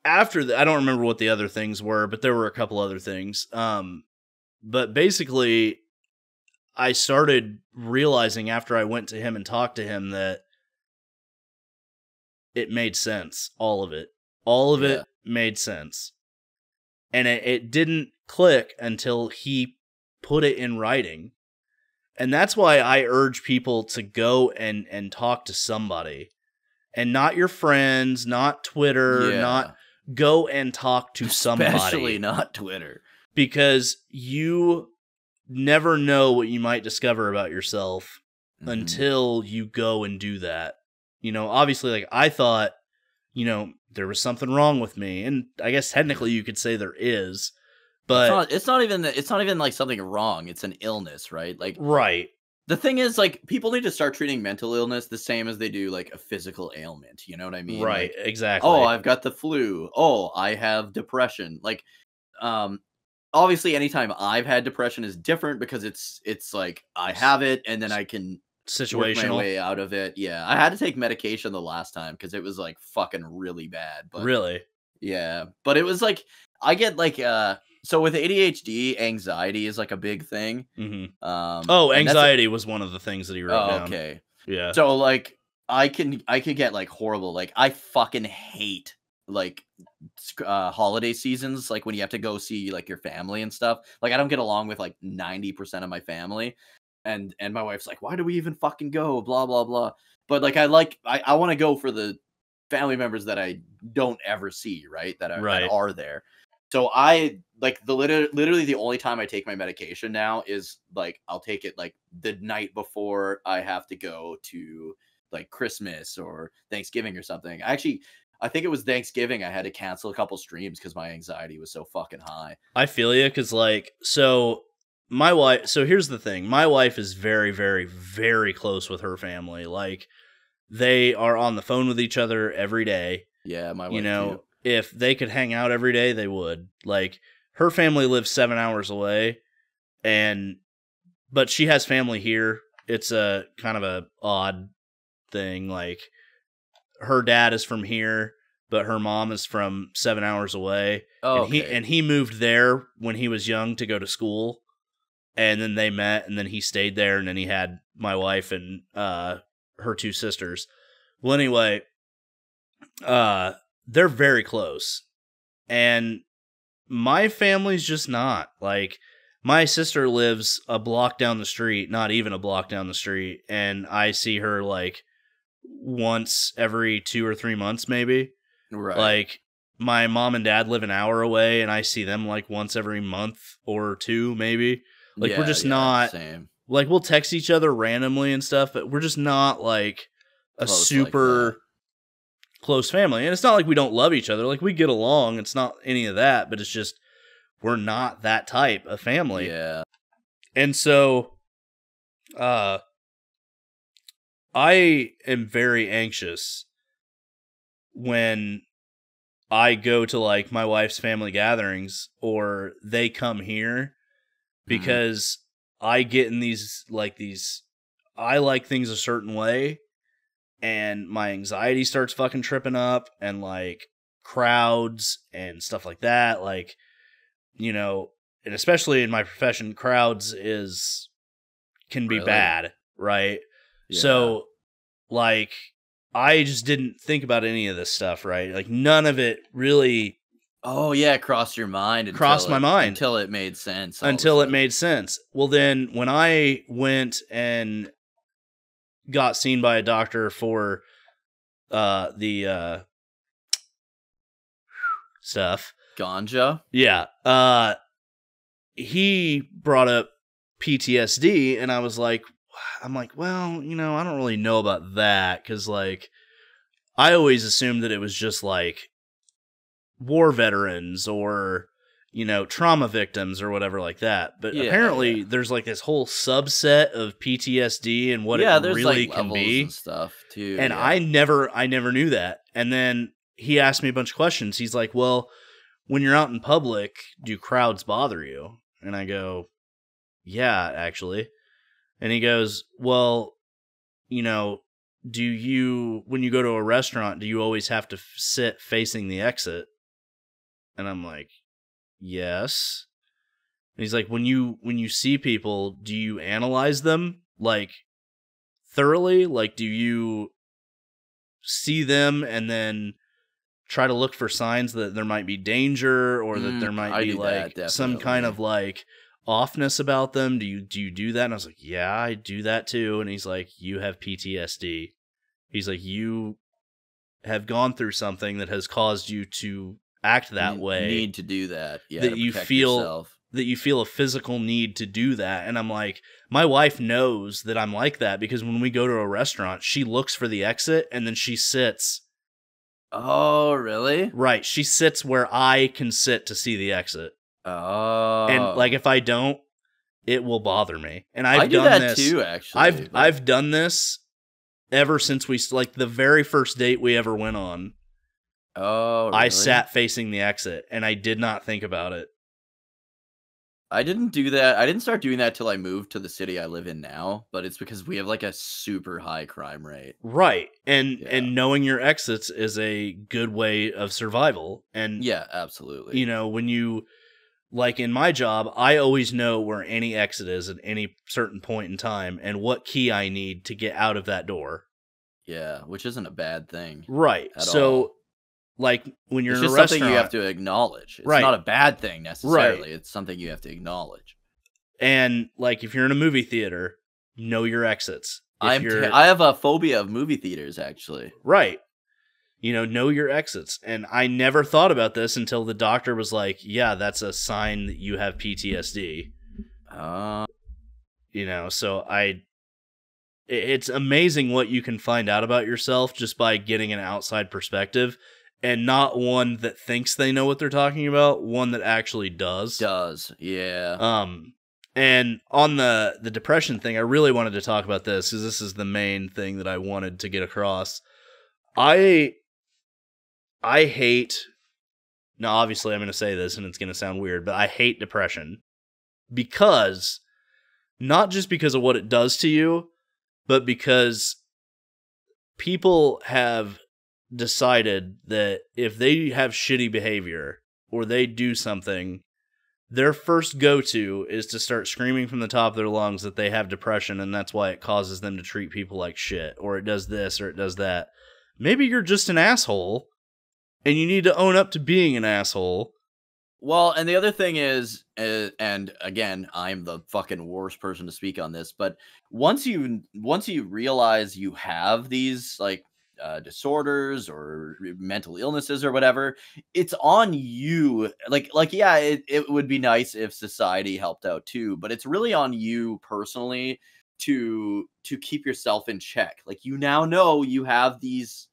after that, I don't remember what the other things were, but there were a couple other things. But basically I started realizing after I went to him and talked to him that it made sense. All of it. All of it made sense. And it didn't click until he put it in writing. And that's why I urge people to go and talk to somebody. And not your friends, not Twitter, not go and talk to somebody. Especially not Twitter. Because you never know what you might discover about yourself until you go and do that. You know, obviously, like, I thought, you know, there was something wrong with me. And I guess technically you could say there is. But it's not even like something wrong. It's an illness, right? Like, right. The thing is, like, people need to start treating mental illness the same as they do like a physical ailment. You know what I mean? Right. Like, exactly. Oh, I've got the flu. Oh, I have depression. Like, obviously, anytime I've had depression is different because it's like I have it and then I can work my way out of it. Yeah, I had to take medication the last time because it was like fucking really bad. But really? Yeah, but it was like I get like so with ADHD, anxiety is like a big thing. Anxiety was one of the things that he wrote down. Okay. Yeah. So like I could get like horrible. Like I fucking hate like holiday seasons, like when you have to go see like your family and stuff. Like I don't get along with like 90% of my family. And my wife's like, why do we even fucking go? Blah blah blah. But like I want to go for the family members that I don't ever see, right? That are there. So I like literally the only time I take my medication now is like I'll take it like the night before I have to go to like Christmas or Thanksgiving or something. I think it was Thanksgiving I had to cancel a couple streams because my anxiety was so fucking high. I feel you because like so here's the thing. My wife is very, very, very close with her family. Like they are on the phone with each other every day. Yeah, my wife too. If they could hang out every day, they would. Like, her family lives 7 hours away, but she has family here. It's a kind of a odd thing. Like, her dad is from here, but her mom is from 7 hours away. Oh, and he moved there when he was young to go to school, and then they met, and then he stayed there, and then he had my wife and her 2 sisters. Well, anyway, they're very close. And my family's just not. Like, my sister lives a block down the street, not even a block down the street, and I see her, like, once every 2 or 3 months, maybe. Right. Like, my mom and dad live an hour away, and I see them, like, once every month or 2, maybe. Like, we're just not... Same. Like, we'll text each other randomly and stuff, but we're just not, like, a super... close family. And it's not like we don't love each other. Like, we get along. It's not any of that, but it's just we're not that type of family. Yeah. And so I am very anxious when I go to like my wife's family gatherings or they come here because I get in these I like things a certain way and my anxiety starts fucking tripping up and like crowds and stuff like that. Like, you know, and especially in my profession, crowds can be bad, right? Yeah. So like I just didn't think about any of this stuff, right? Like none of it really Oh yeah, it crossed your mind crossed my mind until it made sense. until it made sense. Well, then when I went and got seen by a doctor for the stuff, ganja. Yeah. He brought up PTSD and I'm like, well, you know, I don't really know about that cuz like I always assumed that it was just like war veterans or you know, trauma victims or whatever like that. But apparently there's like this whole subset of PTSD and what it really like can be and stuff too. And I never knew that. And then he asked me a bunch of questions. He's like, well, when you're out in public, do crowds bother you? And I go, yeah, actually. And he goes, well, you know, when you go to a restaurant, do you always have to sit facing the exit? And I'm like, yes. And he's like, when you see people, do you analyze them like thoroughly? Like, do you see them and then try to look for signs that there might be danger or that there might be like some kind of like offness about them? Do you do that? And I was like, yeah, I do that too. And he's like, you have PTSD. He's like, you have gone through something that has caused you to act that way. Need to do that. Yeah. That you feel yourself. That you feel a physical need to do that. And I'm like, my wife knows that I'm like that because when we go to a restaurant, she looks for the exit and then she sits. Oh, really? Right. She sits where I can sit to see the exit. Oh. And like if I don't, it will bother me. And I do done that this too, actually. I've done this ever since like the very first date we ever went on. Oh, really? I sat facing the exit and I did not think about it. I didn't do that. I didn't start doing that till I moved to the city I live in now, but it's because we have like a super high crime rate. Right. And knowing your exits is a good way of survival. And yeah, absolutely. You know, when you like in my job, I always know where any exit is at any certain point in time and what key I need to get out of that door. Yeah, which isn't a bad thing. Right. So like when you're in a restaurant, it's something you have to acknowledge. It's not a bad thing necessarily. Right. It's something you have to acknowledge. And like if you're in a movie theater, know your exits. I have a phobia of movie theaters, actually. Right. You know your exits. And I never thought about this until the doctor was like, yeah, that's a sign that you have PTSD. You know, so it's amazing what you can find out about yourself just by getting an outside perspective. And not one that thinks they know what they're talking about, one that actually does. Yeah. And on the depression thing, I really wanted to talk about this because this is the main thing that I wanted to get across. I hate, now obviously I'm going to say this and it's going to sound weird, but I hate depression because, not just because of what it does to you, but because people have decided that if they have shitty behavior or they do something, their first go-to is to start screaming from the top of their lungs that they have depression and that's why it causes them to treat people like shit, or it does this or it does that. Maybe you're just an asshole and you need to own up to being an asshole. Well, and the other thing is, and again, I'm the fucking worst person to speak on this, but once you realize you have these like disorders or mental illnesses or whatever, it's on you. Like yeah, it would be nice if society helped out too, but it's really on you personally to keep yourself in check. Like you now know you have these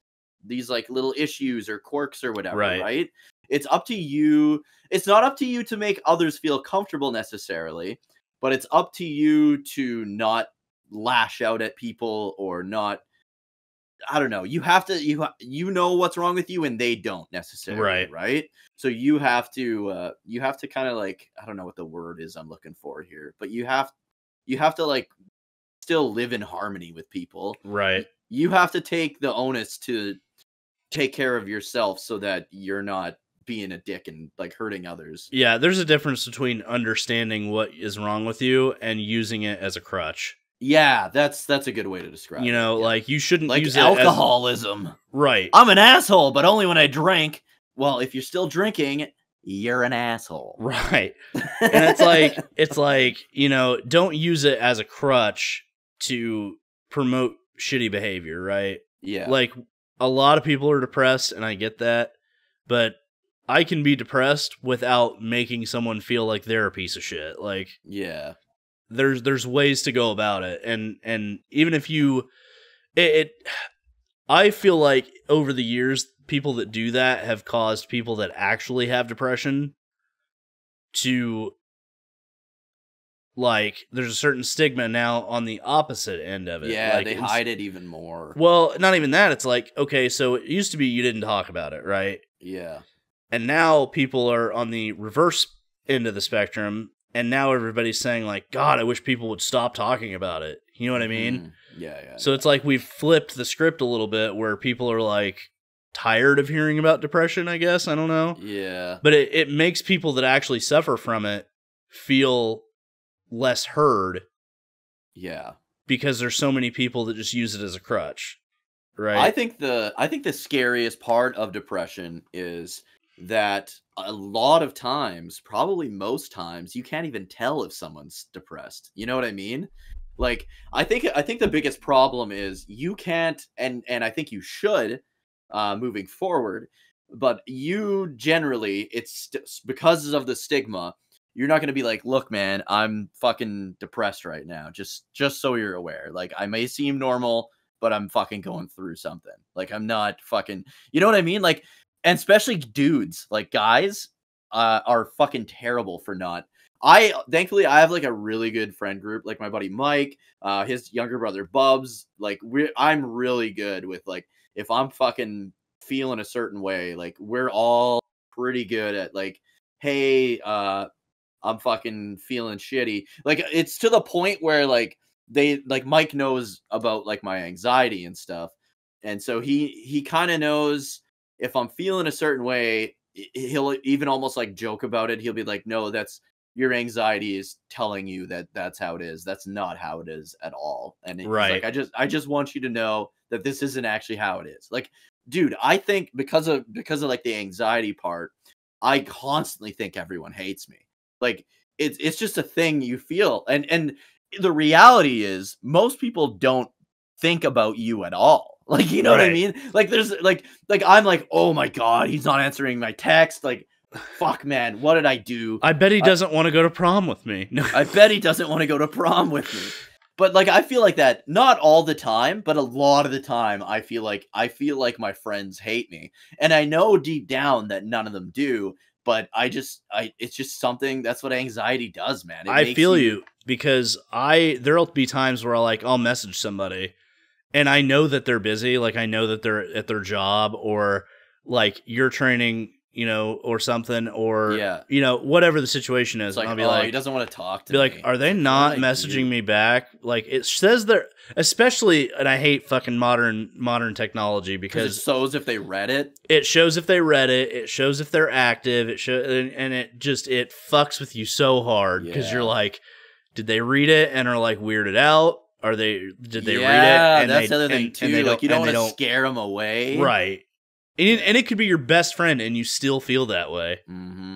like little issues or quirks or whatever, right? It's up to you. It's not up to you to make others feel comfortable necessarily, but it's up to you to not lash out at people or not. I don't know. You have to you know what's wrong with you and they don't necessarily, right? So you have to kind of like, I don't know what the word is I'm looking for here, but you have to like still live in harmony with people. Right. You have to take the onus to take care of yourself so that you're not being a dick and like hurting others. Yeah, there's a difference between understanding what is wrong with you and using it as a crutch. Yeah, that's a good way to describe it. You know, like you shouldn't like use alcoholism. Right. I'm an asshole, but only when I drink. Well, if you're still drinking, you're an asshole. Right. And it's like, you know, don't use it as a crutch to promote shitty behavior, right? Yeah. Like a lot of people are depressed and I get that, but I can be depressed without making someone feel like they're a piece of shit. Like, yeah. There's ways to go about it, and even if you, I feel like over the years, people that do that have caused people that actually have depression to, like, there's a certain stigma now on the opposite end of it. Yeah, like, they hide it even more. Well, not even that. It's like, okay, so it used to be you didn't talk about it, right? Yeah. And now people are on the reverse end of the spectrum. And now everybody's saying, like, God, I wish people would stop talking about it. You know what I mean? Yeah. So it's like we've flipped the script a little bit where people are, like, tired of hearing about depression, I guess. I don't know. Yeah. But it makes people that actually suffer from it feel less heard. Yeah. Because there's so many people that just use it as a crutch. Right? I think the scariest part of depression is that a lot of times, probably most times, you can't even tell if someone's depressed. You know what I mean? Like, I think the biggest problem is you can't, and I think you should, moving forward, but you generally, it's because of the stigma, you're not going to be like, look, man, I'm fucking depressed right now. Just so you're aware. Like, I may seem normal, but I'm fucking going through something. Like, I'm not fucking, you know what I mean? Like, and especially dudes, like guys, are fucking terrible for not. Thankfully I have like a really good friend group, like my buddy Mike, his younger brother Bubs. Like I'm really good with, like, if I'm fucking feeling a certain way, like we're all pretty good at like, hey, I'm fucking feeling shitty. Like it's to the point where like Mike knows about like my anxiety and stuff, and so he kind of knows if I'm feeling a certain way. He'll even almost like joke about it. He'll be like, no, that's your anxiety is telling you that that's how it is. That's not how it is at all. And he's like, I just want you to know that this isn't actually how it is. Like, dude, I think because of like the anxiety part, I constantly think everyone hates me. Like it's just a thing you feel. And the reality is most people don't think about you at all. Like, you know what I mean? Like there's like I'm like, oh my God, he's not answering my text. Like, fuck, man, what did I do? I bet he doesn't want to go to prom with me. No. I bet he doesn't want to go to prom with me. But like, I feel like that, not all the time, but a lot of the time, I feel like my friends hate me. And I know deep down that none of them do, but it's just something, that's what anxiety does, man. I feel you because there'll be times where I'll message somebody and I know that they're busy. Like I know that they're at their job or like you're training, you know, or something, or, you know, whatever the situation is. It's like, I'll be like, he doesn't want to talk to me. Be like, are they not messaging me back? Like it says they're, especially, and I hate fucking modern technology because it shows if they read it. It shows if they read it. It shows if they're active. It shows, and it fucks with you so hard because you're like, did they read it and are like weirded out? Did they read it? And that's the other thing too. Like you don't want to scare them away, right? And it could be your best friend, and you still feel that way,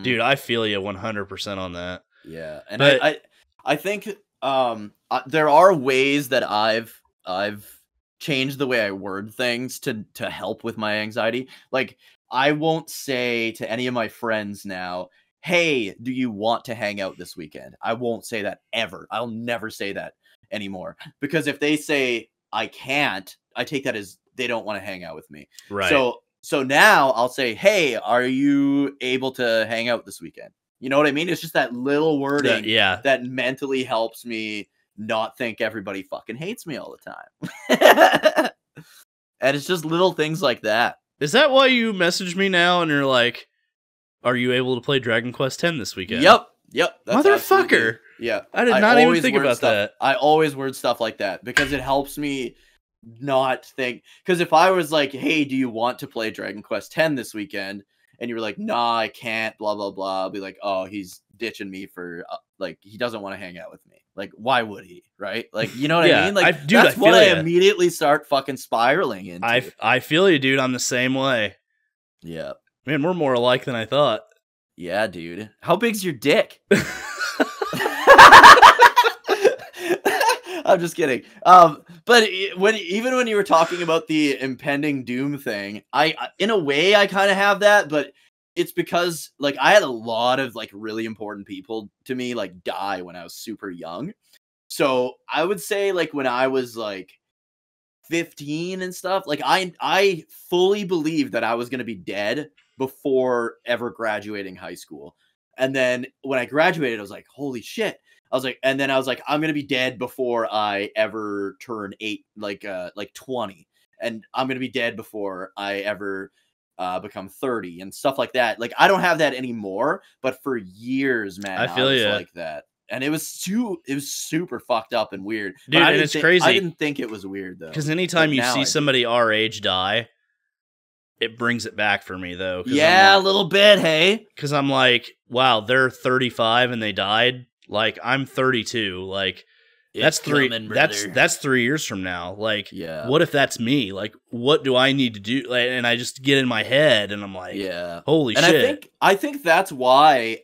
dude. I feel you 100% on that. Yeah, and I think there are ways that I've changed the way I word things to help with my anxiety. Like I won't say to any of my friends now, "Hey, do you want to hang out this weekend?" I won't say that ever. I'll never say that anymore, because if they say I can't, I take that as they don't want to hang out with me. Right. So now I'll say, "Hey, are you able to hang out this weekend?" You know what I mean? It's just that little wording that mentally helps me not think everybody fucking hates me all the time. And it's just little things like that. Is that why you message me now and you're like, are you able to play Dragon Quest X this weekend? Yep. That's motherfucker. Yeah. I did not even think about stuff, that. I always word stuff like that because it helps me not think. Because if I was like, hey, do you want to play Dragon Quest X this weekend? And you were like, nah, I can't, blah, blah, blah. I'll be like, oh, he's ditching me for, like, he doesn't want to hang out with me. Like, why would he? Right? Like, you know what I mean? Like, that's what I immediately start fucking spiraling into. I feel you, dude. I'm the same way. Yeah. Man, we're more alike than I thought. Yeah, dude. How big's your dick? I'm just kidding. But even when you were talking about the impending doom thing, in a way I kind of have that, but it's because like I had a lot of like really important people to me like die when I was super young. So I would say like when I was like 15 and stuff, like I fully believed that I was going to be dead before ever graduating high school. And then when I graduated, I was like, holy shit. I was like, and then I was like, I'm going to be dead before I ever turn 20. And I'm going to be dead before I ever become 30 and stuff like that. Like, I don't have that anymore, but for years, man, I was like that. And it was super fucked up and weird. Dude, and it's crazy. I didn't think it was weird, though. Because anytime you see somebody our age die, it brings it back for me, though. Yeah, like, a little bit, hey? Because I'm like, wow, they're 35 and they died. Like, I'm 32. Like, that's 3 years from now. Like, yeah. What if that's me? Like, what do I need to do? Like, and I just get in my head and I'm like, yeah, holy shit. I think that's why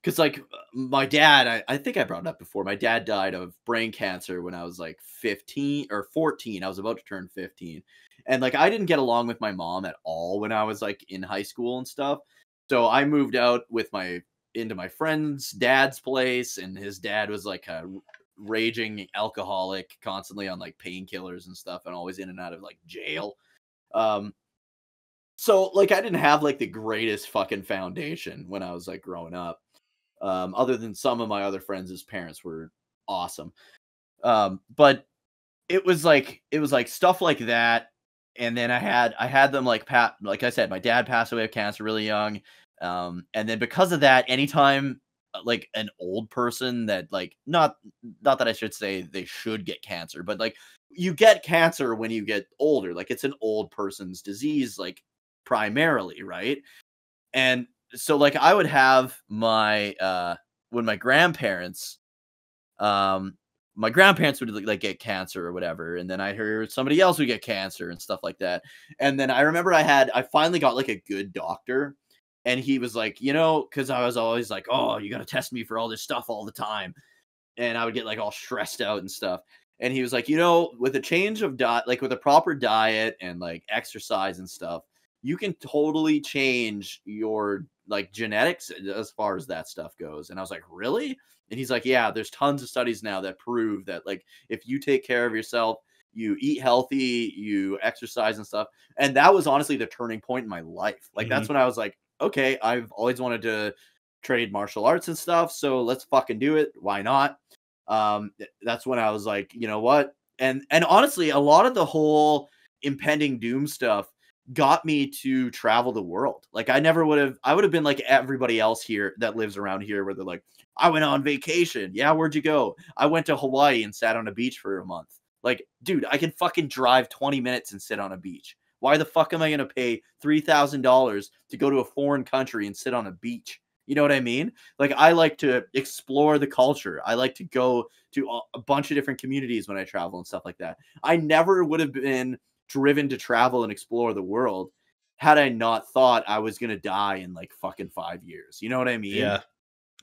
because like my dad, I think I brought it up before. My dad died of brain cancer when I was like 15 or 14. I was about to turn 15. And like, I didn't get along with my mom at all when I was like in high school and stuff. So I moved out into my friend's dad's place, and his dad was like a raging alcoholic, constantly on like painkillers and stuff, and always in and out of like jail. So like I didn't have like the greatest fucking foundation when I was like growing up. Other than some of my other friends' parents were awesome. But it was like stuff like that. And then I had them like I said, my dad passed away of cancer really young. And then because of that, anytime like an old person that like, not that I should say they should get cancer, but like you get cancer when you get older, like it's an old person's disease, like primarily. Right. And so like I would have my, when my grandparents would like get cancer or whatever. And then I heard somebody else would get cancer and stuff like that. And then I remember I finally got like a good doctor. And he was like, you know, because I was always like, oh, you got to test me for all this stuff all the time. And I would get like all stressed out and stuff. And he was like, you know, with a change of diet, like with a proper diet and like exercise and stuff, you can totally change your like genetics as far as that stuff goes. And I was like, really? And he's like, yeah, there's tons of studies now that prove that like if you take care of yourself, you eat healthy, you exercise and stuff. And that was honestly the turning point in my life. Like that's when I was like, okay, I've always wanted to trade martial arts and stuff, so let's fucking do it. Why not? That's when I was like, you know what? And honestly, a lot of the whole impending doom stuff got me to travel the world. Like I would have been like everybody else here that lives around here where they're like, I went on vacation. Yeah, where'd you go? I went to Hawaii and sat on a beach for a month. Like, dude, I can fucking drive 20 minutes and sit on a beach. Why the fuck am I going to pay $3,000 to go to a foreign country and sit on a beach? You know what I mean? Like, I like to explore the culture. I like to go to a bunch of different communities when I travel and stuff like that. I never would have been driven to travel and explore the world had I not thought I was going to die in like fucking 5 years. You know what I mean? Yeah.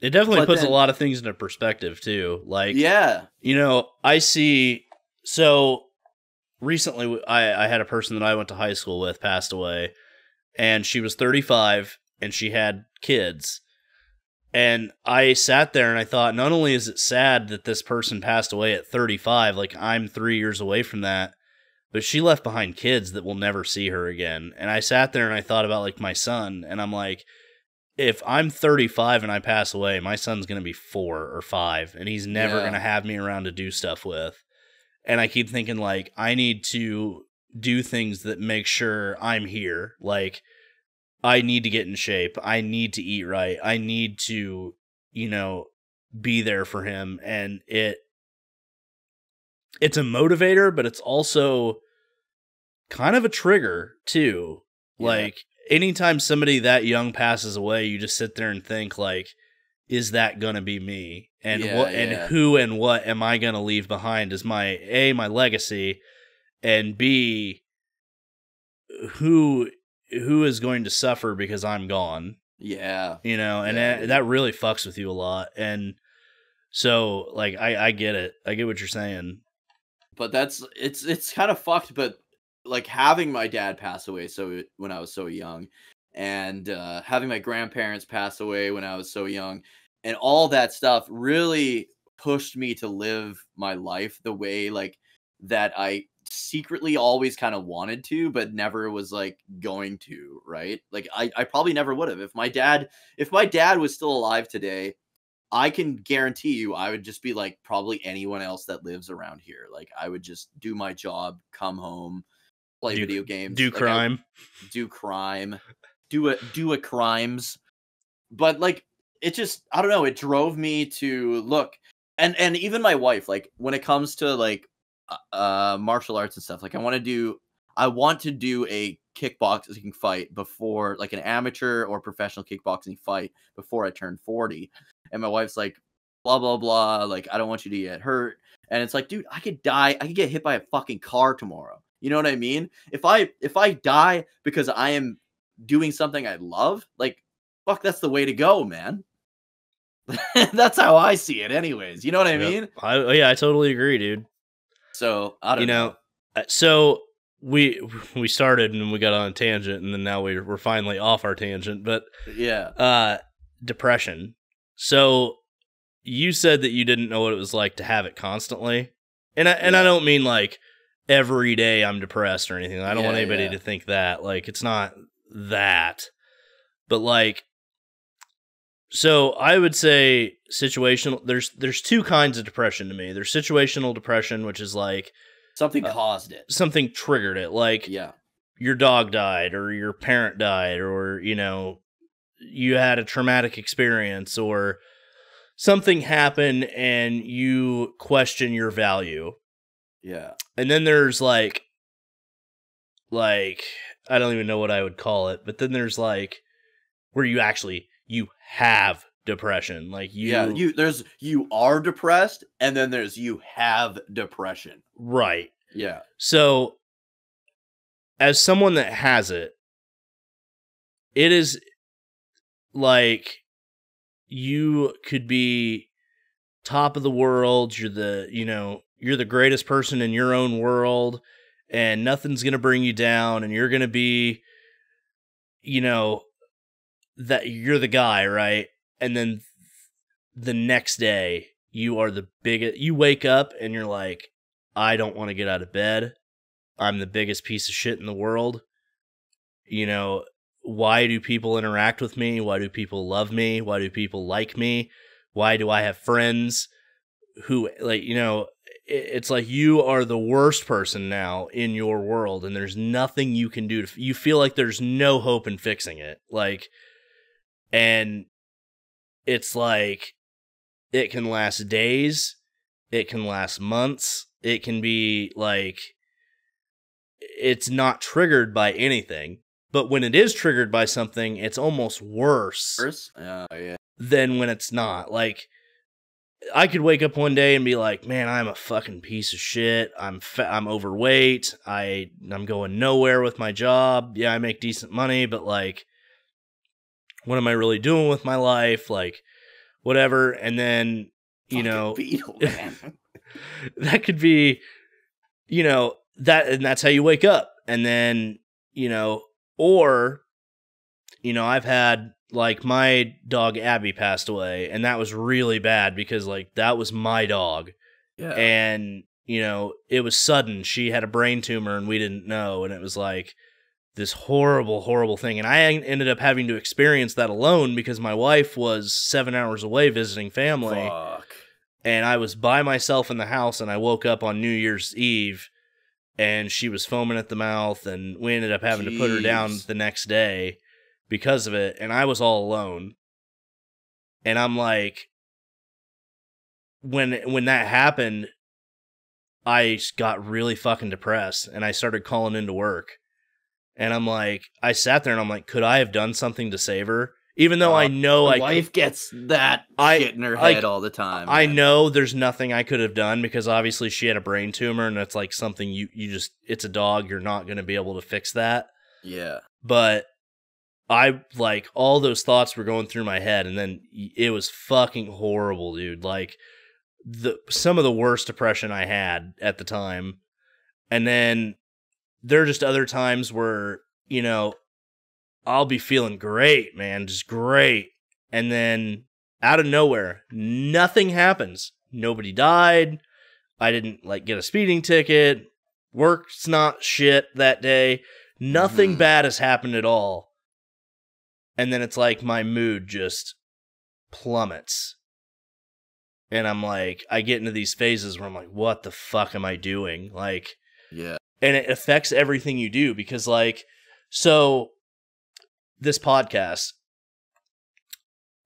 It definitely puts a lot of things into perspective too. Like, yeah, you know, I see. So recently I had a person that I went to high school with passed away, and she was 35 and she had kids. And I sat there and I thought, not only is it sad that this person passed away at 35, like I'm 3 years away from that, but she left behind kids that will never see her again. And I sat there and I thought about like my son, and I'm like, if I'm 35 and I pass away, my son's going to be 4 or 5, and he's never going to have me around to do stuff with. And I keep thinking, like, I need to do things that make sure I'm here. Like, I need to get in shape. I need to eat right. I need to, be there for him. And it's a motivator, but it's also kind of a trigger too. Yeah. Like, anytime somebody that young passes away, you just sit there and think, like, is that gonna be me? And who and what am I gonna leave behind as my legacy, and B, who is going to suffer because I'm gone? Yeah. That really fucks with you a lot. And so, like, I get it. I get what you're saying. But it's kind of fucked, but like having my dad pass away when I was so young, and having my grandparents pass away when I was so young, and all that stuff really pushed me to live my life the way like that I secretly always kind of wanted to, but never was like going to, right? Like I probably never would have. If my dad was still alive today, I can guarantee you I would just be like probably anyone else that lives around here. Like I would just do my job, come home, play video games, do crime, do a crimes. But like, it just, I don't know, it drove me to look, and even my wife, like when it comes to like martial arts and stuff, like I want to do a kickboxing fight before, like an amateur or professional kickboxing fight before I turn 40. And my wife's like, blah, blah, blah. Like, I don't want you to get hurt. And it's like, dude, I could die. I could get hit by a fucking car tomorrow. You know what I mean? If I die because I am doing something I love, like, fuck, that's the way to go, man. That's how I see it anyways. You know what I mean? I totally agree, dude. So, I don't know. So we started and we got on a tangent, and then now we're finally off our tangent. But yeah, depression. So you said that you didn't know what it was like to have it constantly, and I don't mean like every day I'm depressed or anything. I don't want anybody to think that, like, it's not that, but like, so I would say situational. There's two kinds of depression to me. There's situational depression, which is like something caused it, something triggered it, like your dog died or your parent died, or you had a traumatic experience, or something happened and you question your value. Yeah. And then there's like I don't even know what I would call it, but then there's like where you have depression. Like you are depressed, and then there's you have depression. Right. Yeah. So as someone that has it, it is like you could be top of the world, you're the greatest person in your own world, and nothing's going to bring you down, and you're going to be that you're the guy, right? And then the next day you are the biggest. You wake up and you're like, I don't want to get out of bed. I'm the biggest piece of shit in the world. Why do people interact with me? Why do people love me? Why do people like me? Why do I have friends who, like, it's like you are the worst person now in your world, and there's nothing you can do. You feel like there's no hope in fixing it. Like, and it's like, it can last days. It can last months. It can be like, it's not triggered by anything. But when it is triggered by something, it's almost worse than when it's not. Like, I could wake up one day and be like, man, I'm a fucking piece of shit. I'm overweight. I'm going nowhere with my job. Yeah, I make decent money, but like, what am I really doing with my life? Like, whatever. And then, Beetle, man. that could be, that, and that's how you wake up. And then, or, I've had, like, my dog Abby passed away, and that was really bad because, like, that was my dog. Yeah. And, it was sudden. She had a brain tumor and we didn't know. And it was like, this horrible, horrible thing. And I ended up having to experience that alone because my wife was 7 hours away visiting family. Fuck. And I was by myself in the house, and I woke up on New Year's Eve, and she was foaming at the mouth, and we ended up having to put her down the next day because of it, and I was all alone. And I'm like, when that happened, I got really fucking depressed, and I started calling into work. And I'm like, I sat there and I'm like, could I have done something to save her? Even though I know my wife gets that shit in her head all the time. I know there's nothing I could have done because obviously she had a brain tumor, and it's like something you just, it's a dog. You're not going to be able to fix that. Yeah. But I, like, all those thoughts were going through my head, and then it was fucking horrible, dude. Like, some of the worst depression I had at the time. And then there are just other times where, you know, I'll be feeling great, man, just great. And then out of nowhere, nothing happens. Nobody died. I didn't, like, get a speeding ticket. Work's not shit that day. Nothing bad has happened at all. And then it's like my mood just plummets. And I'm like, I get into these phases where I'm like, what the fuck am I doing? Like, yeah. And it affects everything you do because, like, so this podcast,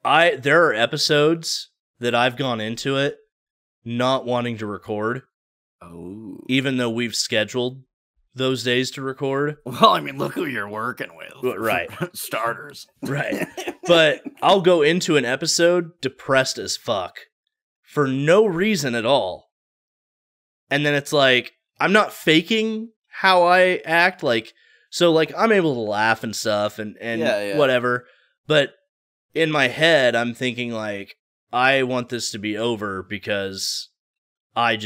there are episodes that I've gone into it not wanting to record. Oh. Even though we've scheduled those days to record. Well, I mean, look who you're working with. Right. Starters. Right. But I'll go into an episode depressed as fuck for no reason at all. And then it's like, I'm not faking how I act. Like, so, like, I'm able to laugh and stuff and whatever. But in my head, I'm thinking, like, I want this to be over because I'm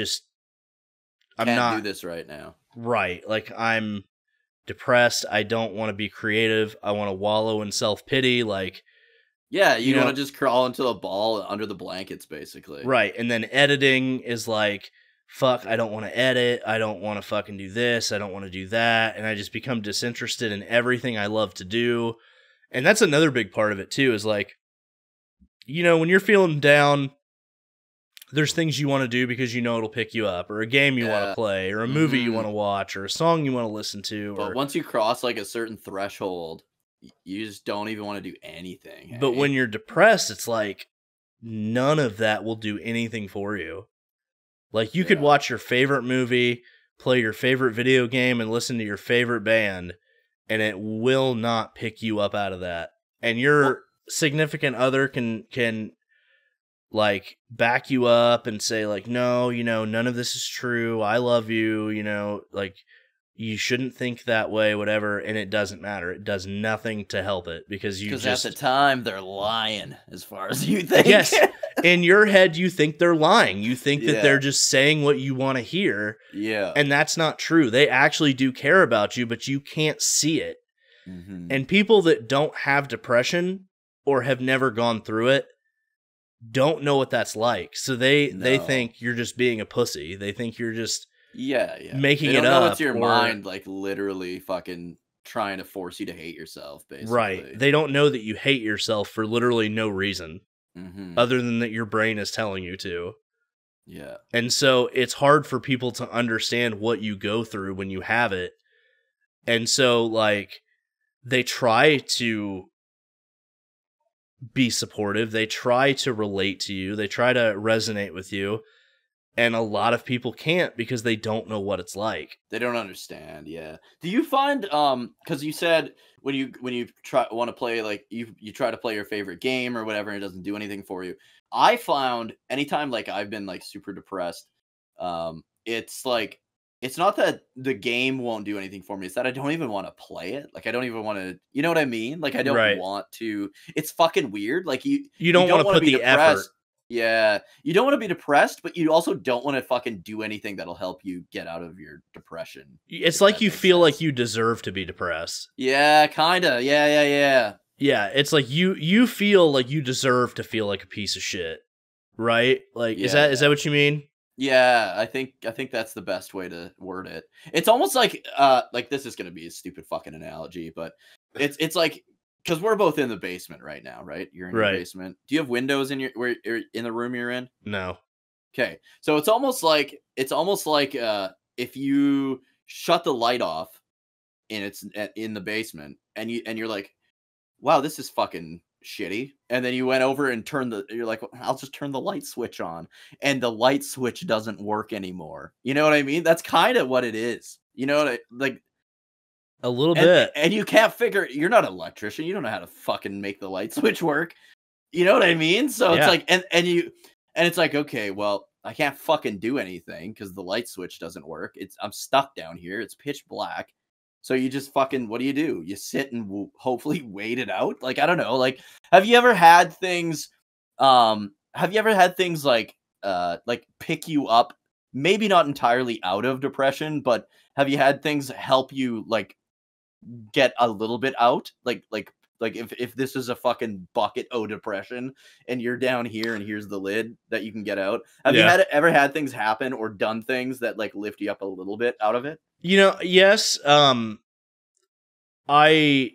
not do this right now. Right. Like, I'm depressed. I don't want to be creative. I want to wallow in self-pity. Like, yeah, you want to just crawl into a ball under the blankets, basically. Right. And then editing is like, fuck, I don't want to edit. I don't want to fucking do this. I don't want to do that. And I just become disinterested in everything I love to do. And that's another big part of it, too, is like, you know, when you're feeling down, there's things you want to do because you know it'll pick you up, or a game you want to play, or a movie you want to watch, or a song you want to listen to. But once you cross, like, a certain threshold, you just don't even want to do anything. But when you're depressed, it's like, none of that will do anything for you. Like, you could watch your favorite movie, play your favorite video game, and listen to your favorite band, and it will not pick you up out of that. And your significant other can like, back you up and say, like, no, you know, none of this is true. I love you, you know, like, you shouldn't think that way, whatever, and it doesn't matter. It does nothing to help it because at the time, they're lying, as far as you think. Yes. In your head, you think they're lying. You think that they're just saying what you want to hear. Yeah. And that's not true. They actually do care about you, but you can't see it. Mm-hmm. And people that don't have depression or have never gone through it don't know what that's like. So they think you're just being a pussy. They think you're just making it up. It's your mind, like, literally fucking trying to force you to hate yourself, basically. Right. They don't know that you hate yourself for literally no reason. Mm-hmm. Other than that your brain is telling you to. Yeah. And so it's hard for people to understand what you go through when you have it. And so, like, they try to be supportive. They try to relate to you. They try to resonate with you. And a lot of people can't because they don't know what it's like. They don't understand, yeah. Do you find, because you said when you want to play, like, you try to play your favorite game or whatever, and it doesn't do anything for you. I found anytime, like, I've been, like, super depressed, it's like, it's not that the game won't do anything for me. It's that I don't even want to play it. Like, I don't even want to, you know what I mean? Like, I don't want to. It's fucking weird. Like, you don't want to put the effort. Yeah, you don't want to be depressed, but you also don't want to fucking do anything that'll help you get out of your depression. It's like you feel like you deserve to be depressed. Yeah, kinda. Yeah. Yeah, it's like you feel like you deserve to feel like a piece of shit, right? Like, is that what you mean? Yeah, I think that's the best way to word it. It's almost like this is gonna be a stupid fucking analogy, but it's like because we're both in the basement right now, right? You're in your Right. basement. Do you have windows in your where in the room you're in? No. Okay. So it's almost like if you shut the light off in the basement and you're like, wow, this is fucking shitty. And then you went over and you're like, "Well, I'll just turn the light switch on." And the light switch doesn't work anymore. You know what I mean? That's kind of what it is. You know what I like? A little And bit. and you can't figure, you're not an electrician. You don't know how to fucking make the light switch work. You know what I mean? So it's Yeah. like, and it's like, okay, well, I can't fucking do anything because the light switch doesn't work. I'm stuck down here. It's pitch black. So you just fucking, what do? You sit and hopefully wait it out. Like, I don't know. Like, have you ever had things, like pick you up? Maybe not entirely out of depression, but have you had things help you like get a little bit out? Like if this is a fucking bucket o depression and you're down here and here's the lid that you can get out. Have you Yeah. ever had things happen or done things that like lift you up a little bit out of it? Yes. I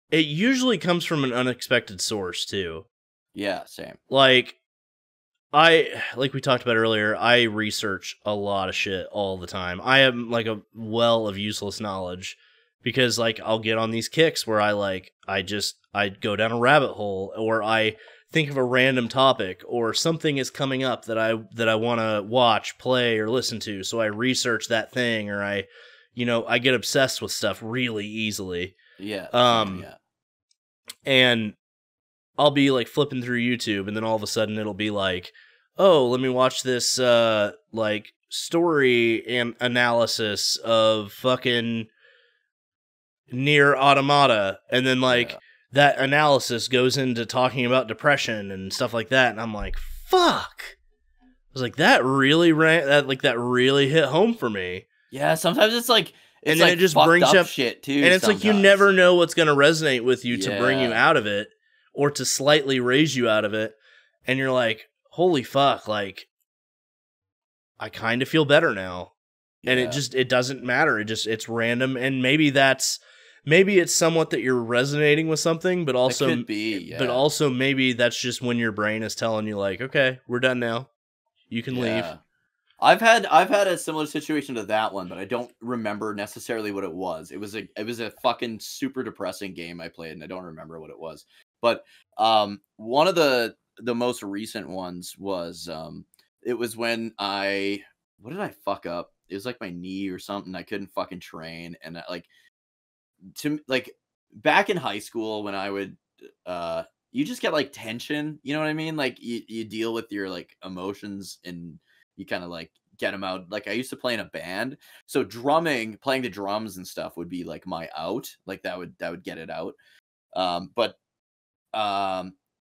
It usually comes from an unexpected source too. Yeah, same. Like like we talked about earlier, I research a lot of shit all the time. I am like a well of useless knowledge because like I'll get on these kicks where I go down a rabbit hole, or I think of a random topic, or something is coming up that I want to watch, play, or listen to. So I research that thing, or I get obsessed with stuff really easily. Yeah, same, Um yeah. and I'll be like flipping through YouTube, and then all of a sudden it'll be like, oh, let me watch this like story and analysis of fucking Near Automata, and then like Yeah. that analysis goes into talking about depression and stuff like that, and I'm like, fuck. I was like, that really that really hit home for me. Yeah, sometimes And it's then it like just fucked brings up up, shit too and it's like you sometimes. never know what's going to resonate with you to bring you Yeah. out of it, or to slightly raise you out of it. And you're like, holy fuck, like I kind of feel better now. And Yeah. it doesn't matter. It's random. And maybe it's somewhat that you're resonating with something, but It could be, yeah. also maybe that's just when your brain is telling you like, okay, we're done now. You can leave. Yeah. I've had a similar situation to that one, but I don't remember necessarily what it was. It was a fucking super depressing game I played, and I don't remember what it was. But one of the most recent ones was it was when I what did I fuck up? It was like my knee or something. I couldn't fucking train, and like back in high school when I would you just get like tension, you know what I mean? Like you deal with your like emotions and you kind of like get them out. Like I used to play in a band, so playing the drums and stuff would be like my out. Like that would get it out. But um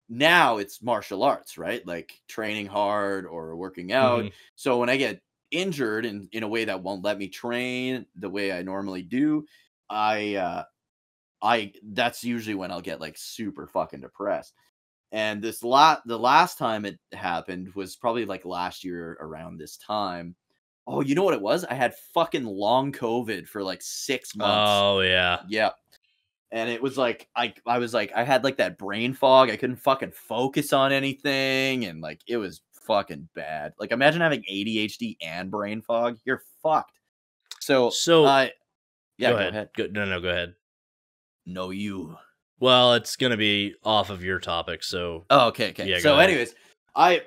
now it's martial arts, right? Like training hard or working out. Hmm. So when I get injured in a way that won't let me train the way I normally do, I that's usually when I'll get like super fucking depressed. And the last time it happened was probably like last year around this time. Oh, you know what it was? I had fucking long COVID for like 6 months. Oh yeah. Yeah. And it was like I was like I had like that brain fog. I couldn't fucking focus on anything, and like it was fucking bad. Like imagine having ADHD and brain fog. You're fucked. So, So yeah, go go ahead. ahead. No, go ahead. No, you. Well, it's gonna be off of your topic, so Oh, okay, okay. yeah, go So, ahead. anyways, I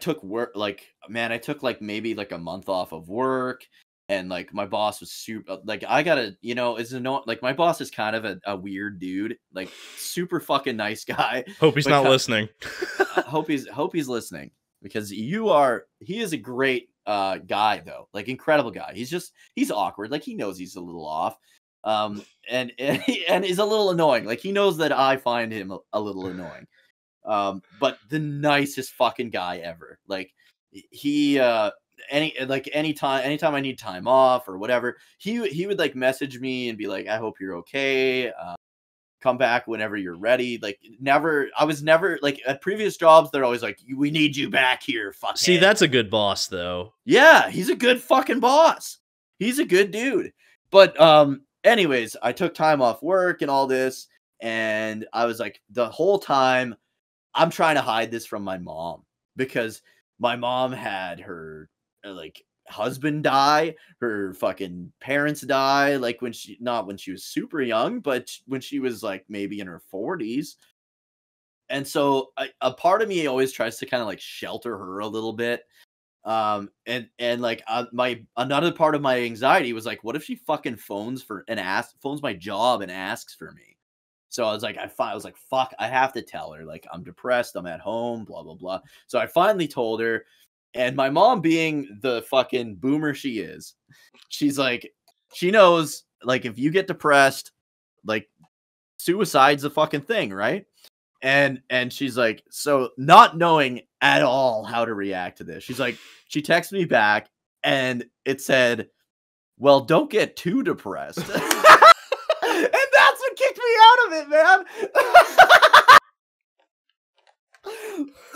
took work like man, I took like maybe like a month off of work, and like my boss was super like I gotta it's no like my boss is kind of a weird dude, like super fucking nice guy, Hope he's but not listening. I hope he's listening because he is a great guy though, like incredible guy. He's awkward, like he knows he's a little off. And he's a little annoying. Like he knows that I find him a little annoying. But the nicest fucking guy ever. Like he anytime I need time off or whatever, he would like message me and be like, I hope you're okay. come back whenever you're ready. Like, I was never, like, at previous jobs, they're always like, we need you back here, fuckhead. See, that's a good boss, though. Yeah, he's a good fucking boss. He's a good dude. But, anyways, I took time off work and all this, and I was like, the whole time, I'm trying to hide this from my mom, because my mom had her, like, husband die, her fucking parents die, like, not when she was super young, but when she was, like, maybe in her 40s. And so a part of me always tries to kind of, like, shelter her a little bit. And like, another part of my anxiety was like, what if she fucking phones my job and asks for me? So I was like, fuck, I have to tell her, like, I'm depressed, I'm at home, blah, blah, blah. So I finally told her, and my mom, being the fucking boomer she is, she's like, she knows, like, if you get depressed, like, suicide's a fucking thing, right? And she's like, so not knowing at all how to react to this, she's like, she texted me back, and it said, well, don't get too depressed. And that's what kicked me out of it, man.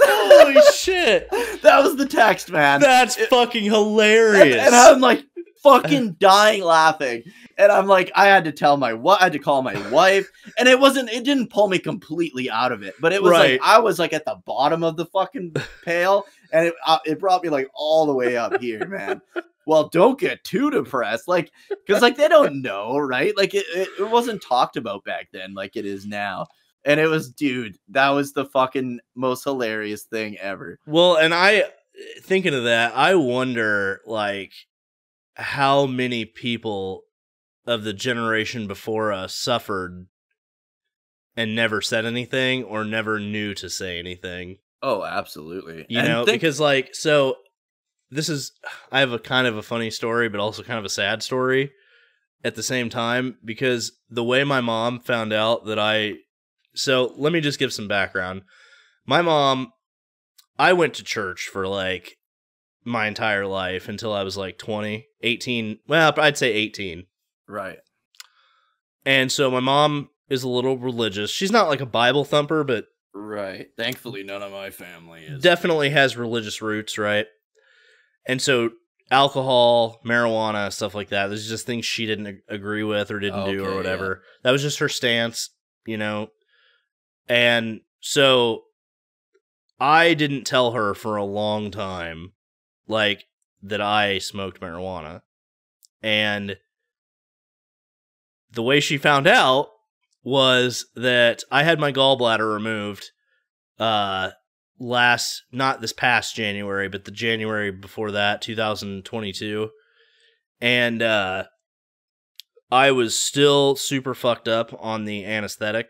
Holy shit. That was the text, man. That's fucking hilarious. And I'm like fucking dying laughing. And I'm like, I had to call my wife, and it didn't pull me completely out of it, but it was right. like, I was like at the bottom of the fucking pail, and it brought me like all the way up here, man. Well, don't get too depressed, like, because like they don't know, right? Like it wasn't talked about back then like it is now. And it was, dude, that was the fucking most hilarious thing ever. Well, and thinking of that, I wonder, like, how many people of the generation before us suffered and never said anything or never knew to say anything. Oh, absolutely. You know, because, like, so I have a kind of a funny story, but also kind of a sad story at the same time, because the way my mom found out that so let me just give some background. My mom, I went to church for like my entire life until I was like 20, 18. Well, I'd say 18. Right. And so my mom is a little religious. She's not like a Bible thumper, but right. Thankfully, none of my family is. Definitely has religious roots, right? And so alcohol, marijuana, stuff like that, there's just things she didn't agree with or didn't do or whatever. Yeah. That was just her stance, you know? And so I didn't tell her for a long time, like, that I smoked marijuana. And the way she found out was that I had my gallbladder removed not this past January, but the January before that, 2022. And I was still super fucked up on the anesthetic.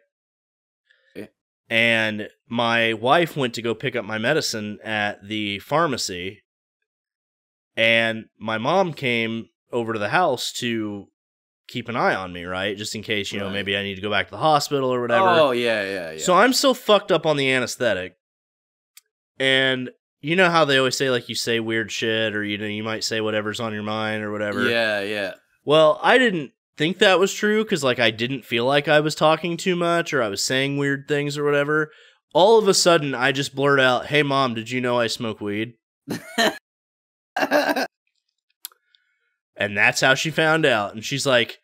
And my wife went to go pick up my medicine at the pharmacy, and my mom came over to the house to keep an eye on me, right? Just in case, you know, maybe I need to go back to the hospital or whatever. Oh, yeah. So I'm still fucked up on the anesthetic. And you know how they always say, like, you say weird shit, or, you know, you might say whatever's on your mind or whatever. Yeah. Well, I didn't think that was true, because, like, I didn't feel like I was talking too much or I was saying weird things or whatever. All of a sudden, I just blurt out, "Hey, Mom, did you know I smoke weed?" And that's how she found out. And she's like,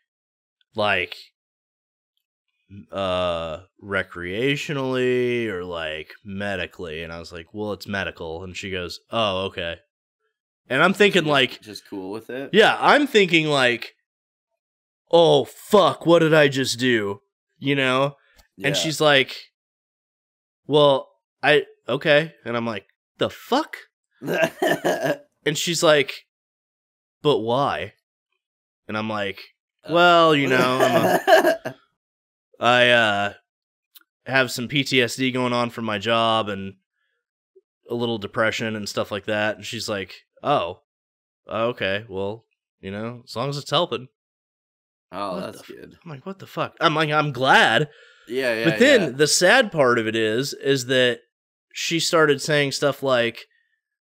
recreationally or, like, medically? And I was like, well, it's medical. And she goes, oh, okay. And I'm thinking, like... just cool with it? Yeah, I'm thinking, like, oh, fuck, what did I just do? You know? Yeah. And she's like, well, okay. And I'm like, the fuck? And she's like, but why? And I'm like, well, you know, I have some PTSD going on from my job and a little depression and stuff like that. And she's like, oh, okay, well, you know, as long as it's helping. Oh, that's good. I'm like, what the fuck? I'm like, I'm glad. Yeah. But then the sad part of it is that she started saying stuff like,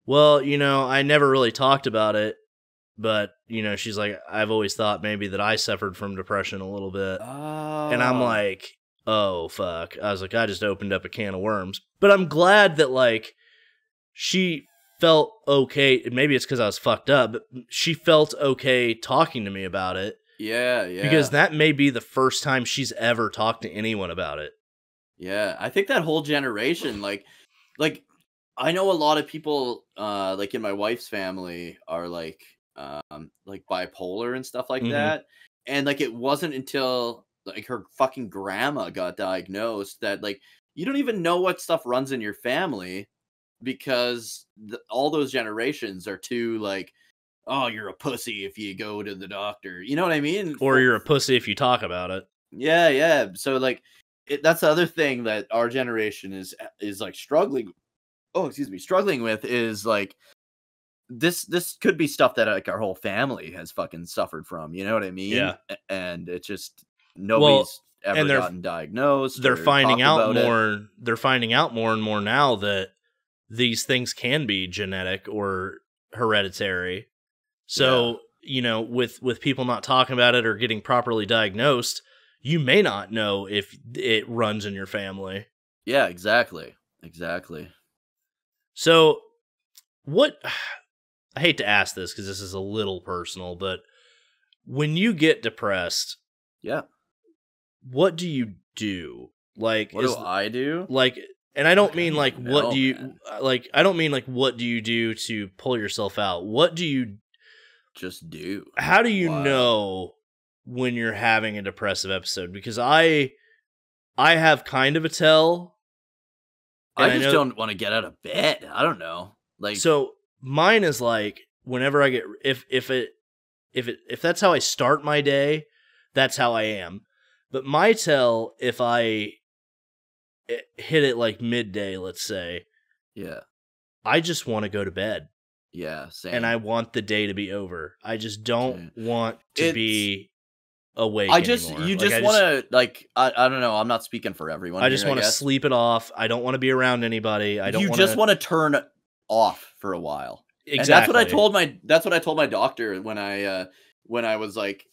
well, you know, I never really talked about it, but, you know, she's like, I've always thought maybe that I suffered from depression a little bit. Oh. And I'm like, oh fuck. I was like, I just opened up a can of worms. But I'm glad that like she felt okay. Maybe it's because I was fucked up, but she felt okay talking to me about it. Yeah, yeah. Because that may be the first time she's ever talked to anyone about it. Yeah, I think that whole generation, like I know a lot of people, like in my wife's family, are like bipolar and stuff like Mhm. that, and like it wasn't until like her fucking grandma got diagnosed that like you don't even know what stuff runs in your family because all those generations are too like, oh, you're a pussy if you go to the doctor. You know what I mean? Or you're a pussy if you talk about it. Yeah, yeah. So like, that's the other thing that our generation is like struggling. Oh, excuse me, struggling with is like this could be stuff that like our whole family has fucking suffered from. You know what I mean? Yeah. And it's just Well, nobody's ever and gotten diagnosed they're or finding talked out about it. more. They're finding out more and more now that these things can be genetic or hereditary. So, you know, with people not talking about it or getting properly diagnosed, you may not know if it runs in your family. Yeah, exactly, exactly. So, what I hate to ask this because this is a little personal, but when you get depressed, Yeah. what do you do? Like, What do I do? like, and I don't Fuck, I mean don't like even what know, do you man. like? I don't mean like what do you do to pull yourself out? What do you? Just do. How do you Wild. know when you're having a depressive episode? Because I have kind of a tell, and I I just know. don't want to get out of bed. I don't know. Like, So mine is like whenever I get if that's how I start my day, that's how I am. But my tell, if I hit it like midday, let's say, yeah, I just want to go to bed yeah, and same. I want the day to be over. I just don't Dude. want to It's be awake I just anymore. you Like just want to like I don't know. I'm not speaking for everyone I just here, I want to guess. sleep it off. I don't want to be around anybody. I don't You want just to want to turn off for a while. And exactly. that's what I told my doctor when I was like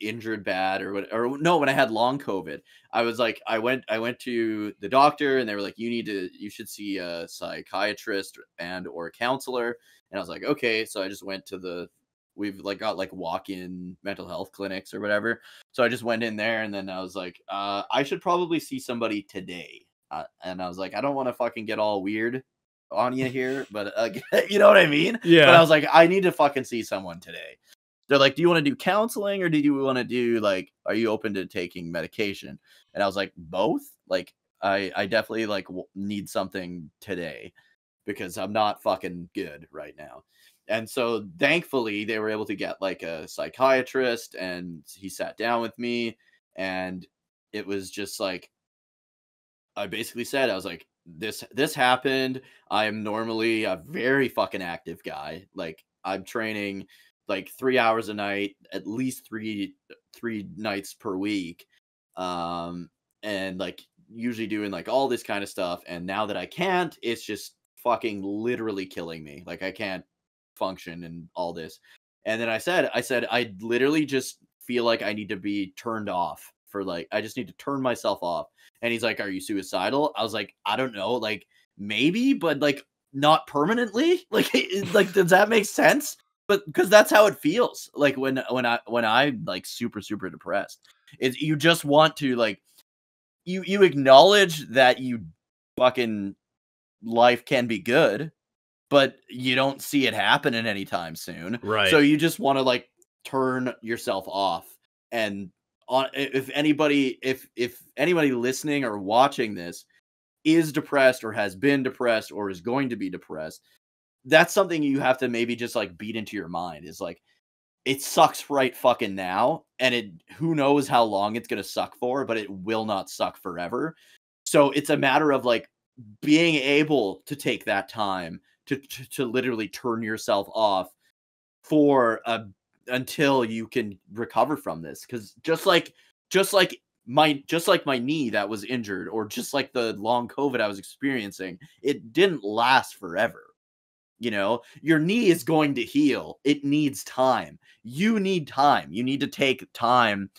injured bad or no, when I had long COVID. I was like I went to the doctor and they were like you should see a psychiatrist and or a counselor. And I was like, okay, so I just went to we've like got like walk-in mental health clinics or whatever. So I just went in there and then I was like, I should probably see somebody today. And I was like, I don't want to fucking get all weird on you here, but you know what I mean? But I Yeah. was like, I need to fucking see someone today. They're like, do you want to do counseling or do you want to do like, are you open to taking medication? And I was like, both. Like, I definitely like need something today because I'm not fucking good right now. And so thankfully they were able to get like a psychiatrist and he sat down with me and it was just like I basically said, I was like, this happened. I am normally a very fucking active guy. Like I'm training like 3 hours a night, at least three nights per week. And like usually doing like all this kind of stuff. And now that I can't, it's just fucking literally killing me. Like I can't function and all this. And then I said, I literally just feel like I need to be turned off for like, I just need to turn myself off. And he's like, are you suicidal? I was like, I don't know. Like maybe, but like not permanently. Like, like, does that make sense? But because that's how it feels. Like when I'm like super, super depressed, it's you just want to like, you acknowledge that you fucking life can be good, but you don't see it happening anytime soon. So Right. you just want to like turn yourself off. And on if anybody listening or watching this is depressed or has been depressed or is going to be depressed, that's something you have to maybe just like beat into your mind is like it sucks right fucking now and it who knows how long it's going to suck for, but it will not suck forever. So it's a matter of like being able to take that time to literally turn yourself off for until you can recover from this because just like my knee that was injured or just like the long COVID I was experiencing, it didn't last forever. You know, your knee is going to heal. It needs time. You need time. You need to take time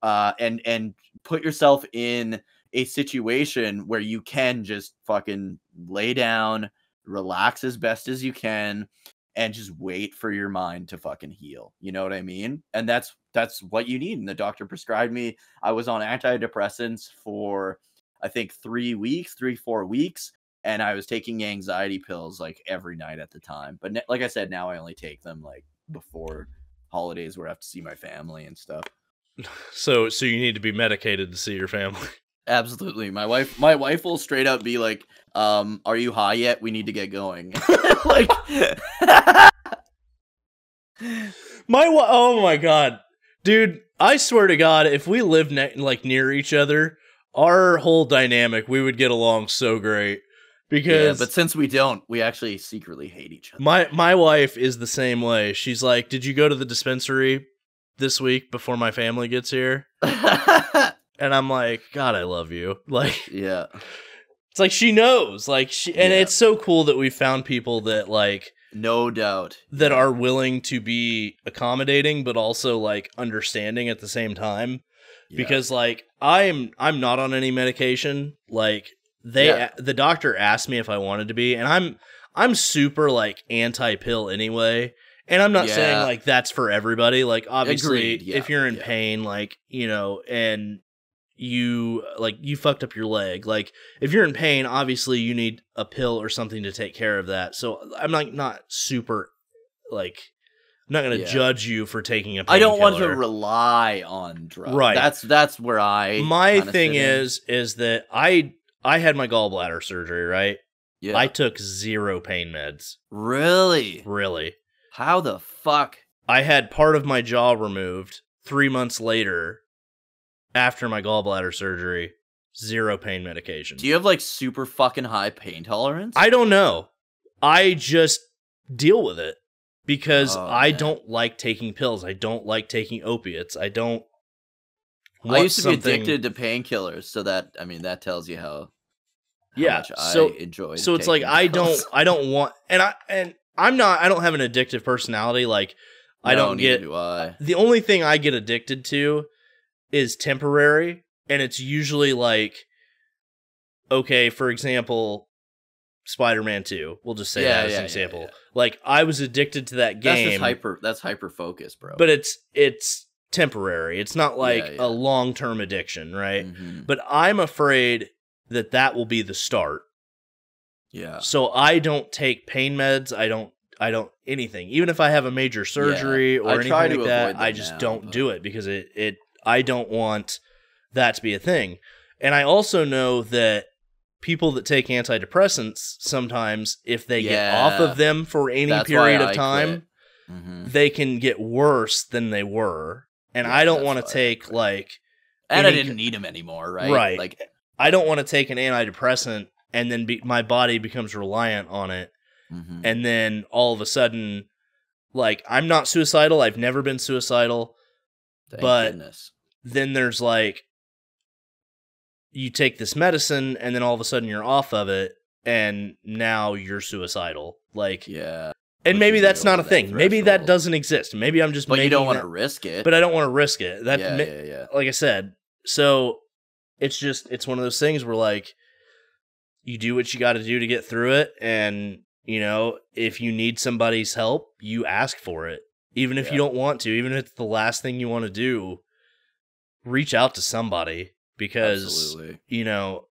and put yourself in a situation where you can just fucking lay down, relax as best as you can, and just wait for your mind to fucking heal. You know what I mean? And that's what you need. And the doctor prescribed me. I was on antidepressants for I think 4 weeks, and I was taking anxiety pills like every night at the time. But like I said, now I only take them like before holidays where I have to see my family and stuff. So you need to be medicated to see your family. Absolutely. My wife will straight up be like, are you high yet? We need to get going. Like oh my god. Dude, I swear to God, if we lived like near each other, our whole dynamic, we would get along so great. Because but since we don't, we actually secretly hate each other. My wife is the same way. She's like, "Did you go to the dispensary this week before my family gets here?" And I'm like, "God, I love you." Like, yeah. It's like she knows. Like and it's so cool that we found people that like no doubt that are willing to be accommodating but also like understanding at the same time. Because like I'm not on any medication. Like the doctor asked me if I wanted to be, and I'm super like anti-pill anyway. And I'm not saying like that's for everybody. Like obviously if you're in pain, like, you know, and you fucked up your leg, like if you're in pain, obviously you need a pill or something to take care of that. So I'm like not super like I'm not going to judge you for taking a painkiller. I don't want to rely on drugs. Right. That's where my thing is that I had my gallbladder surgery, right? Yeah. I took 0 pain meds. Really? Really. How the fuck? I had part of my jaw removed 3 months later after my gallbladder surgery. 0 pain medication. Do you have like super fucking high pain tolerance? I don't know. I just deal with it because I don't like taking pills. I don't like taking opiates. I used to be addicted to painkillers, so that tells you how much I enjoy. So it's like I don't want, and I don't have an addictive personality. Like neither do I. The only thing I get addicted to is temporary, and it's usually like, okay, for example, Spiderman 2. We'll just say that as an example. Yeah. Like I was addicted to that game. That's hyper focus, bro. But it's temporary. It's not like a long-term addiction, right? Mm-hmm. But I'm afraid that will be the start. Yeah. So I don't take pain meds. I don't anything. Even if I have a major surgery or anything like that, I just don't do it because I don't want that to be a thing. And I also know that people that take antidepressants, sometimes if they get off of them for any period of time, they can get worse than they were. And I don't want to take like... And I didn't need them anymore, right? Right. Like, I don't want to take an antidepressant and then my body becomes reliant on it. Mm-hmm. And then all of a sudden, like, I'm not suicidal. I've never been suicidal. Thank goodness. Then there's like, you take this medicine and then all of a sudden you're off of it and now you're suicidal. Like, yeah. And maybe that's not a thing. Maybe that doesn't exist. Maybe I'm just But you don't want to risk it. But I don't want to risk it. Yeah. Like I said, so it's one of those things where like, you do what you got to do to get through it. And, you know, if you need somebody's help, you ask for it. Even if you don't want to, even if it's the last thing you want to do, reach out to somebody because, you know,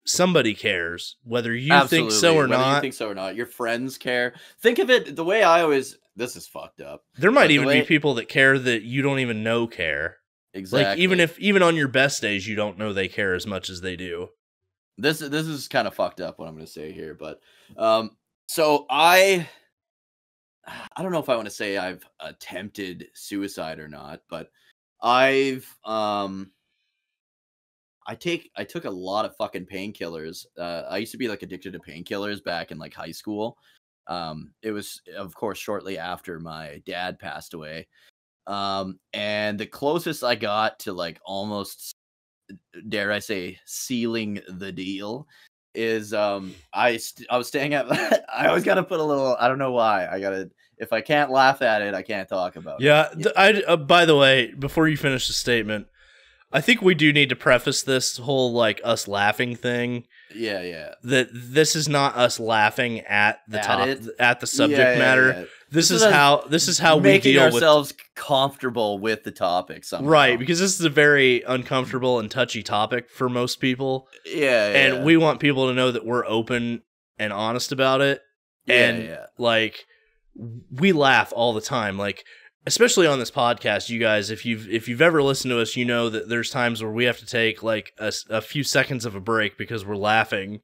somebody cares, whether you think so or not. You think so or not. Your friends care. Think of it the way this is fucked up. There might even be people that care that you don't even know care. Exactly. Like even on your best days, you don't know they care as much as they do. This is kind of fucked up what I'm going to say here, but so I don't know if I want to say I've attempted suicide or not, but I took a lot of fucking painkillers. I used to be like addicted to painkillers back in like high school. It was of course shortly after my dad passed away. And the closest I got to like almost, dare I say, sealing the deal is I was staying at I always got to put a little, I don't know why, if I can't laugh at it, I can't talk about it. Yeah, by the way, before you finish the statement, I think we do need to preface this whole like us laughing thing. Yeah. That this is not us laughing at the subject matter. Yeah. This is how we making deal ourselves comfortable with the topic somehow. Right, because this is a very uncomfortable and touchy topic for most people. And we want people to know that we're open and honest about it. And like we laugh all the time. Like especially on this podcast, you guys, if you've ever listened to us, you know that there's times where we have to take like a few seconds of a break because we're laughing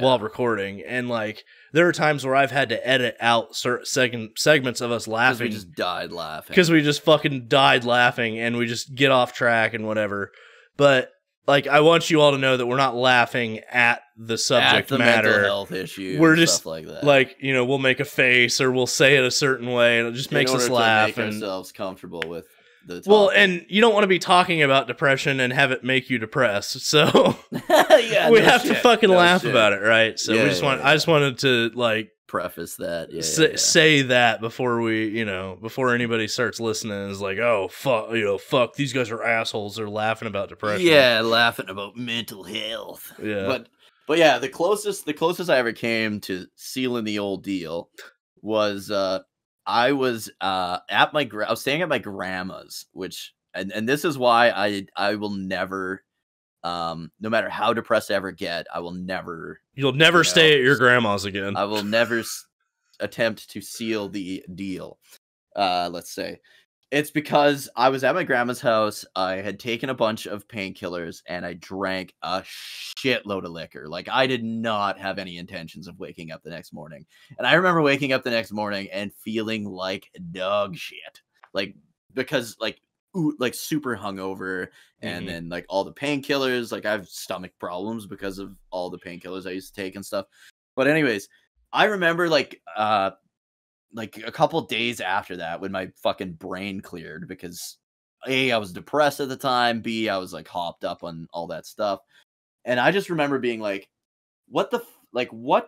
while recording. And like there are times where I've had to edit out certain segments of us laughing. We just died laughing. Because we just fucking died laughing and we just get off track and whatever. But like I want you all to know that we're not laughing at the subject matter. Mental health issue. We're just stuff like that. Like, you know, we'll make a face or we'll say it a certain way and it just makes us laugh and make ourselves comfortable with the topic. Well, and you don't want to be talking about depression and have it make you depressed. So we have to fucking laugh about it, right? So I just wanted to like preface that. Say that before before anybody starts listening and is like, oh fuck, these guys are assholes. They're laughing about depression. Yeah, laughing about mental health. Yeah. But yeah, the closest I ever came to sealing the old deal was I was I was staying at my grandma's, which and this is why I will never no matter how depressed I ever get, you'll never stay at your grandma's again. I will never attempt to seal the deal. Let's say it's because I was at my grandma's house. I had taken a bunch of painkillers and I drank a shitload of liquor. Like I did not have any intentions of waking up the next morning. And I remember waking up the next morning and feeling like dog shit. Like because like super hungover and then like all the painkillers, like I have stomach problems because of all the painkillers I used to take and stuff. But anyways, I remember like a couple days after that when my fucking brain cleared because A, I was depressed at the time, B, I was like hopped up on all that stuff. And I just remember being like, what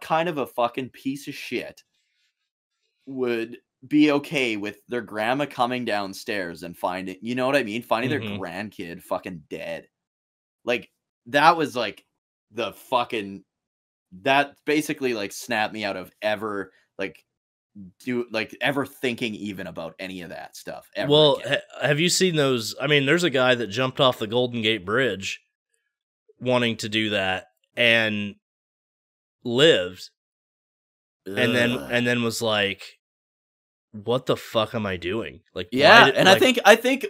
kind of a fucking piece of shit would be okay with their grandma coming downstairs and finding their grandkid fucking dead. Like that was like the fucking, that basically like snapped me out of ever thinking even about any of that stuff ever. Well, have you seen those? I mean, there's a guy that jumped off the Golden Gate Bridge wanting to do that and lived. Ugh. and then was like, what the fuck am I doing? Like, I think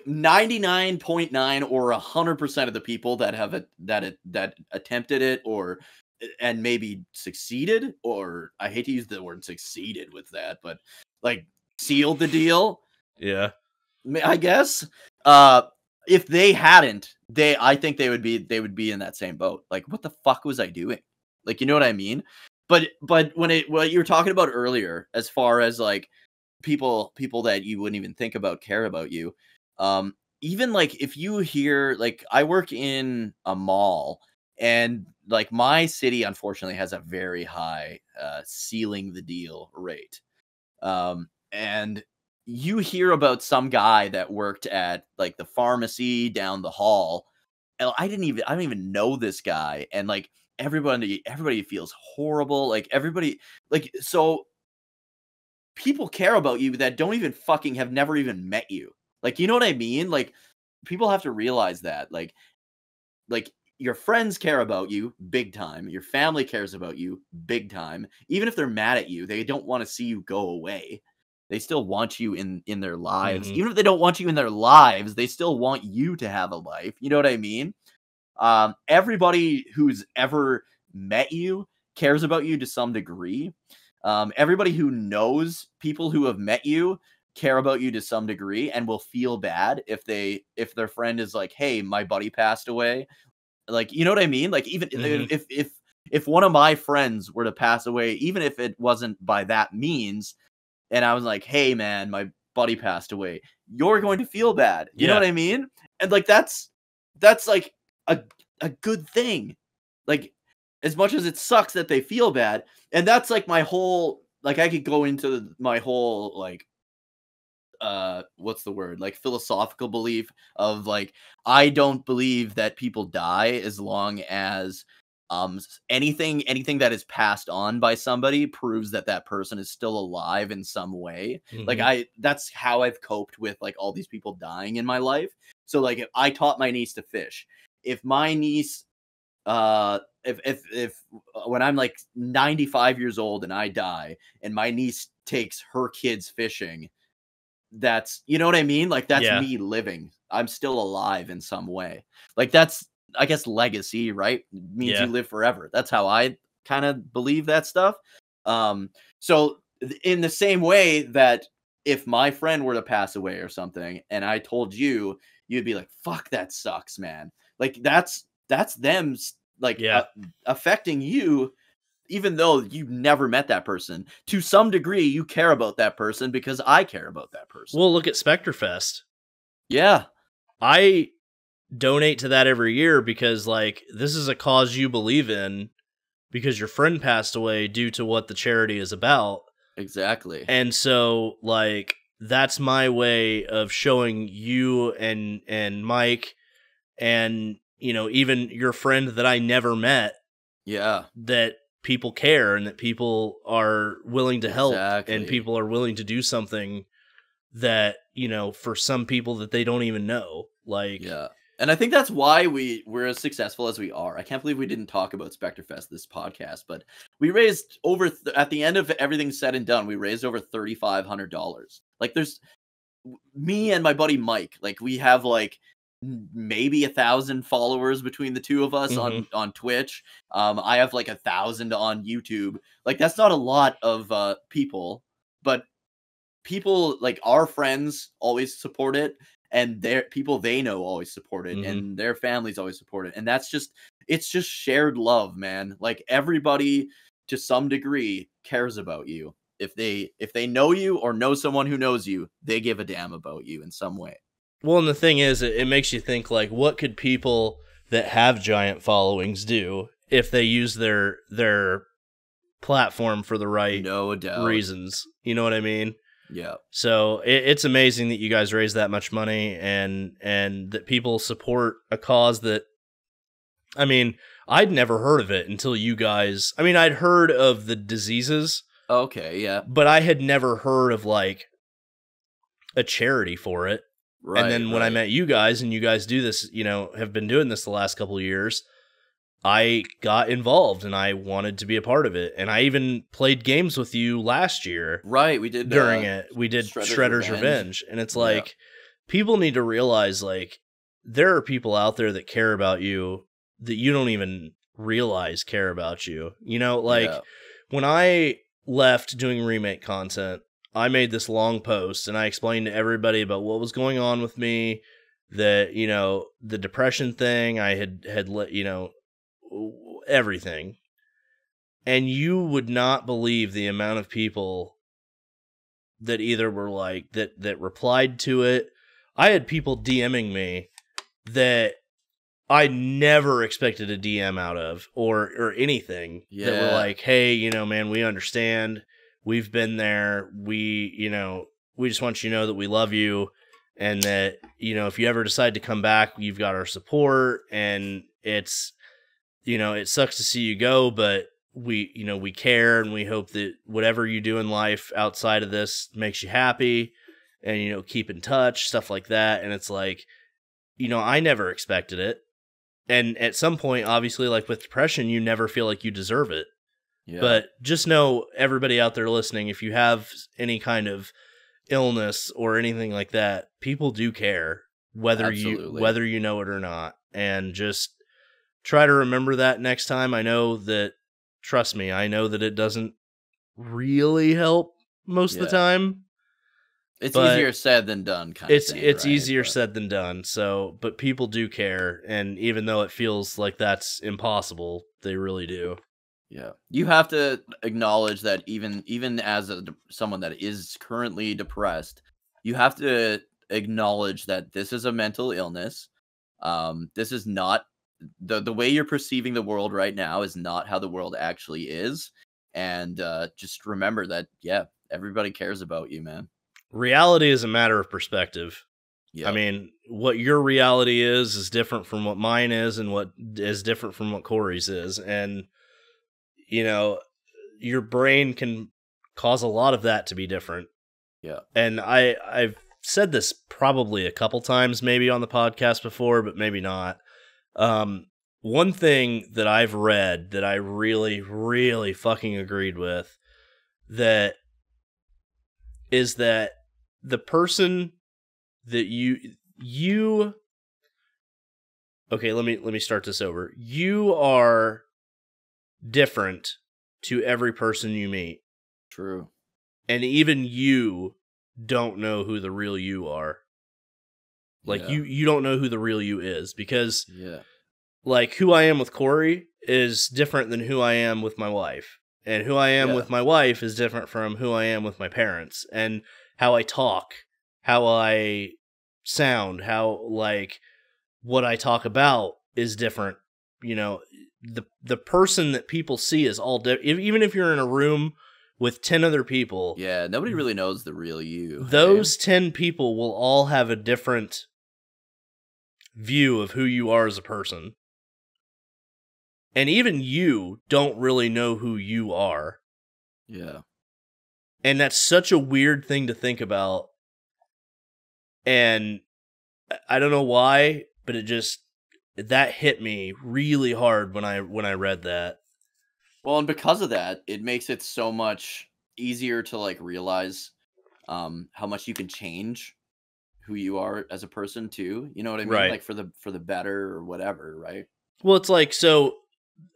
99.9 or 100% of the people that have that attempted it and maybe succeeded, or I hate to use the word succeeded with that, but like sealed the deal. Yeah, I guess. If they hadn't, I think they would be in that same boat. Like, what the fuck was I doing? Like, you know what I mean? But what you were talking about earlier, as far as like people that you wouldn't even think about care about you. Even like if you hear, like I work in a mall and like my city unfortunately has a very high sealing the deal rate. And you hear about some guy that worked at like the pharmacy down the hall. And I don't even know this guy. And like everybody feels horrible. Like everybody, like, so people care about you that don't even fucking have never even met you. Like, you know what I mean? Like, people have to realize that, like your friends care about you big time. Your family cares about you big time. Even if they're mad at you, they don't want to see you go away. They still want you in their lives. Mm-hmm. Even if they don't want you in their lives, they still want you to have a life. You know what I mean? Everybody who's ever met you cares about you to some degree. Everybody who knows people who have met you care about you to some degree and will feel bad if their friend is like, hey, my buddy passed away. Like, you know what I mean? Like, even if one of my friends were to pass away, even if it wasn't by that means, and I was like, hey man, my buddy passed away, you're going to feel bad. You know what I mean? And like, that's like a good thing. Like, as much as it sucks that they feel bad. And that's like my whole, like, I could go into my whole, like, what's the word, like philosophical belief of like, I don't believe that people die as long as anything that is passed on by somebody proves that that person is still alive in some way. Like that's how I've coped with like all these people dying in my life. So like if I taught my niece to fish, if my niece if when I'm like 95 years old and I die and my niece takes her kids fishing, that's, you know what I mean? Like that's Yeah. me living. I'm still alive in some way. Like that's, I guess, legacy, right? Means Yeah. you live forever. That's how I kind of believe that stuff. So in the same way that if my friend were to pass away or something and I told you, you'd be like, fuck, that sucks, man. Like that's them like Yeah. affecting you, even though you've never met that person. To some degree, you care about that person because I care about that person. Well, look at Spectrefest. Yeah. I donate to that every year because, like, this is a cause you believe in because your friend passed away due to what the charity is about. Exactly. And so, like, that's my way of showing you and Mike and, you know, even your friend that I never met, yeah, that people care and that people are willing to help exactly. and people are willing to do something that, you know, for some people that they don't even know. Like, yeah. And I think that's why we're as successful as we are. I can't believe we didn't talk about Spectrefest this podcast, but we raised over at the end of everything said and done, we raised over $3,500. Like there's me and my buddy Mike, like we have like maybe 1,000 followers between the two of us on Twitch. I have like 1,000 on YouTube. Like that's not a lot of people, but people like our friends always support it, and their people they know always support it, and their families always support it. And that's just, it's just shared love, man. Like everybody to some degree cares about you. If they know you or know someone who knows you, they give a damn about you in some way. Well, and the thing is, it makes you think, like, what could people that have giant followings do if they use their platform for the right reasons? You know what I mean? Yeah. So it's amazing that you guys raise that much money and that people support a cause that, I mean, I'd never heard of it until you guys. I mean, I'd heard of the diseases. Okay, yeah. But I had never heard of like a charity for it. Right, and then when I met you guys and you guys do this, you know, have been doing this the last couple of years, I got involved and I wanted to be a part of it. And I even played games with you last year. Right, we did during it. We did Shredder's Revenge. And it's like, people need to realize, like, there are people out there that care about you that you don't even realize care about you. You know, like when I left doing remake content, I made this long post and I explained to everybody about what was going on with me, that, you know, the depression thing, I had let, you know, everything. And you would not believe the amount of people that either were like, that replied to it. I had people DMing me that I never expected a DM out of or anything, that were like, hey, you know, man, we understand. We've been there. We, you know, we just want you to know that we love you and that, you know, if you ever decide to come back, you've got our support. And it's, you know, it sucks to see you go, but we, you know, we care and we hope that whatever you do in life outside of this makes you happy and, you know, keep in touch, stuff like that. And it's like, you know, I never expected it. And at some point, obviously, like with depression, you never feel like you deserve it. Yeah. But just know, everybody out there listening, if you have any kind of illness or anything like that, people do care, whether you know it or not. And just try to remember that next time. I know that, trust me, I know that it doesn't really help most of the time. It's easier said than done, kind of thing. It's easier said than done. So, but people do care, and even though it feels like that's impossible, they really do. Yeah, you have to acknowledge that even as someone that is currently depressed, you have to acknowledge that this is a mental illness. This is not the way you're perceiving the world right now is not how the world actually is. And just remember that, everybody cares about you, man. reality is a matter of perspective. Yeah. I mean, what your reality is different from what mine is, and what is different from what Corey's is. And, you know, your brain can cause a lot of that to be different. Yeah. And I've said this probably a couple times maybe on the podcast before, but maybe not. One thing that I've read that I really, really fucking agreed with that is that the person that you okay, let me start this over. You are different to every person you meet. True. And even you don't know who the real you are. Like, Yeah. you don't know who the real you is, because Yeah. like, who I am with Corey is different than who I am with my wife. And who I am Yeah. with my wife is different from who I am with my parents. And how I talk, how I sound, how, like, what I talk about is different. You know, the person that people see is all different. Even if you're in a room with 10 other people. Yeah, nobody really knows the real you. Those 10 people will all have a different view of who you are as a person. And even you don't really know who you are. Yeah. And that's such a weird thing to think about. And I don't know why, but that hit me really hard when I read that. Well, and because of that, it makes it so much easier to like realize how much you can change who you are as a person too. You know what I mean? Right. Like for the better or whatever, right? Well, it's like, so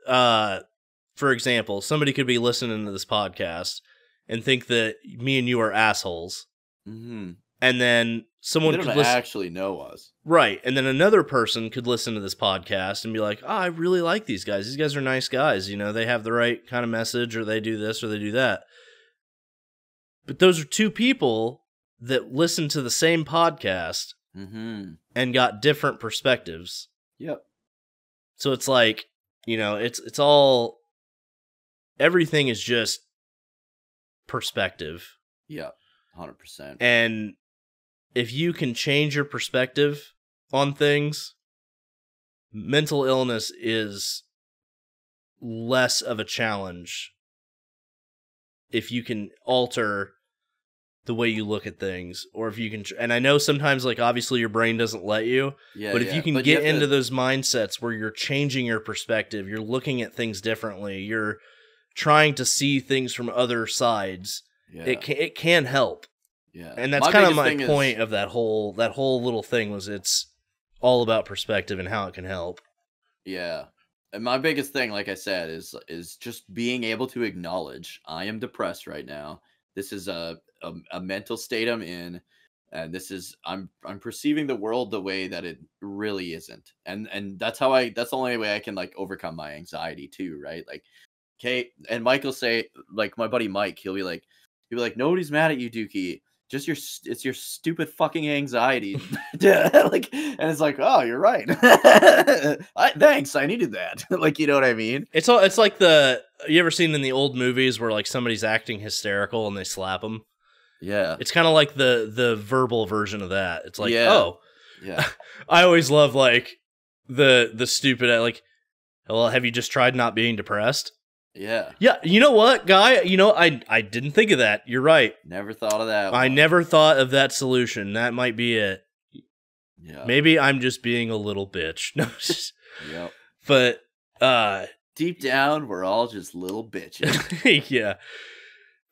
for example, somebody could be listening to this podcast and think that me and you are assholes. Mm-hmm. And then someone They could don't listen. actually know us. Right. And then another person could listen to this podcast and be like, oh, I really like these guys. These guys are nice guys. You know, they have the right kind of message, or they do this or they do that. But those are two people that listen to the same podcast and got different perspectives. Yep. So it's like, you know, it's all, everything is just perspective. Yeah. 100%. And if you can change your perspective on things, mental illness is less of a challenge if you can alter the way you look at things, or if you can, and I know sometimes, like, obviously your brain doesn't let you, but if you can get into those mindsets where you're changing your perspective, you're looking at things differently, you're trying to see things from other sides, it can help. Yeah. And that's kind of my point of that whole little thing, was it's all about perspective and how it can help. Yeah. And my biggest thing, like I said, is just being able to acknowledge I am depressed right now. This is a mental state I'm in, and this is I'm perceiving the world the way that it really isn't. And that's the only way I can like overcome my anxiety too, right? Like, okay, and Mike will say, like, my buddy Mike, he'll be like, nobody's mad at you, Dookie. Just it's your stupid fucking anxiety. Like, and it's like, oh, you're right. Thanks, I needed that. Like, you know what I mean? It's like you ever seen in the old movies where like somebody's acting hysterical and they slap them? Yeah. It's kind of like the verbal version of that. It's like, yeah. I always love like the stupid, like, well, have you just tried not being depressed? Yeah. Yeah, you know what, guy? You know, I didn't think of that. You're right. Never thought of that. I never thought of that solution. That might be it. Yeah. Maybe I'm just being a little bitch. No. Yep. But deep down, we're all just little bitches. Yeah.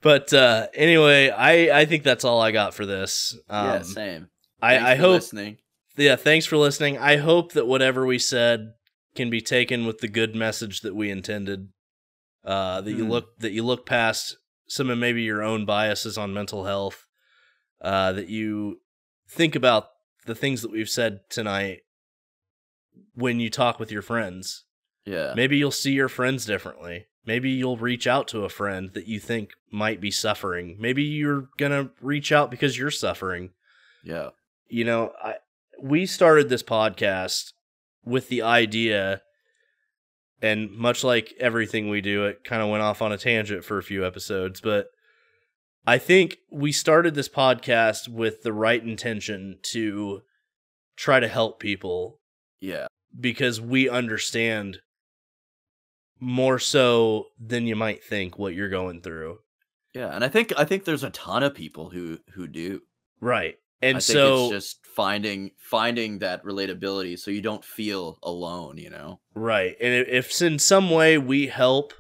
But anyway, I think that's all I got for this. Yeah, same. I hope listening. Yeah, thanks for listening. I hope that whatever we said can be taken with the good message that we intended. That you look past some of maybe your own biases on mental health. That you think about the things that we've said tonight when you talk with your friends. Yeah. Maybe you'll see your friends differently. Maybe you'll reach out to a friend that you think might be suffering. Maybe you're gonna reach out because you're suffering. Yeah. You know, we started this podcast with the idea, and much like everything we do, it kind of went off on a tangent for a few episodes, but I think we started this podcast with the right intention to try to help people. Yeah. Because we understand more so than you might think what you're going through. Yeah, and I think there's a ton of people who do. Right. And I think it's just finding that relatability so you don't feel alone, you know? Right. And if in some way we help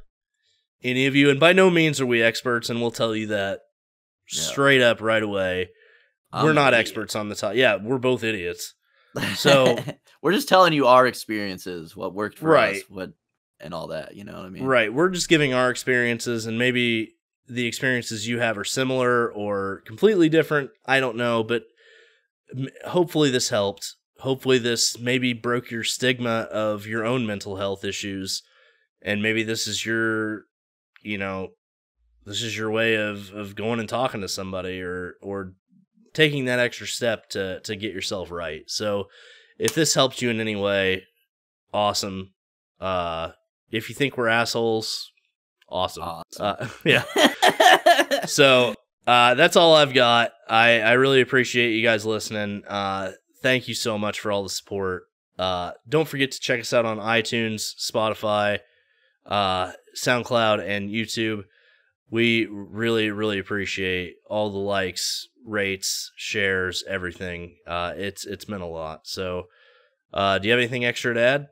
any of you, and by no means are we experts, and we'll tell you that straight up right away. We're not experts on the top. Yeah, we're both idiots. So we're just telling you our experiences, what worked for us, right. what and all that, you know what I mean? Right. We're just giving our experiences, and maybe the experiences you have are similar or completely different. I don't know, but hopefully this helped. Hopefully this maybe broke your stigma of your own mental health issues, and maybe this is your, you know, this is your way of going and talking to somebody or taking that extra step to get yourself right. So if this helped you in any way, awesome. If you think we're assholes, awesome. Yeah. So that's all I've got. I really appreciate you guys listening. Thank you so much for all the support. Don't forget to check us out on iTunes, Spotify, SoundCloud, and YouTube. We really, really appreciate all the likes, rates, shares, everything. It's meant a lot. So do you have anything extra to add?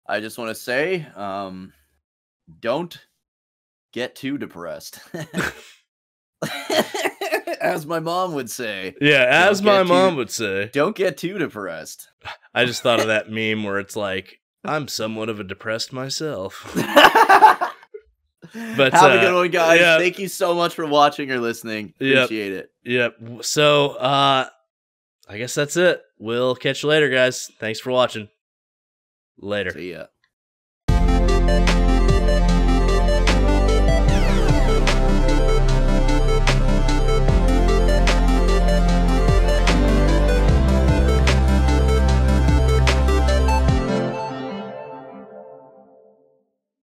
I just want to say, don't get too depressed. As my mom would say. Yeah, as my mom would say. Don't get too depressed. I just thought of that meme where it's like, I'm somewhat of a depressed myself. But have a good one, guys. Yeah. Thank you so much for watching or listening. Appreciate it. Yep. So, I guess that's it. We'll catch you later, guys. Thanks for watching. Later. See ya.